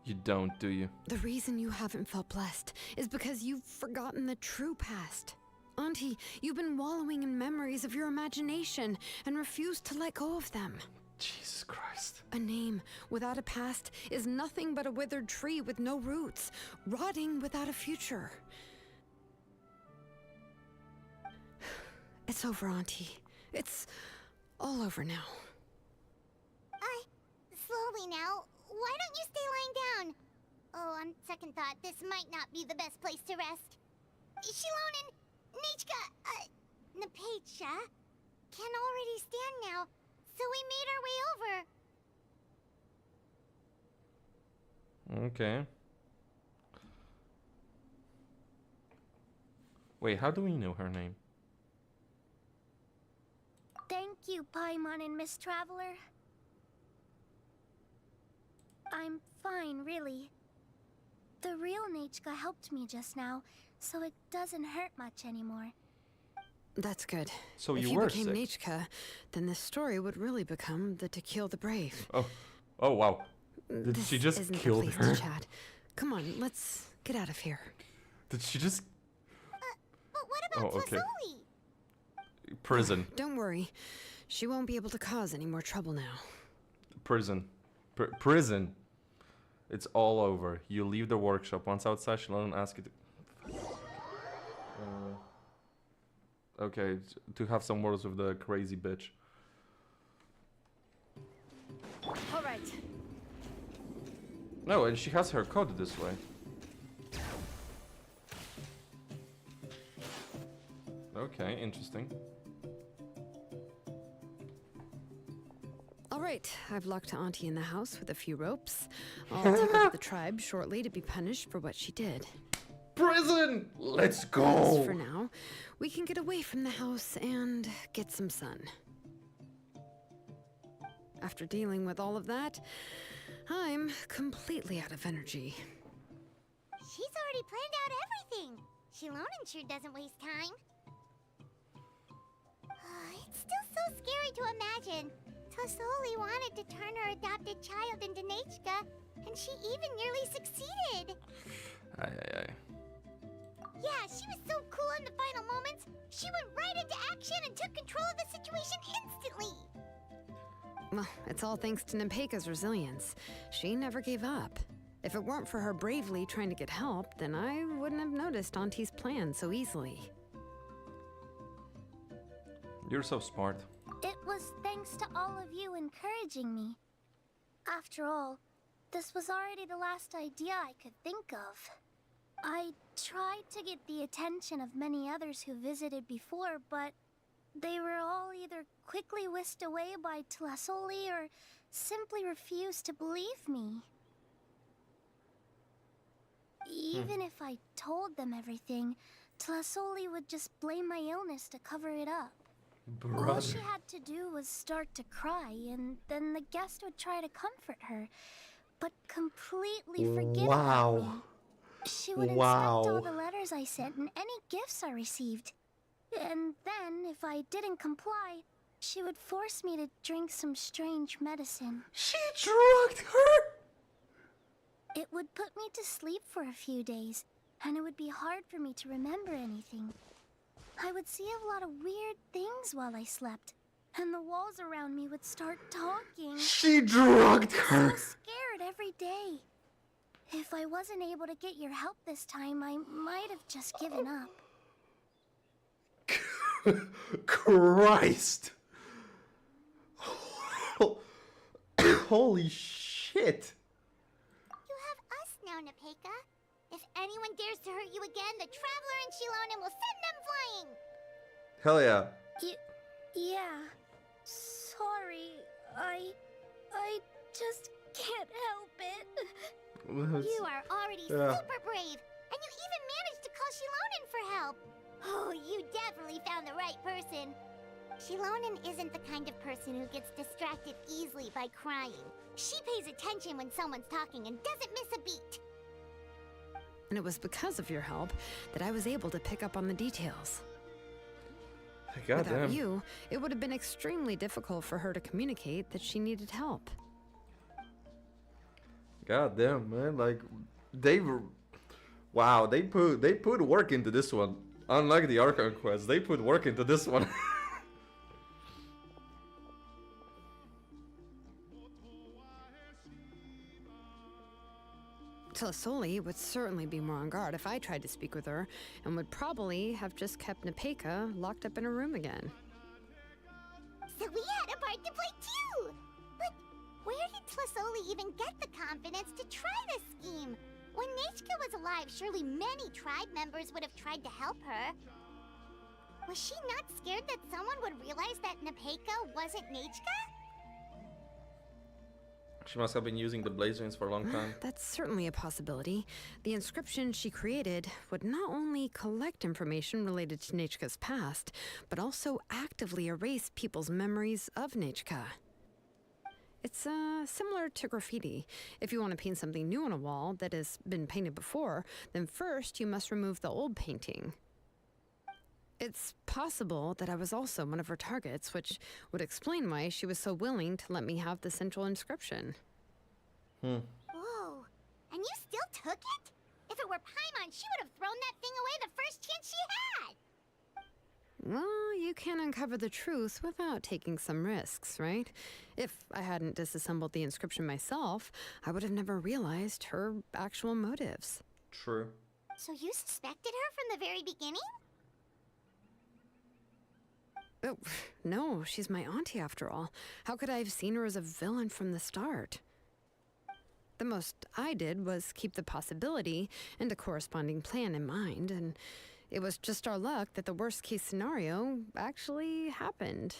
You don't, do you? The reason you haven't felt blessed is because you've forgotten the true past. Auntie, you've been wallowing in memories of your imagination and refused to let go of them. Jesus Christ. A name without a past is nothing but a withered tree with no roots, rotting without a future. It's over, Auntie. It's all over now. Slowly now. Why don't you stay lying down? Oh, on second thought, this might not be the best place to rest. Shilonen, Nechka, Napecha can already stand now, so we made our way over. Okay. Wait, how do we know her name? Thank you, Paimon and Miss Traveler. I'm fine, really. The real Nechka helped me just now, so it doesn't hurt much anymore. That's good. So if you you were became sick. Nechka, then this story would really become the To Kill the Brave. Oh wow. Did This she just isn't the kill place her? to chat. Come on, let's get out of here. Did she just But what about Oh, okay. Tlasoli? prison? Don't worry. She won't be able to cause any more trouble now. Prison. Prison. It's all over. You leave the workshop. Once outside, she'll not ask you to. Okay, to have some words with the crazy bitch. All right. No, and she has her code this way. Okay, interesting. All right, I've locked Auntie in the house with a few ropes. I'll take her to the tribe shortly to be punished for what she did. Prison! Let's As go! for now, we can get away from the house and get some sun. After dealing with all of that, I'm completely out of energy. She's already planned out everything. Shilonen sure doesn't waste time. It's still so scary to imagine. Tlasoli wanted to turn her adopted child into Nechka, and she even nearly succeeded. Aye. Yeah, she was so cool in the final moments. She went right into action and took control of the situation instantly. Well, it's all thanks to Nepeka's resilience. She never gave up. If it weren't for her bravely trying to get help, then I wouldn't have noticed Auntie's plan so easily. You're so smart. It was thanks to all of you encouraging me. After all, this was already the last idea I could think of. I tried to get the attention of many others who visited before, but they were all either quickly whisked away by Tlasoli or simply refused to believe me. Even if I told them everything, Tlasoli would just blame my illness to cover it up. All she had to do was start to cry, and then the guest would try to comfort her, but completely forget about me. She would inspect all the letters I sent and any gifts I received. And then, if I didn't comply, she would force me to drink some strange medicine. She drugged her! It would put me to sleep for a few days, and it would be hard for me to remember anything. I would see a lot of weird things while I slept, and the walls around me would start talking. She drugged I her! was so scared every day. If I wasn't able to get your help this time, I might have just given up. Christ! Holy shit! You have us now, Nepeka. If anyone dares to hurt you again, the Traveler and Shilonen will send them flying! Hell yeah. Yeah. Sorry. I just can't help it. You are already super brave, and you even managed to call Shilonen for help. Oh, you definitely found the right person. Shilonen isn't the kind of person who gets distracted easily by crying. She pays attention when someone's talking and doesn't miss a beat. And it was because of your help that I was able to pick up on the details. Without Goddamn. you, it would have been extremely difficult for her to communicate that she needed help. Goddamn, man. Like, they were. Wow, they put work into this one. Unlike the Archon quest, they put work into this one. Tlasoli would certainly be more on guard if I tried to speak with her, and would probably have just kept Nepeka locked up in a room again. So we had a part to play too! But where did Tlasoli even get the confidence to try this scheme? When Nechka was alive, surely many tribe members would have tried to help her. Was she not scared that someone would realize that Nepeka wasn't Nechka? She must have been using the Blazerings for a long time. That's certainly a possibility. The inscription she created would not only collect information related to Nechka's past, but also actively erase people's memories of Nechka. It's similar to graffiti. If you want to paint something new on a wall that has been painted before, then first you must remove the old painting. It's possible that I was also one of her targets, which would explain why she was so willing to let me have the central inscription. Whoa. And you still took it? If it were Paimon, she would have thrown that thing away the first chance she had! Well, you can uncover the truth without taking some risks, right? If I hadn't disassembled the inscription myself, I would have never realized her actual motives. True. So you suspected her from the very beginning? Oh, no, she's my auntie after all. How could I have seen her as a villain from the start? The most I did was keep the possibility and a corresponding plan in mind, and it was just our luck that the worst case scenario actually happened.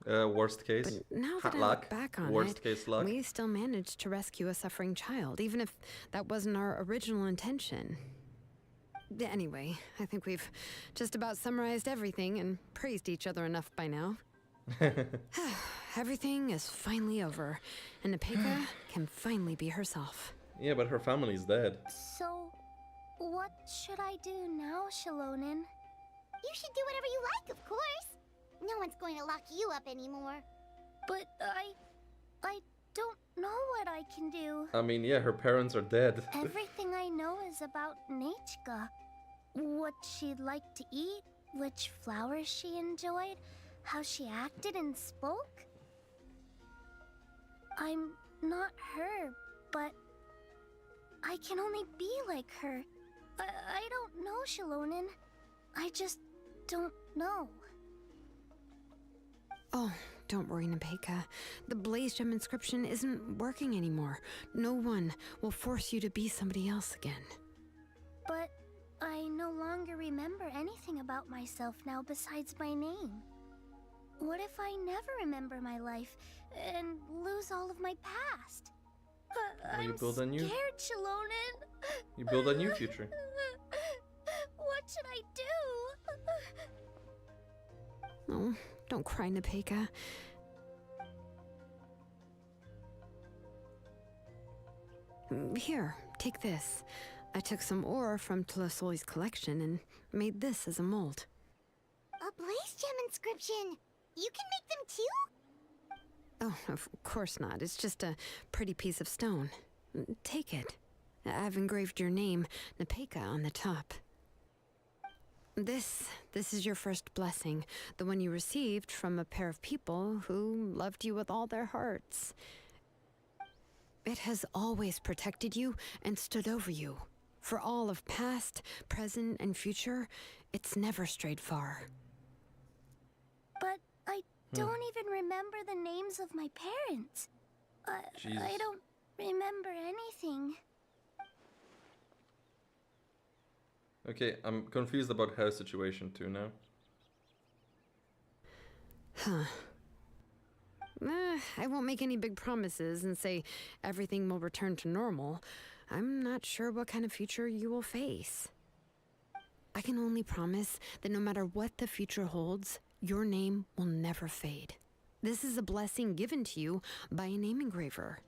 Worst case. But now that I luck. look back on Worst it, case luck. we still managed to rescue a suffering child, even if that wasn't our original intention. Anyway, I think we've just about summarized everything and praised each other enough by now. Everything is finally over, and Nepeka can finally be herself. Yeah, but her family's dead. So, what should I do now, Shilonen? You should do whatever you like, of course. No one's going to lock you up anymore. But I don't know what I can do. I mean, yeah, her parents are dead. Everything I know is about Nechka. What she'd like to eat, which flowers she enjoyed, how she acted and spoke. I'm not her, but I can only be like her. I don't know, Shilonen. I just don't know. Oh, don't worry, Nepeka. The Blaze Gem inscription isn't working anymore. No one will force you to be somebody else again. But I no longer remember anything about myself now besides my name. What if I never remember my life and lose all of my past? Well, you I'm build a new- scared, Shilonen. You build a new future. What should I do? Oh, don't cry, Nepeka. Here, take this. I took some ore from Tlasol's collection and made this as a mold. A Blaze Gem inscription. You can make them too? Oh, of course not. It's just a pretty piece of stone. Take it. I've engraved your name, Nepeka, on the top. This is your first blessing, the one you received from a pair of people who loved you with all their hearts. It has always protected you and stood over you. For all of past, present, and future, it's never strayed far. But I don't even remember the names of my parents. I Jesus. don't remember anything. Okay, I'm confused about her situation too now. Huh. I won't make any big promises and say everything will return to normal. I'm not sure what kind of future you will face. I can only promise that no matter what the future holds, your name will never fade. This is a blessing given to you by a name engraver.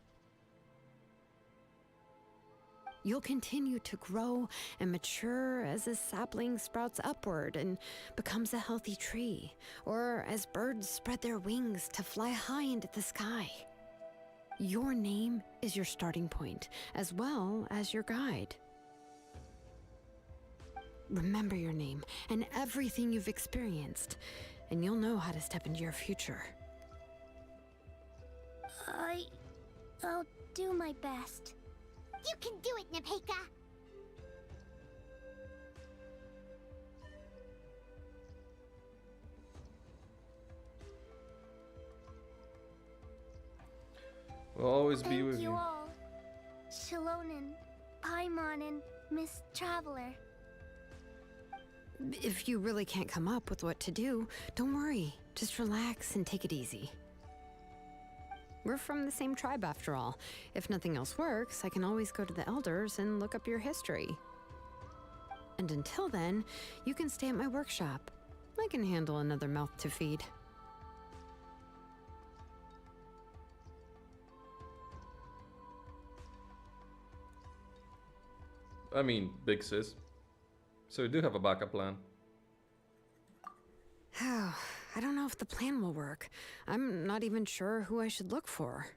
You'll continue to grow and mature as a sapling sprouts upward and becomes a healthy tree, or as birds spread their wings to fly high into the sky. Your name is your starting point, as well as your guide. Remember your name and everything you've experienced, and you'll know how to step into your future. I'll do my best. You can do it, Nepeka! We'll always be with Thank you you. all. Shilonen, Paimon, and Miss Traveler. If you really can't come up with what to do, don't worry. Just relax and take it easy. We're from the same tribe after all. If nothing else works, I can always go to the elders and look up your history. And until then, you can stay at my workshop. I can handle another mouth to feed. I mean, big sis. So we do have a backup plan. Oh, I don't know if the plan will work. I'm not even sure who I should look for.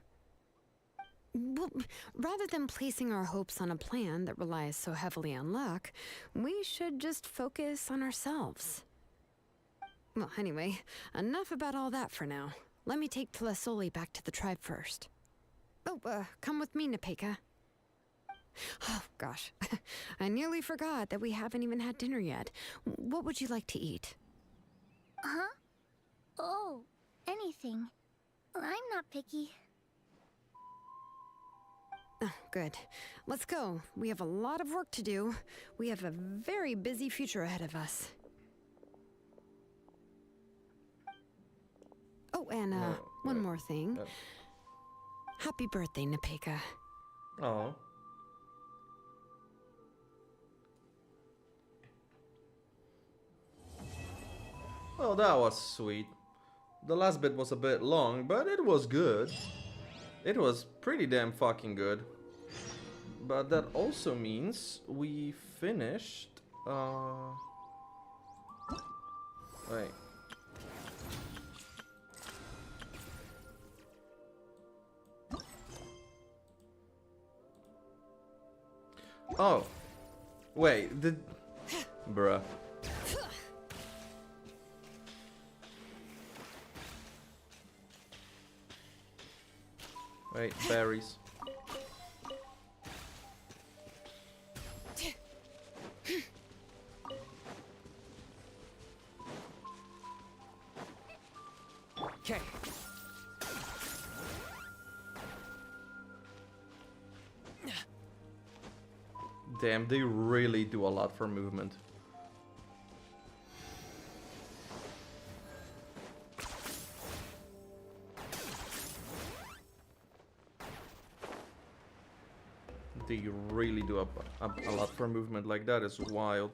Well, rather than placing our hopes on a plan that relies so heavily on luck, we should just focus on ourselves. Well, anyway, enough about all that for now. Let me take Tlasoli back to the tribe first. Oh, come with me, Nepeka. Oh, gosh. I nearly forgot that we haven't even had dinner yet. What would you like to eat? Huh? Oh, anything. I'm not picky. Oh, good. Let's go. We have a lot of work to do. We have a very busy future ahead of us. Oh, and one more thing. Happy birthday, Nepeka. Oh. Well, that was sweet. The last bit was a bit long, but it was good. It was pretty damn fucking good. But that also means we finished, wait. Oh. Wait, bruh. Wait, berries. Okay. Damn, they really do a lot for movement. They really do a lot for movement. Like, that is wild.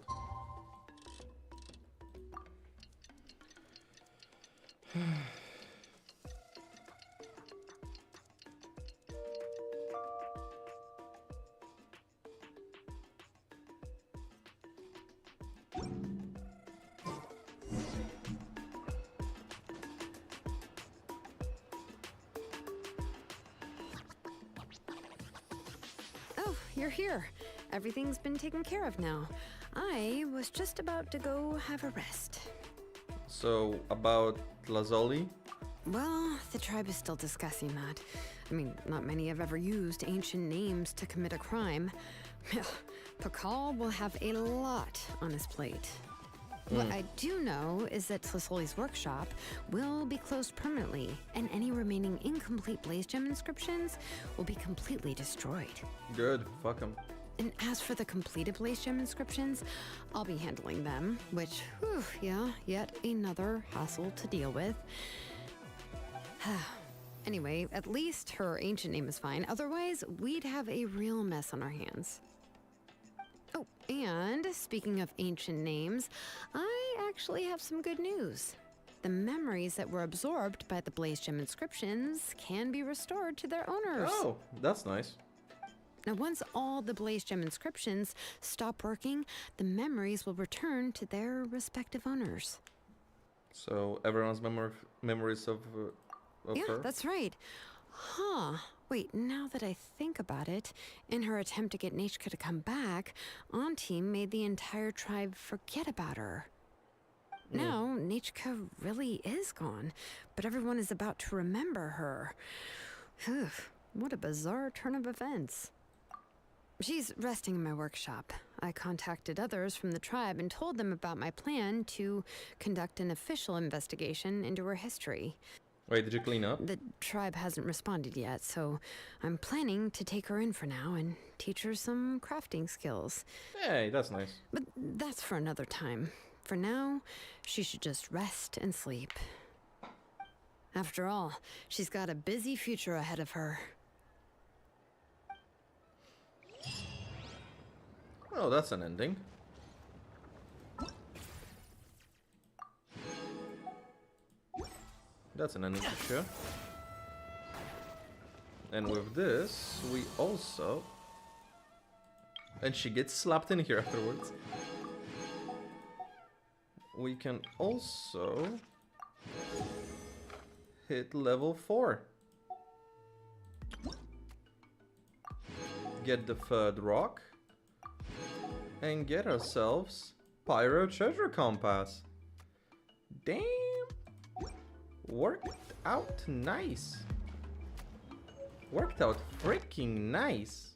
Oh, you're here. Everything's been taken care of now. I was just about to go have a rest. So, about Lazuli? Well, the tribe is still discussing that. I mean, not many have ever used ancient names to commit a crime. Pakal will have a lot on his plate. What I do know is that Tlasoli's workshop will be closed permanently, and any remaining incomplete Blaze Gem inscriptions will be completely destroyed. Good, fuck him. And as for the completed Blaze Gem inscriptions, I'll be handling them, which, whew, yeah, yet another hassle to deal with. Anyway, at least her ancient name is fine. Otherwise, we'd have a real mess on our hands. Oh, and speaking of ancient names, I actually have some good news. The memories that were absorbed by the Blaze Gem inscriptions can be restored to their owners. Oh, that's nice. Now, once all the Blaze Gem inscriptions stop working, the memories will return to their respective owners. So, everyone's memories of Yeah, her? that's right. Huh. Wait, now that I think about it, in her attempt to get Nechka to come back, Auntie made the entire tribe forget about her. Now, Nechka really is gone, but everyone is about to remember her. Phew, what a bizarre turn of events. She's resting in my workshop. I contacted others from the tribe and told them about my plan to conduct an official investigation into her history. Wait, did you clean up? The tribe hasn't responded yet, so I'm planning to take her in for now and teach her some crafting skills. Hey, that's nice. But that's for another time. For now, she should just rest and sleep. After all, she's got a busy future ahead of her. Oh, that's an ending. That's an ending for sure. And with this, we also... And she gets slapped in here afterwards. we can also hit level 4. Get the third rock and get ourselves Pyro Treasure Compass. Damn! Worked out nice. Worked out freaking nice.